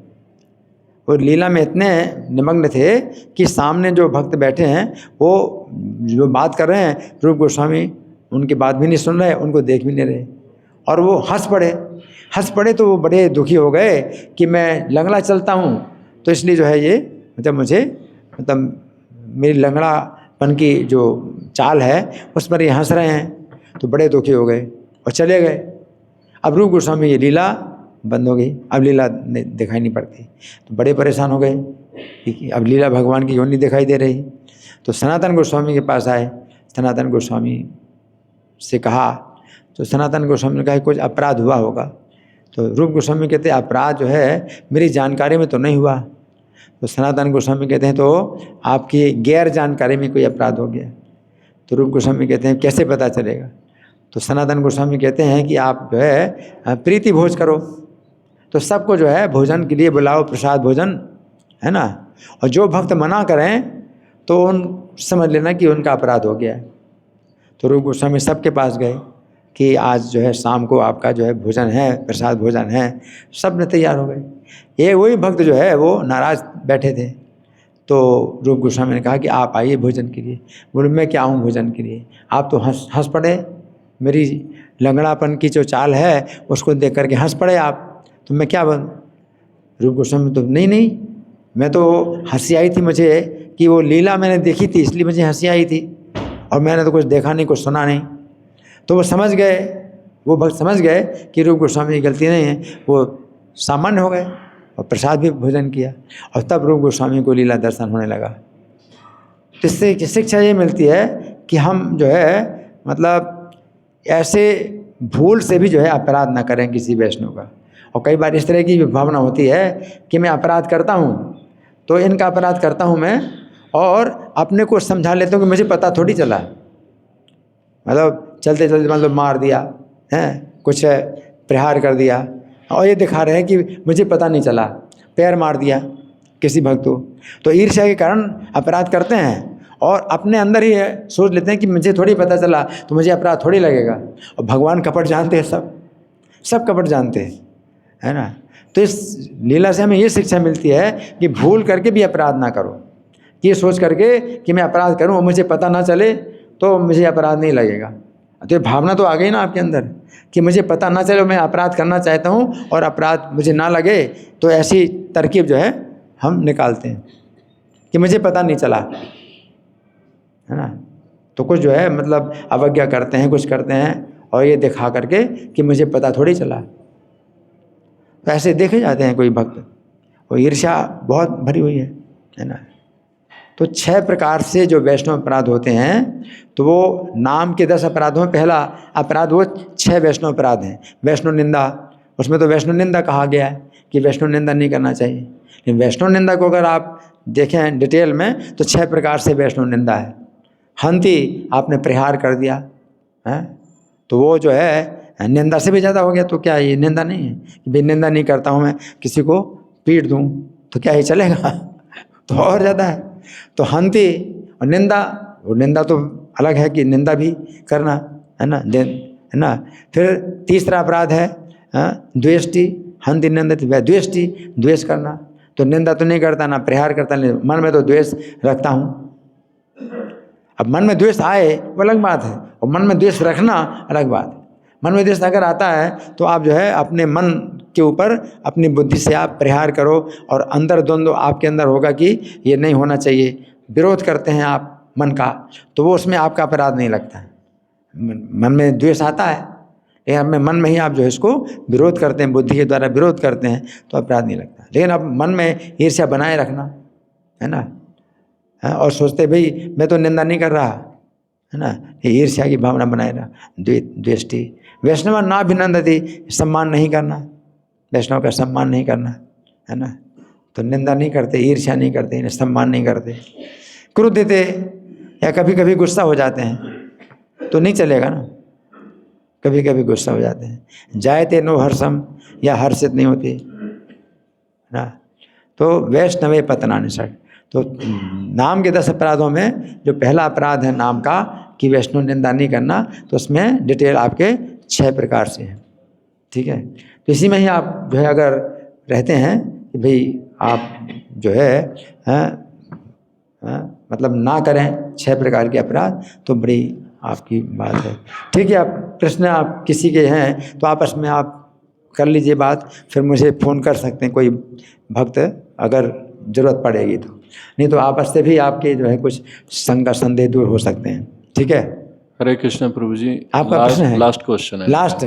वो लीला में इतने निमग्न थे कि सामने जो भक्त बैठे हैं वो जो बात कर रहे हैं रूप गोस्वामी उनकी बात भी नहीं सुन रहे, उनको देख भी नहीं रहे, और वो हंस पड़े तो वो बड़े दुखी हो गए कि मैं लंगड़ा चलता हूँ, तो इसलिए जो है ये मतलब मुझे मतलब मेरी लंगड़ापन की जो चाल है उस पर ये हंस रहे हैं, तो बड़े दुखी हो गए और चले गए। अब रूप गोस्वामी ये लीला बंद हो गई, अब लीला दिखाई नहीं पड़ती, तो बड़े परेशान हो गए कि अब लीला भगवान की क्यों नहीं दिखाई दे रही। तो सनातन गोस्वामी के पास आए, सनातन गोस्वामी से कहा, तो सनातन गोस्वामी ने कहा कुछ अपराध हुआ होगा। तो रूप गोस्वामी कहते हैं अपराध जो है मेरी जानकारी में तो नहीं हुआ। तो सनातन गोस्वामी कहते हैं तो आपकी गैर जानकारी में कोई अपराध हो गया। तो रूप गोस्वामी कहते हैं कैसे पता चलेगा। तो सनातन गोस्वामी कहते हैं कि आप जो है प्रीति भोज करो, तो सबको जो है भोजन के लिए बुलाओ, प्रसाद भोजन है ना, और जो भक्त मना करें तो उन समझ लेना कि उनका अपराध हो गया है। तो रूप गोस्वामी सबके पास गए कि आज जो है शाम को आपका जो है भोजन है, प्रसाद भोजन है, सब ने तैयार हो गए। ये वही भक्त जो है वो नाराज बैठे थे। तो रूप गोस्वामी ने कहा कि आप आइए भोजन के लिए। बोले मैं क्या आऊँ भोजन के लिए, आप तो हंस पड़े, मेरी लंगड़ापन की जो चाल है उसको देख करके हंस पड़े आप, तो मैं क्या बनूँ। रूप गोस्वामी तो नहीं, मैं तो हंसी आई थी मुझे कि वो लीला मैंने देखी थी इसलिए मुझे हंसी आई थी, और मैंने तो कुछ देखा नहीं, कुछ सुना नहीं। तो वो समझ गए, वो भक्त समझ गए कि रूप गोस्वामी की गलती नहीं है, वो सामान्य हो गए और प्रसाद भी भोजन किया, और तब रूप गोस्वामी को लीला दर्शन होने लगा। तो इससे शिक्षा ये मिलती है कि हम जो है मतलब ऐसे भूल से भी जो है अपराध ना करें किसी वैष्णव का। और कई बार इस तरह की भावना होती है कि मैं अपराध करता हूँ, तो इनका अपराध करता हूँ मैं, और अपने को समझा लेता हूँ कि मुझे पता थोड़ी चला, मतलब चलते चलते मतलब मार दिया है, कुछ प्रहार कर दिया, और ये दिखा रहे हैं कि मुझे पता नहीं चला, पैर मार दिया किसी भक्त को। तो ईर्ष्या के कारण अपराध करते हैं और अपने अंदर ही सोच लेते हैं कि मुझे थोड़ी पता चला तो मुझे अपराध थोड़ी लगेगा। और भगवान कपट जानते हैं, सब कपट जानते हैं, है ना। तो इस लीला से हमें ये शिक्षा मिलती है कि भूल करके भी अपराध ना करो, ये सोच करके कि मैं अपराध करूं और मुझे पता ना चले तो मुझे अपराध नहीं लगेगा। तो ये भावना तो आ गई ना आपके अंदर कि मुझे पता ना चले, मैं अपराध करना चाहता हूं और अपराध मुझे ना लगे, तो ऐसी तरकीब जो है हम निकालते हैं कि मुझे पता नहीं चला, है ना। तो कुछ जो है मतलब अवज्ञा करते हैं, कुछ करते हैं और ये दिखा करके कि मुझे पता थोड़ी चला। तो ऐसे देखे जाते हैं कोई भक्त, और ईर्ष्या बहुत भरी हुई है ना। तो 6 प्रकार से जो वैष्णव अपराध होते हैं, तो वो नाम के 10 अपराधों में पहला अपराध वो 6 वैष्णव अपराध हैं। वैष्णव निंदा, उसमें तो वैष्णव निंदा कहा गया है कि वैष्णव निंदा नहीं करना चाहिए। लेकिन वैष्णव निंदा को अगर आप देखें डिटेल में तो 6 प्रकार से वैष्णव निंदा है। हंति, आपने प्रहार कर दिया है, तो वो जो है निंदा से भी ज़्यादा हो गया। तो क्या ये निंदा नहीं है कि भाई निंदा नहीं करता हूँ मैं, किसी को पीट दूँ तो क्या ये चलेगा? तो और ज़्यादा है। तो हंति और निंदा, वो निंदा तो अलग है कि निंदा भी करना, है ना, है ना। फिर तीसरा अपराध है द्वेष्टि, हंति निंदित द्वेष्टि, द्वेष करना। तो निंदा तो नहीं करता, ना प्रहार करता, मन में तो द्वेष रखता हूँ। अब मन में द्वेष आए वो अलग बात है, और मन में द्वेष रखना अलग बात है। मन में द्वेष अगर आता है तो आप जो है अपने मन के ऊपर अपनी बुद्धि से आप प्रहार करो, और अंदर द्वंद्व आपके अंदर होगा कि ये नहीं होना चाहिए, विरोध करते हैं आप मन का, तो वो उसमें आपका अपराध नहीं लगता है। मन में द्वेष आता है, लेकिन अपने मन में ही आप जो है इसको विरोध करते हैं, बुद्धि के द्वारा विरोध करते हैं, तो अपराध नहीं लगता। लेकिन अब मन में ईर्ष्या बनाए रखना, है ना, और सोचते भाई मैं तो निंदा नहीं कर रहा, है ना, ये ईर्ष्या की भावना बनाए रहा। द्वेष्टि, वैष्णव ना भिनंदति, सम्मान नहीं करना, वैष्णव का सम्मान नहीं करना, है ना। तो निंदा नहीं करते, ईर्ष्या नहीं करते, सम्मान नहीं करते। क्रोधिते, या कभी कभी गुस्सा हो जाते हैं तो नहीं चलेगा ना, कभी कभी गुस्सा हो जाते हैं। जायते नो हर्षम, या हर्षित नहीं होती ना। तो वैष्णवे पतनानि षट्। तो नाम के 10 अपराधों में जो पहला अपराध है नाम का कि वैष्णव निंदा नहीं करना, तो उसमें डिटेल आपके 6 प्रकार से है, ठीक है। तो इसी में ही आप जो है अगर रहते हैं कि भाई आप जो है मतलब ना करें 6 प्रकार के अपराध, तो बड़ी आपकी बात है। ठीक है, आप प्रश्न आप किसी के हैं तो आपस में आप कर लीजिए बात, फिर मुझे फ़ोन कर सकते हैं कोई भक्त अगर ज़रूरत पड़ेगी तो, नहीं तो आपस से भी आपके जो है कुछ शंका संदेह दूर हो सकते हैं। ठीक है, हरे कृष्ण प्रभु जी। आपका प्रश्न है? लास्ट क्वेश्चन है। लास्ट,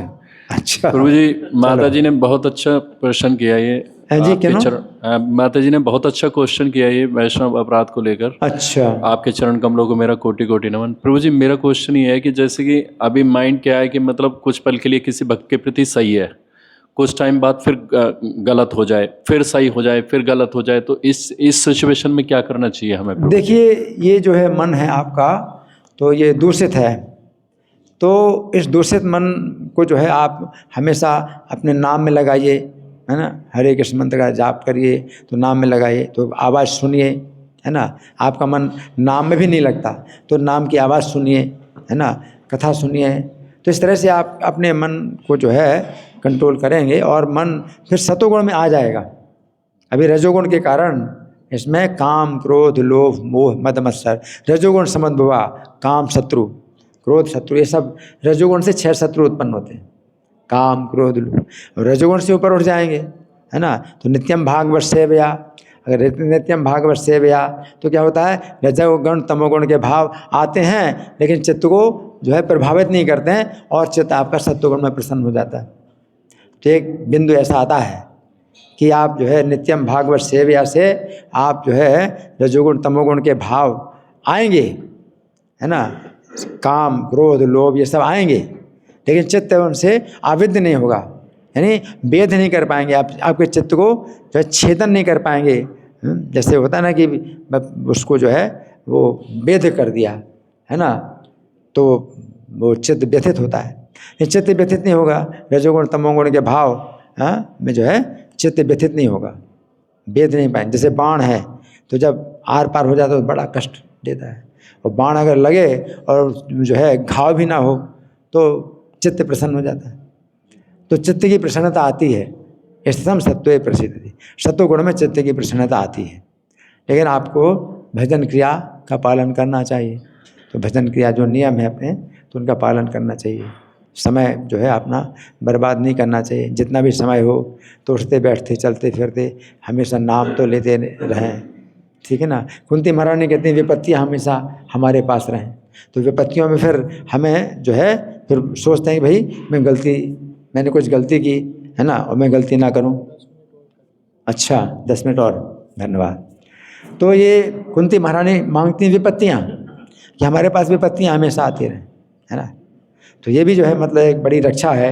अच्छा प्रभु जी, माता जी ने बहुत अच्छा प्रश्न किया ये। जी, आपके क्यों? माता जी ने बहुत अच्छा क्वेश्चन किया ये वैष्णव अपराध को लेकर। अच्छा, आपके चरण कमलों को मेरा कोटि कोटि नमन। प्रभु जी, मेरा क्वेश्चन ये है कि जैसे कि अभी माइंड क्या है कि मतलब कुछ पल के लिए किसी भक्त के प्रति सही है, कुछ टाइम बाद फिर गलत हो जाए, फिर सही हो जाए, फिर गलत हो जाए, तो इस सिचुएशन में क्या करना चाहिए हमें? प्रभु देखिए ये जो है मन है आपका, तो ये दूषित है, तो इस दूषित मन को जो है आप हमेशा अपने नाम में लगाइए, है ना। हरे कृष्ण मंत्र का जाप करिए तो नाम में लगाइए, तो आवाज़ सुनिए, है ना। आपका मन नाम में भी नहीं लगता तो नाम की आवाज़ सुनिए, है ना, कथा सुनिए। तो इस तरह से आप अपने मन को जो है कंट्रोल करेंगे और मन फिर सतोगुण में आ जाएगा। अभी रजोगुण के कारण इसमें काम, क्रोध, लोभ, मोह, मद, मत्सर, रजोगुण समद्भवा, काम शत्रु, क्रोध शत्रु, ये सब रजोगुण से 6 शत्रु उत्पन्न होते हैं। काम, क्रोध, लोभ, रजोगुण से ऊपर उठ जाएंगे, है ना। तो नित्यम भागवत सेवया, अगर नित्यम भागवत सेवया तो क्या होता है, रजोगुण तमोगुण के भाव आते हैं लेकिन चित्त को जो है प्रभावित नहीं करते हैं और चित्त आपका सत्वगुण में प्रसन्न हो जाता है। तो एक बिंदु ऐसा आता है कि आप जो है नित्यम भागवत सेवया से आप जो है रजोगुण तमोगुण के भाव आएंगे, है ना, काम, क्रोध, लोभ ये सब आएंगे, लेकिन चित्त उनसे आविद्ध नहीं होगा, यानी भेद नहीं कर पाएंगे आप, आपके चित्त को जो है छेदन नहीं कर पाएंगे। जैसे होता है ना कि उसको जो है वो भेद कर दिया, है ना, तो वो चित्त व्यथित होता है। ये चित्त व्यथित नहीं होगा, रजोगुण तमोगुण के भाव में जो है चित्त व्यथित नहीं होगा, भेद नहीं पाएंगे। जैसे बाण है तो जब आर पार हो जाता है तो बड़ा कष्ट देता है, और बाण अगर लगे और जो है घाव भी ना हो तो चित्त प्रसन्न हो जाता है। तो चित्त की प्रसन्नता आती है, इष्टतम सत्वे प्रसिद्धि, सत्वगुण में चित्त की प्रसन्नता आती है। लेकिन आपको भजन क्रिया का पालन करना चाहिए। तो भजन क्रिया जो नियम है अपने, तो उनका पालन करना चाहिए। समय जो है अपना बर्बाद नहीं करना चाहिए। जितना भी समय हो तो उठते बैठते चलते फिरते हमेशा नाम तो लेते रहें, ठीक है ना। कुंती महारानी कहती हैं विपत्तियाँ हमेशा हमारे पास रहें। तो विपत्तियों में फिर हमें जो है फिर सोचते हैं कि भाई मैंने कुछ गलती की, है ना, और मैं गलती ना करूं। अच्छा 10 मिनट और, धन्यवाद। तो ये कुंती महारानी मांगती हैं विपत्तियाँ कि हमारे पास विपत्तियाँ हमेशा आती रहें, है ना। तो ये भी जो है मतलब एक बड़ी रक्षा है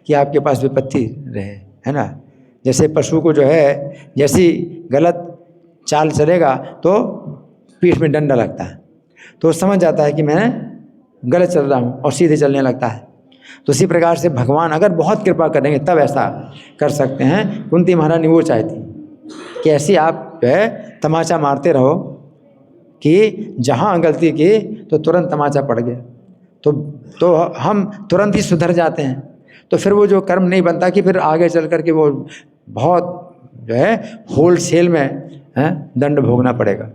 कि आपके पास विपत्ति रहे, है ना। जैसे पशु को जो है जैसी गलत चाल चलेगा तो पीठ में डंडा लगता है, तो समझ जाता है कि मैं गलत चल रहा हूँ और सीधे चलने लगता है। तो इसी प्रकार से भगवान अगर बहुत कृपा करेंगे तब ऐसा कर सकते हैं। कुंती महारानी वो चाहती कि ऐसी आप जो है तमाचा मारते रहो कि जहाँ गलती की तो तुरंत तमाचा पड़ गया, तो हम तुरंत ही सुधर जाते हैं। तो फिर वो जो कर्म नहीं बनता कि फिर आगे चल कर के वो बहुत जो है होलसेल में दंड भोगना पड़ेगा,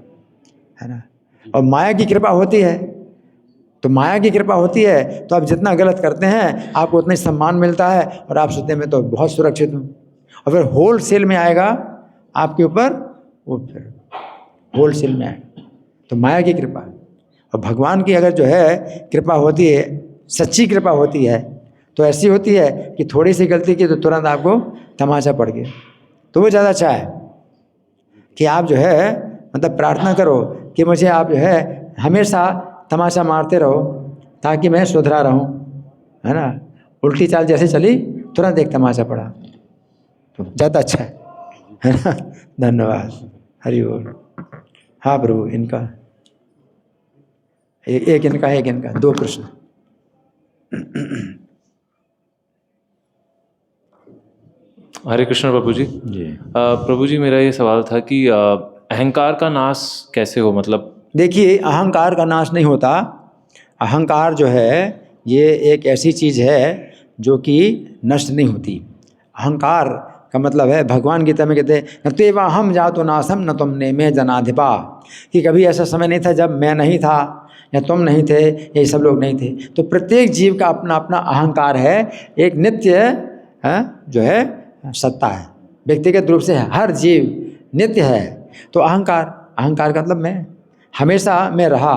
है ना। और माया की कृपा होती है, तो माया की कृपा होती है तो आप जितना गलत करते हैं आपको उतना ही सम्मान मिलता है और आप सोचते हैं मैं तो बहुत सुरक्षित हूँ। और फिर होलसेल में आएगा आपके ऊपर, वो फिर होलसेल में आएगा। तो माया की कृपा और भगवान की अगर जो है कृपा होती है, सच्ची कृपा होती है, तो ऐसी होती है कि थोड़ी सी गलती की तो तुरंत आपको तमाचा पड़ गया। तो वो ज़्यादा अच्छा है कि आप जो है मतलब प्रार्थना करो कि मुझे आप जो है हमेशा तमाचा मारते रहो ताकि मैं सुधरा रहूं, है ना। उल्टी चाल जैसे चली तुरंत एक तमाचा पड़ा, तो ज़्यादा अच्छा है ना। धन्यवाद, हरि बोल। हाँ प्रभु, इनका एक इनका है, एक इनका, 2 प्रश्न। हरे कृष्ण प्रभु जी। प्रभु जी, मेरा ये सवाल था कि अहंकार का नाश कैसे हो, मतलब देखिए अहंकार का नाश नहीं होता। अहंकार जो है ये एक ऐसी चीज़ है जो कि नष्ट नहीं होती। अहंकार का मतलब है भगवान गीता में कहते हैं न तेवा हम जातो नासम न तुमने में जनाधिपा, कि कभी ऐसा समय नहीं था जब मैं नहीं था या तुम नहीं थे, ये सब लोग नहीं थे। तो प्रत्येक जीव का अपना अपना अहंकार है, एक नित्य जो है सत्ता है, व्यक्तिगत रूप से हर जीव नित्य है। तो अहंकार का मतलब मैं हमेशा मैं रहा,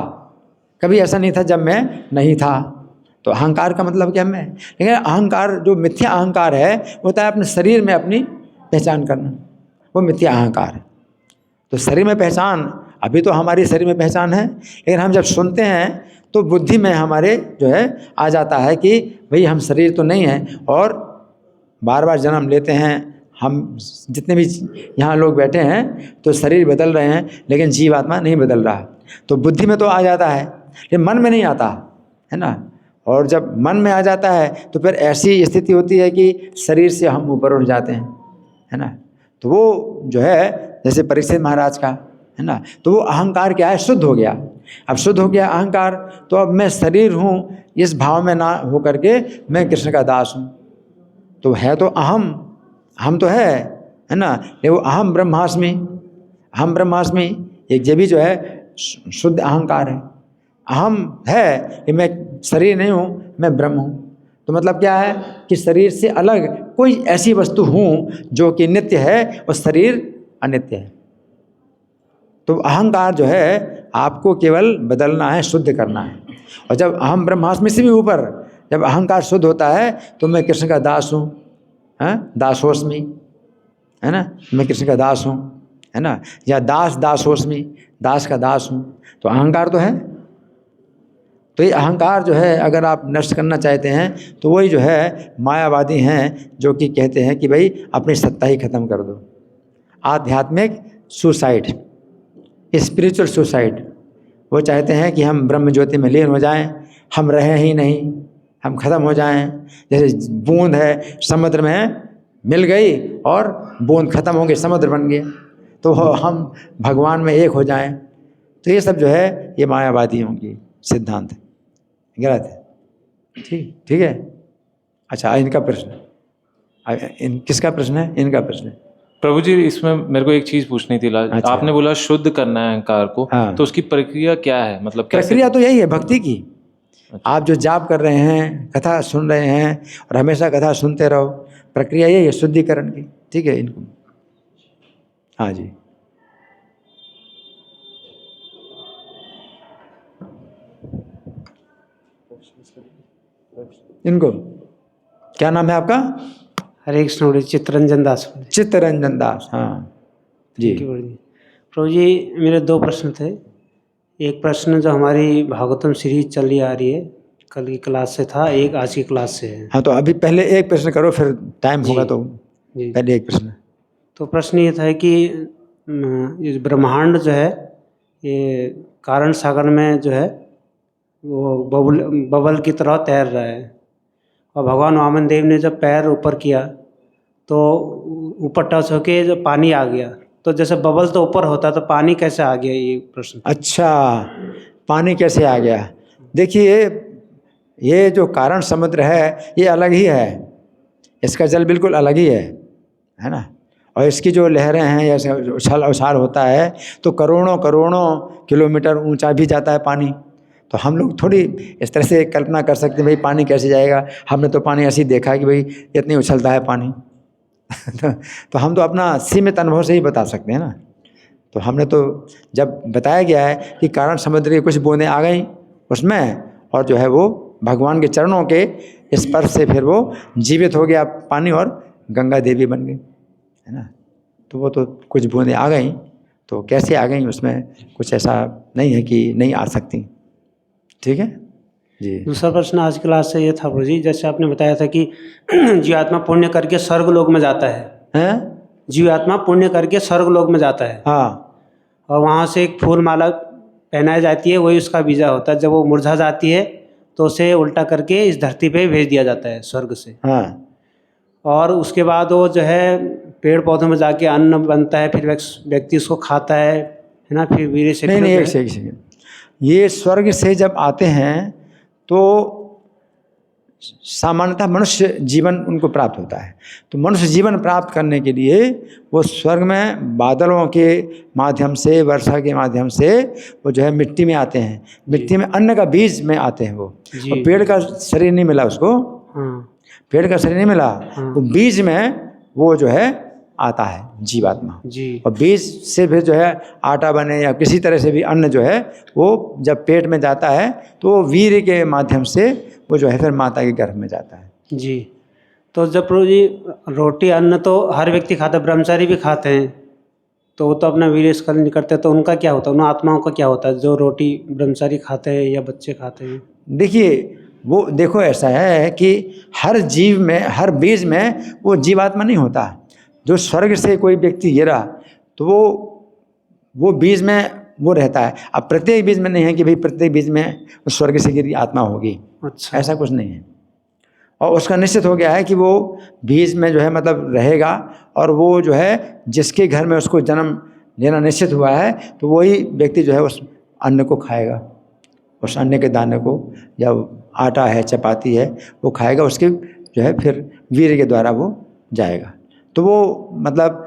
कभी ऐसा नहीं था जब मैं नहीं था। तो अहंकार का मतलब क्या मैं, लेकिन अहंकार जो मिथ्या अहंकार है वो होता है अपने शरीर में अपनी पहचान करना, वो मिथ्या अहंकार है। तो शरीर में पहचान, अभी तो हमारी शरीर में पहचान है, लेकिन हम जब सुनते हैं तो बुद्धि में हमारे जो है आ जाता है कि भाई हम शरीर तो नहीं है, और बार बार जन्म लेते हैं। हम जितने भी यहाँ लोग बैठे हैं तो शरीर बदल रहे हैं, लेकिन जीवात्मा नहीं बदल रहा। तो बुद्धि में तो आ जाता है, लेकिन मन में नहीं आता है ना। और जब मन में आ जाता है तो फिर ऐसी स्थिति होती है कि शरीर से हम ऊपर उठ जाते हैं, है ना। तो वो जो है जैसे परीक्षित महाराज का है ना, तो वो अहंकार क्या है, शुद्ध हो गया। अब शुद्ध हो गया अहंकार, तो अब मैं शरीर हूँ इस भाव में ना हो करके मैं कृष्ण का दास हूँ। तो है तो हम तो है ना, ये वो अहम ब्रह्मास्मि एक ये भी जो है शुद्ध अहंकार है। अहम है कि मैं शरीर नहीं हूँ, मैं ब्रह्म हूँ। तो मतलब क्या है कि शरीर से अलग कोई ऐसी वस्तु हूँ जो कि नित्य है और शरीर अनित्य है। तो अहंकार जो है आपको केवल बदलना है, शुद्ध करना है। और जब अहम ब्रह्मास्मि से भी ऊपर जब अहंकार शुद्ध होता है तो मैं कृष्ण का दास हूँ, दासोस्मि, है ना, मैं कृष्ण का दास हूँ, है ना, या दासोस्मि, दास का दास हूँ। तो अहंकार तो है। तो ये अहंकार जो है अगर आप नष्ट करना चाहते हैं तो वही जो है मायावादी हैं जो कि कहते हैं कि भाई अपनी सत्ता ही खत्म कर दो। आध्यात्मिक सुसाइड, स्पिरिचुअल सुसाइड। वो चाहते हैं कि हम ब्रह्म ज्योति में लीन हो जाएं, हम रहें ही नहीं, हम खत्म हो जाएं। जैसे बूंद है समुद्र में मिल गई और बूंद खत्म हो गई, समुद्र बन गया, तो हम भगवान में एक हो जाएं। तो ये सब जो है ये मायावादियों की सिद्धांत है, गलत है। ठीक है। अच्छा, इनका प्रश्न, किसका प्रश्न है? इनका प्रश्न है। प्रभु जी, इसमें मेरे को एक चीज़ पूछनी थी। अच्छा। आपने बोला शुद्ध करना है अहंकार को, हाँ। तो उसकी प्रक्रिया क्या है, मतलब कैसे? प्रक्रिया तो यही है भक्ति की। आप जो जाप कर रहे हैं, कथा सुन रहे हैं और हमेशा कथा सुनते रहो, प्रक्रिया यही है शुद्धिकरण की। ठीक है। इनको हाँ जी, इनको क्या नाम है आपका? हरे कृष्ण। चित्तरंजन दास। चित्तरंजन दास, हाँ जी। प्रभु जी, मेरे दो प्रश्न थे। एक प्रश्न जो हमारी भागवतम सीरीज चली आ रही है, कल की क्लास से था, एक आज की क्लास से है। हाँ, तो अभी पहले एक प्रश्न करो, फिर टाइम होगा तो जी। पहले एक प्रश्न। तो प्रश्न ये था कि ये ब्रह्मांड जो है ये कारण सागर में जो है वो बबल की तरह तैर रहा है, और भगवान वामन देव ने जब पैर ऊपर किया तो ऊपर टच होके जो पानी आ गया, तो जैसे बबल तो ऊपर होता तो पानी कैसे आ गया, ये प्रश्न। अच्छा, पानी कैसे आ गया? देखिए, ये जो कारण समुद्र है ये अलग ही है, इसका जल बिल्कुल अलग ही है ना। और इसकी जो लहरें हैं, ऐसे उछाल उछाल होता है तो करोड़ों किलोमीटर ऊंचा भी जाता है पानी। तो हम लोग थोड़ी इस तरह से कल्पना कर सकते हैं भाई पानी कैसे जाएगा। हमने तो पानी ऐसे ही देखा है कि भाई इतनी उछलता है पानी। तो हम तो अपना सीमित अनुभव से ही बता सकते हैं ना। तो हमने तो जब बताया गया है कि कारण समुद्र की कुछ बूंदें आ गई उसमें, और जो है वो भगवान के चरणों के स्पर्श से फिर वो जीवित हो गया पानी और गंगा देवी बन गई, है ना। तो वो तो कुछ बूंदें आ गई, तो कैसे आ गई उसमें कुछ ऐसा नहीं है कि नहीं आ सकती। ठीक है जी। दूसरा प्रश्न आज क्लास से ये था प्रभु जी, जैसे आपने बताया था कि जीवात्मा पुण्य करके स्वर्ग लोक में जाता है, जीवात्मा पुण्य करके स्वर्ग लोक में जाता है। हाँ। और वहाँ से एक फूल माला पहनाई जाती है, वही उसका वीज़ा होता है। जब वो मुरझा जाती है तो उसे उल्टा करके इस धरती पे भेज दिया जाता है स्वर्ग से। हाँ। और उसके बाद वो जो है पेड़ पौधों में जाके अन्न बनता है, फिर व्यक्ति उसको खाता है ना। फिर वीर से नहीं, एक सेकंड। ये स्वर्ग से जब आते हैं तो सामान्यतः मनुष्य जीवन उनको प्राप्त होता है। तो मनुष्य जीवन प्राप्त करने के लिए वो स्वर्ग में बादलों के माध्यम से, वर्षा के माध्यम से वो जो है मिट्टी में आते हैं, मिट्टी में अन्न का बीज में आते हैं वो। और पेड़ का शरीर नहीं मिला उसको, पेड़ का शरीर नहीं मिला, वो बीज में वो जो है आता है जीवात्मा जी। और बीज से फिर जो है आटा बने या किसी तरह से भी अन्न जो है वो जब पेट में जाता है तो वो वीर्य के माध्यम से वो जो है फिर माता के गर्भ में जाता है। जी। तो जब प्रभु जी रोटी अन्न तो हर व्यक्ति खाता है, ब्रह्मचारी भी खाते हैं, तो वो तो अपना वीर्य स्खलन नहीं करते, तो उनका क्या होता है, उन आत्माओं का क्या होता है जो रोटी ब्रह्मचारी खाते हैं या बच्चे खाते हैं? देखिए वो देखो ऐसा है कि हर जीव में, हर बीज में वो जीवात्मा नहीं होता। जो स्वर्ग से कोई व्यक्ति गिरा तो वो बीज में वो रहता है। अब प्रत्येक बीज में नहीं है कि भाई प्रत्येक बीज में स्वर्ग से गिरी आत्मा होगी, अच्छा। ऐसा कुछ नहीं है। और उसका निश्चित हो गया है कि वो बीज में जो है मतलब रहेगा और वो जो है जिसके घर में उसको जन्म लेना निश्चित हुआ है तो वही व्यक्ति जो है उस अन्न को खाएगा, उस अन्न के दाने को, या आटा है, चपाती है, वो खाएगा, उसके जो है फिर वीर्य के द्वारा वो जाएगा। तो वो मतलब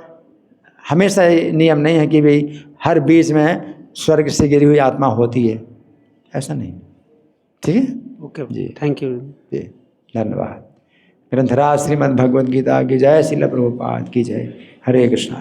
हमेशा ये नियम नहीं है कि भाई हर बीज में स्वर्ग से गिरी हुई आत्मा होती है, ऐसा नहीं। ठीक है, ओके जी, थैंक यू जी, धन्यवाद। ग्रंथराज श्रीमद् भगवद गीता की जय, श्रील प्रभुपाद की जय। हरे कृष्णा।